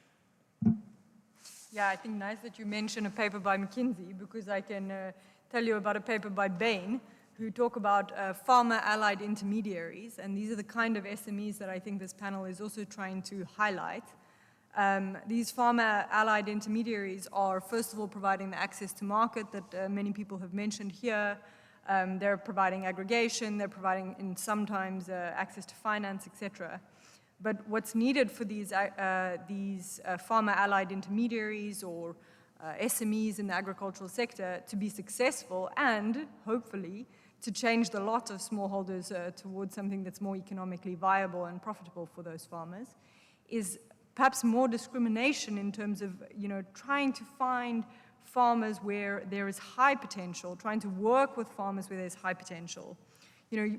Yeah, I think nice that you mention a paper by McKinsey, because I can tell you about a paper by Bain, who talk about farmer-allied intermediaries, and these are the kind of SMEs that I think this panel is also trying to highlight. These farmer-allied intermediaries are, first of all, providing the access to market that many people have mentioned here. They're providing aggregation, they're providing sometimes access to finance, etc. But what's needed for these farmer-allied intermediaries or SMEs in the agricultural sector to be successful and, hopefully, to change the lot of smallholders towards something that's more economically viable and profitable for those farmers, is perhaps more discrimination in terms of, trying to find farmers where there is high potential, trying to work with farmers where there's high potential.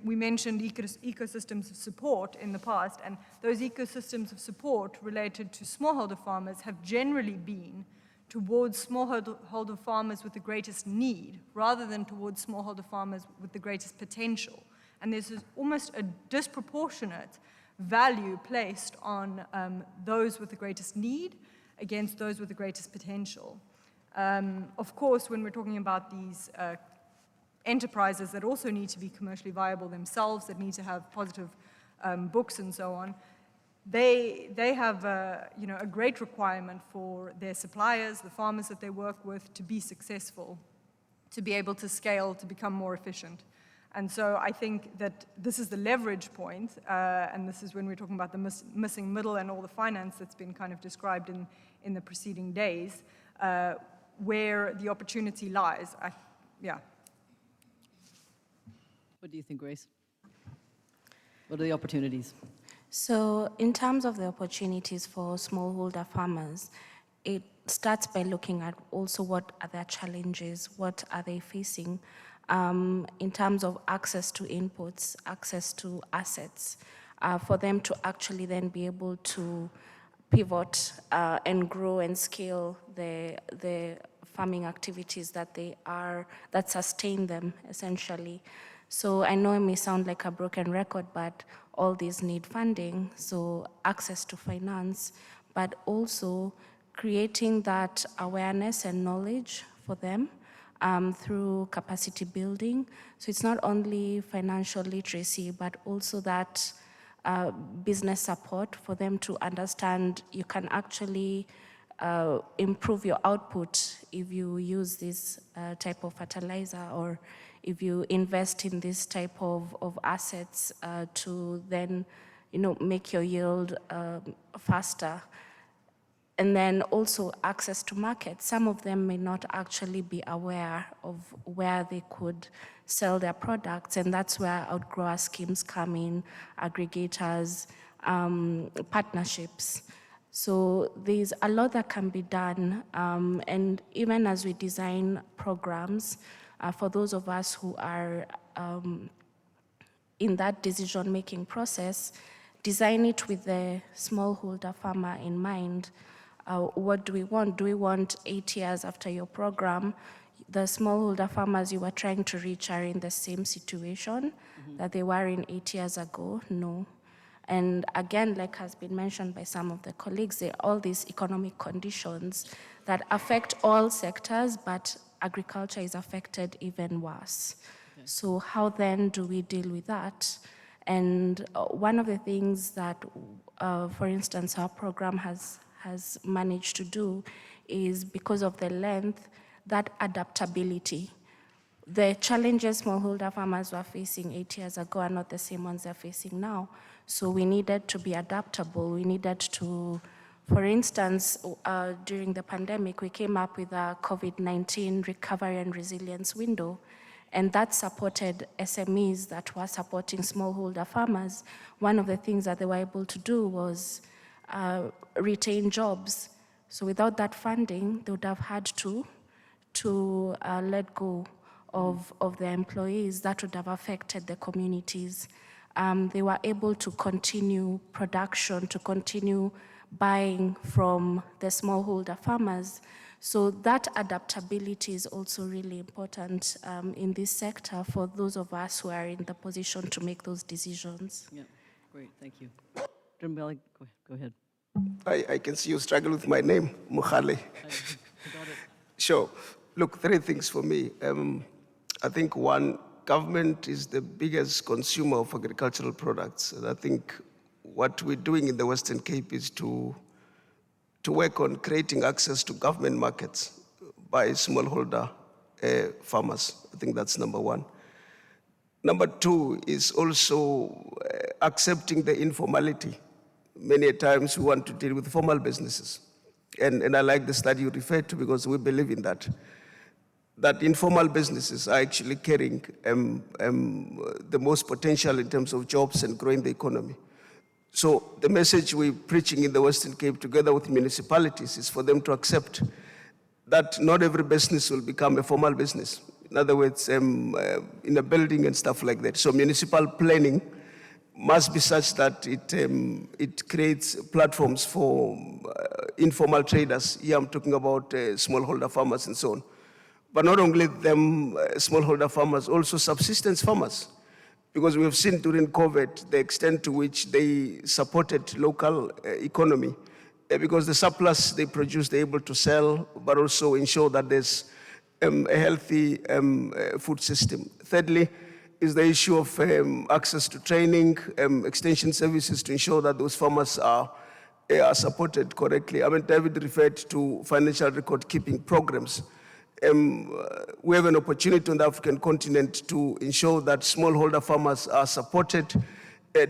we mentioned ecosystems of support in the past, and those ecosystems of support related to smallholder farmers have generally been towards smallholder farmers with the greatest need, rather than towards smallholder farmers with the greatest potential. And there's almost a disproportionate value placed on those with the greatest need against those with the greatest potential. Of course, when we're talking about these enterprises that also need to be commercially viable themselves, that need to have positive books and so on, they have a great requirement for their suppliers, the farmers that they work with, to be successful, to be able to scale, to become more efficient. And so I think that this is the leverage point, and this is when we're talking about the missing middle and all the finance that's been kind of described in the preceding days, where the opportunity lies. Yeah. What do you think, Grace? What are the opportunities? So in terms of the opportunities for smallholder farmers, it starts by looking at also what are their challenges, what are they facing in terms of access to inputs, access to assets, for them to actually then be able to pivot and grow and scale the farming activities that sustain them, essentially. So I know it may sound like a broken record, but all these need funding, so access to finance, but also creating that awareness and knowledge for them through capacity building. So it's not only financial literacy, but also that business support for them to understand you can actually improve your output if you use this type of fertilizer, or if you invest in this type of assets to then, make your yield faster. And then also access to markets. Some of them may not actually be aware of where they could sell their products, and that's where outgrower schemes come in, aggregators, partnerships. So there's a lot that can be done, and even as we design programs, for those of us who are in that decision-making process, design it with the smallholder farmer in mind. What do we want? Do we want 8 years after your program, the smallholder farmers you were trying to reach are in the same situation that they were in 8 years ago? No. And again, like has been mentioned by some of the colleagues, there are all these economic conditions that affect all sectors, but agriculture is affected even worse. Okay. So how then do we deal with that? And one of the things that, for instance, our program has managed to do is, because of the length, that adaptability. The challenges smallholder farmers were facing 8 years ago are not the same ones they're facing now. So we needed to be adaptable. We needed to, for instance, during the pandemic, we came up with a COVID-19 recovery and resilience window, and that supported SMEs that were supporting smallholder farmers. One of the things that they were able to do was retain jobs. So without that funding, they would have had to let go of their employees. That would have affected the communities. They were able to continue production, to continue buying from the smallholder farmers. So that adaptability is also really important in this sector for those of us who are in the position to make those decisions. Yeah, great, thank you. Drimbelli, go ahead. I can see you struggle with my name, Mukhale. Sure. Look, 3 things for me. I think one, government is the biggest consumer of agricultural products. And I think what we're doing in the Western Cape is to work on creating access to government markets by smallholder farmers. I think that's number 1. Number 2 is also accepting the informality. Many times we want to deal with formal businesses. And I like the study you referred to, because we believe in that informal businesses are actually carrying the most potential in terms of jobs and growing the economy. So the message we're preaching in the Western Cape together with municipalities is for them to accept that not every business will become a formal business. In other words, in a building and stuff like that. So municipal planning must be such that it creates platforms for informal traders. Here I'm talking about smallholder farmers and so on. But not only them, smallholder farmers, also subsistence farmers. Because we have seen during COVID the extent to which they supported local economy. Because the surplus they produce, they're able to sell, but also ensure that there's a healthy food system. Thirdly, is the issue of access to training, extension services to ensure that those farmers are supported correctly. I mean, David referred to financial record keeping programs. We have an opportunity on the African continent to ensure that smallholder farmers are supported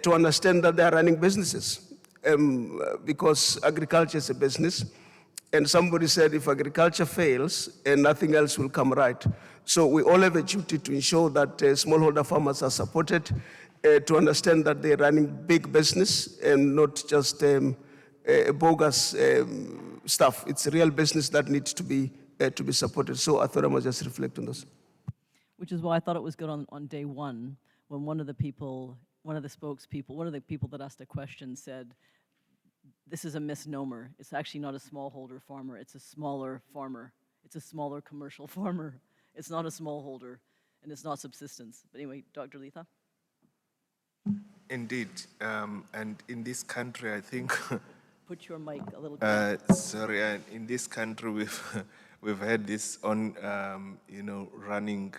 to understand that they are running businesses. Because agriculture is a business. And somebody said if agriculture fails, nothing else will come right. So we all have a duty to ensure that smallholder farmers are supported to understand that they're running big business and not just bogus stuff. It's real business that needs to be supported. So I thought I must just reflect on this. Which is why I thought it was good on day one when one of the people that asked a question said, this is a misnomer. It's actually not a smallholder farmer. It's a smaller farmer. It's a smaller commercial farmer. It's not a smallholder, and it's not subsistence. But anyway, Dr. Letha? Indeed. And in this country, I think... Put your mic a little closer. Sorry, in this country, we've had this running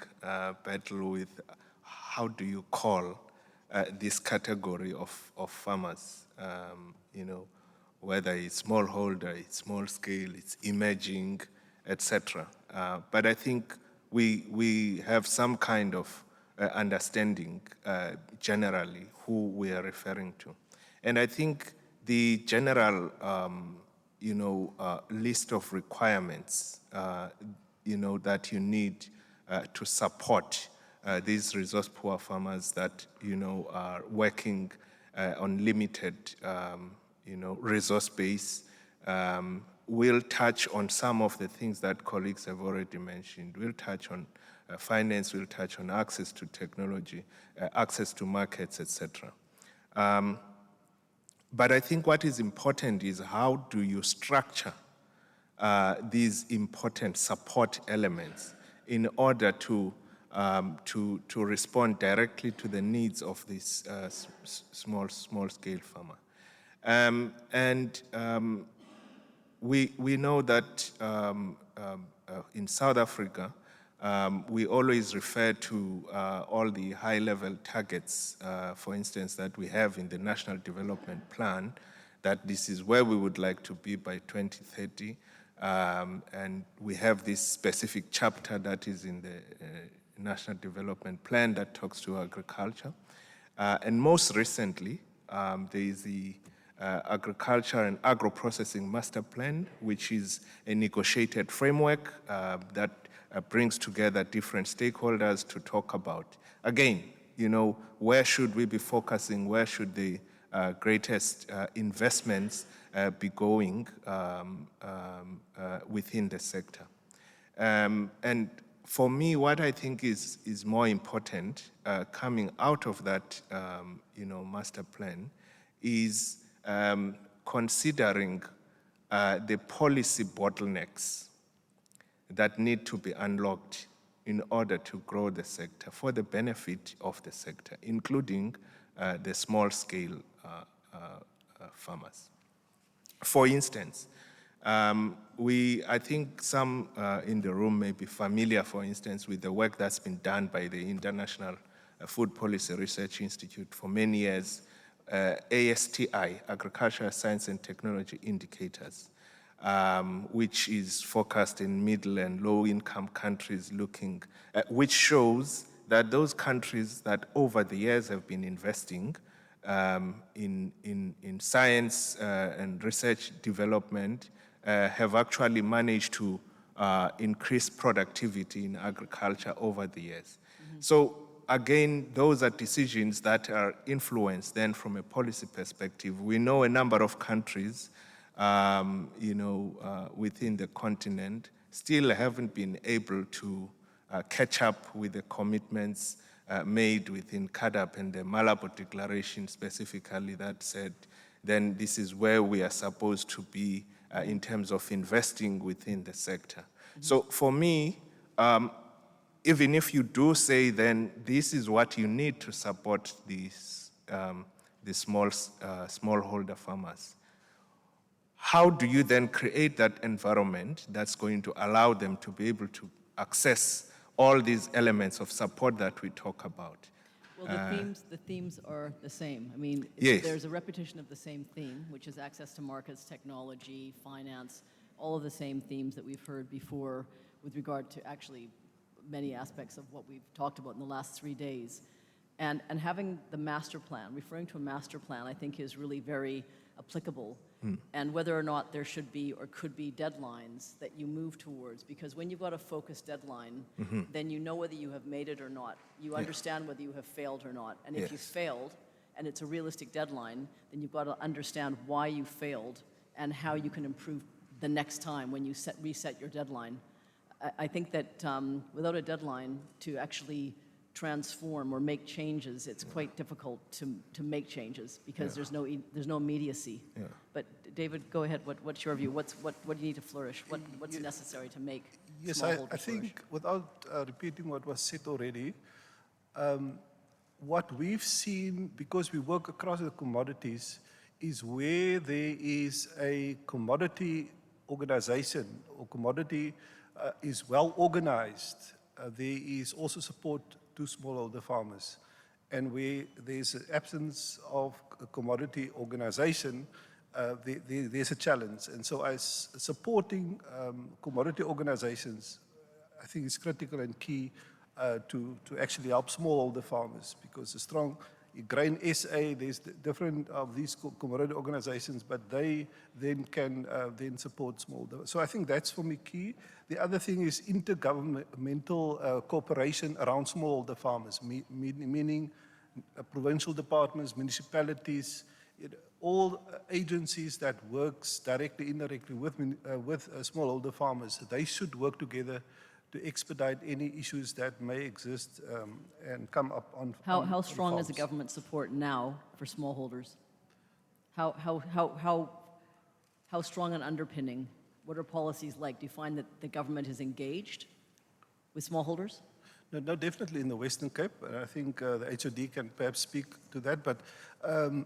battle with how do you call this category of farmers, whether it's smallholder, it's small scale, it's emerging, etc. But I think we have some kind of understanding generally who we are referring to. And I think the general, list of requirements, that you need to support these resource-poor farmers that, are working on limited, resource base. We'll touch on some of the things that colleagues have already mentioned. We'll touch on finance, we'll touch on access to technology, access to markets, etc. But I think what is important is how do you structure these important support elements in order to respond directly to the needs of this small-scale farmer. We know that in South Africa, we always refer to all the high-level targets, for instance, that we have in the National Development Plan, that this is where we would like to be by 2030. And we have this specific chapter that is in the National Development Plan that talks to agriculture. And most recently, there is the Agriculture and Agro-Processing Master Plan, which is a negotiated framework that brings together different stakeholders to talk about, again, where should we be focusing, where should the greatest investments be going within the sector. And for me, what I think is more important coming out of that, master plan is considering the policy bottlenecks that need to be unlocked in order to grow the sector for the benefit of the sector, including the small-scale farmers. For instance, I think some in the room may be familiar, for instance, with the work that's been done by the International Food Policy Research Institute for many years, ASTI, Agricultural Science and Technology Indicators, which is focused in middle and low-income countries which shows that those countries that over the years have been investing in science and research development have actually managed to increase productivity in agriculture over the years. Mm-hmm. So again, those are decisions that are influenced then from a policy perspective. We know a number of countries, within the continent still haven't been able to catch up with the commitments made within CADAP and the Malabo Declaration specifically that said, then this is where we are supposed to be in terms of investing within the sector. So for me, even if you do say then this is what you need to support these the smallholder farmers, how do you then create that environment that's going to allow them to be able to access all these elements of support that we talk about? Well, the themes are the same. I mean, yes. There's a repetition of the same theme, which is access to markets, technology, finance, all of the same themes that we've heard before with regard to actually many aspects of what we've talked about in the last 3 days. And having the master plan, referring to a master plan, I think is really very applicable. And whether or not there should be or could be deadlines that you move towards, because when you've got a focused deadline, then you know whether you have made it or not. You understand whether you have failed or not. And if you failed, and it's a realistic deadline, then you've got to understand why you failed and how you can improve the next time when you reset your deadline. I think that without a deadline to actually transform or make changes, it's quite difficult to make changes because there's no immediacy. But David, go ahead. What's your view? What do you need to flourish? What's necessary to make smallholders I think without repeating what was said already, what we've seen, because we work across the commodities, is where there is a commodity organization or commodity is well organized, there is also support to smallholder farmers. And where there's an absence of a commodity organization, there's a challenge. And so as supporting commodity organizations, I think is critical and key to actually help smallholder farmers, because a strong Grain SA, there's different of these commodity organizations, but they then can then support smallholder. So I think that's for me key. The other thing is intergovernmental cooperation around smallholder farmers, meaning provincial departments, municipalities, all agencies that works directly, indirectly with smallholder farmers. They should work together to expedite any issues that may exist and come up on How strong is the government support now for smallholders? How strong an underpinning? What are policies like? Do you find that the government is engaged with smallholders? No, definitely in the Western Cape. I think the HOD can perhaps speak to that. But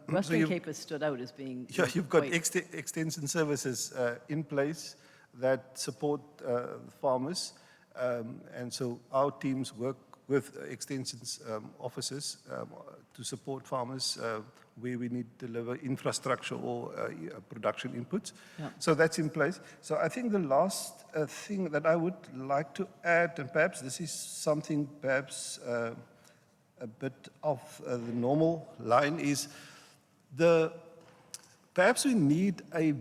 Western Cape has stood out as being. Yeah, you've got extension services in place that support farmers. And so our teams work with extensions officers to support farmers where we need to deliver infrastructure or production inputs. Yeah. So that's in place. So I think the last thing that I would like to add, and perhaps this is something perhaps a bit off the normal line, is perhaps we need a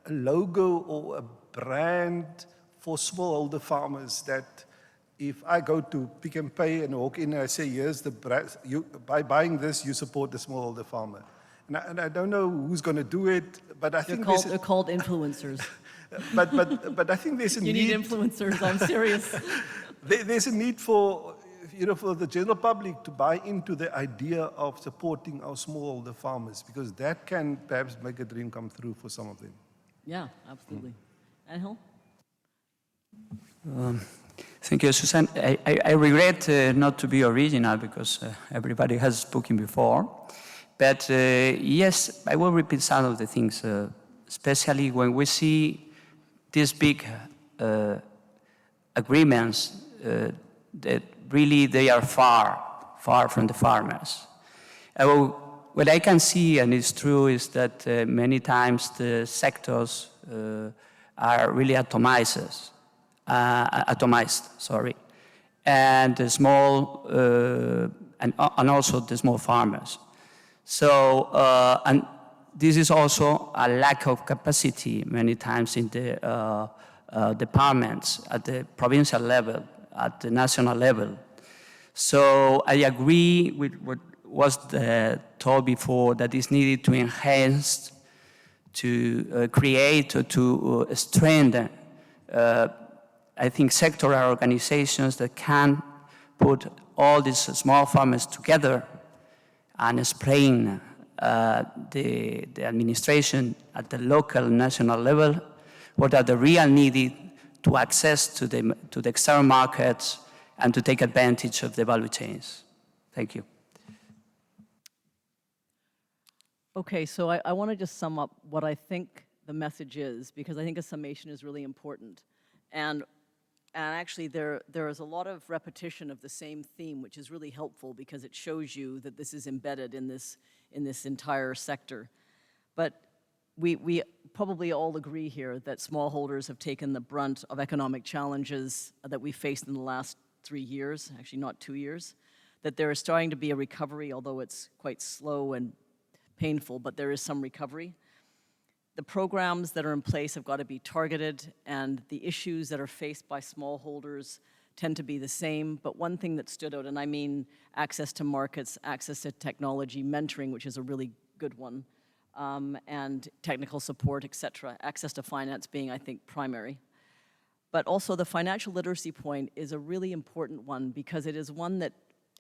logo or a brand for smallholder farmers that if I go to Pick n Pay and walk in and I say, here's the brand, by buying this, you support the smallholder farmer. And I don't know who's going to do it, but I think they're called influencers. but I think there's a need. You need influencers, I'm serious. There's a need for, for the general public to buy into the idea of supporting our smallholder farmers, because that can perhaps make a dream come true for some of them. Yeah, absolutely. Angel? Thank you, Susan. I regret not to be original because everybody has spoken before. But yes, I will repeat some of the things, especially when we see these big agreements that really they are far from the farmers. What I can see, and it's true, is that many times the sectors are really atomized, and the small and also the small farmers. So and this is also a lack of capacity many times in the departments at the provincial level, at the national level. So I agree with what was told before, that is needed to enhance, to create, to strengthen I think, sectoral organizations that can put all these small farmers together and explain the administration at the local, national level what are the real needed to access to the external markets and to take advantage of the value chains. Thank you. Okay, so I want to just sum up what I think the message is, because I think a summation is really important. And actually, there is a lot of repetition of the same theme, which is really helpful because it shows you that this is embedded in this entire sector. But we probably all agree here that smallholders have taken the brunt of economic challenges that we faced in the last 3 years, actually not 2 years, that there is starting to be a recovery, although it's quite slow and painful, but there is some recovery. The programs that are in place have got to be targeted, and the issues that are faced by smallholders tend to be the same. But one thing that stood out, and I mean access to markets, access to technology, mentoring, which is a really good one, and technical support, et cetera. Access to finance being, I think, primary. But also the financial literacy point is a really important one because it is one that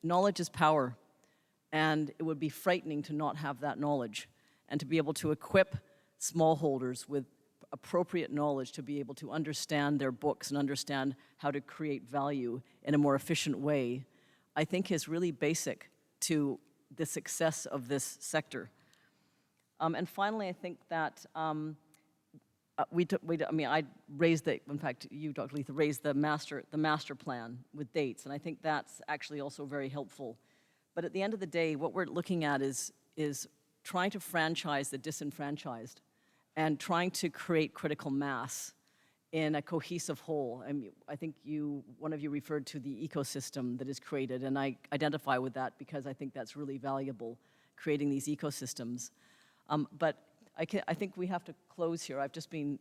knowledge is power. And it would be frightening to not have that knowledge and to be able to equip smallholders with appropriate knowledge to be able to understand their books and understand how to create value in a more efficient way, I think is really basic to the success of this sector. And finally, I think that I raised in fact, you, Dr. Letha, raised the master plan with dates, and I think that's actually also very helpful. But at the end of the day, what we're looking at is trying to franchise the disenfranchised and trying to create critical mass in a cohesive whole. I think one of you referred to the ecosystem that is created, and I identify with that because I think that's really valuable, creating these ecosystems. But I think we have to close here. I've just been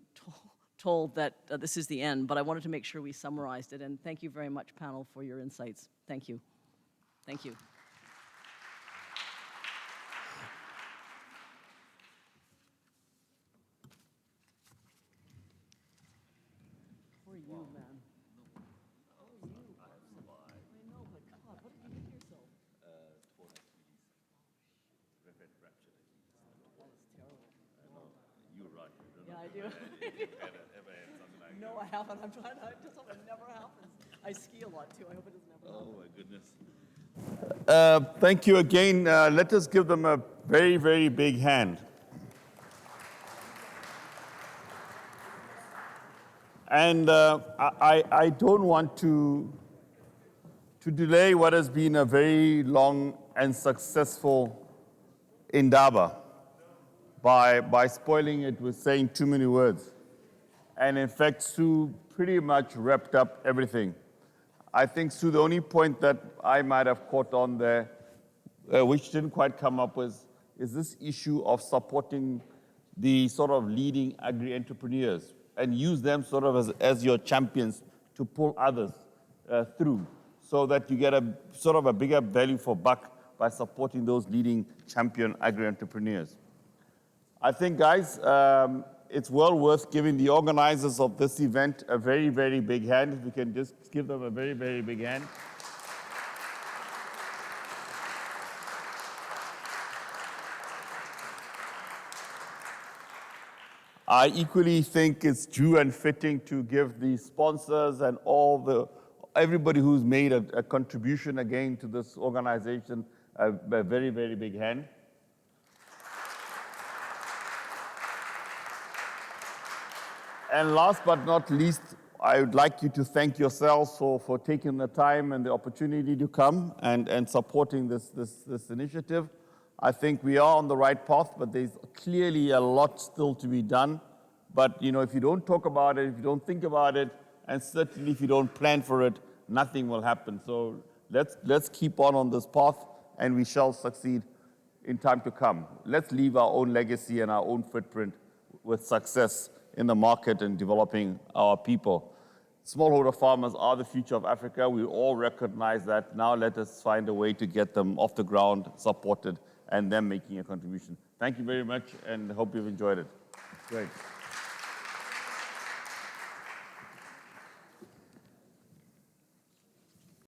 told that this is the end, but I wanted to make sure we summarized it, and thank you very much, panel, for your insights. Thank you. Thank you. No, I haven't. I'm trying to. I just hope it never happens. I ski a lot too. I hope it doesn't ever happen. Oh my goodness. Thank you again. Let us give them a very, very big hand. And I don't want to delay what has been a very long and successful Indaba by spoiling it with saying too many words. And in fact, Sue pretty much wrapped up everything. I think, Sue, the only point that I might have caught on there, which didn't quite come up with, is this issue of supporting the sort of leading agri-entrepreneurs and use them sort of as your champions to pull others through so that you get a sort of a bigger value for buck by supporting those leading champion agri-entrepreneurs. I think, guys, it's well worth giving the organizers of this event a very, very big hand. If we can just give them a very, very big hand. I equally think it's due and fitting to give the sponsors and everybody who's made a contribution again to this organization a very, very big hand. And last but not least, I would like you to thank yourselves for taking the time and the opportunity to come and supporting this initiative. I think we are on the right path, but there's clearly a lot still to be done. But if you don't talk about it, if you don't think about it, and certainly if you don't plan for it, nothing will happen. So let's keep on this path, and we shall succeed in time to come. Let's leave our own legacy and our own footprint with success in the market and developing our people. Smallholder farmers are the future of Africa. We all recognize that. Now let us find a way to get them off the ground, supported, and them making a contribution. Thank you very much, and hope you've enjoyed it. Great.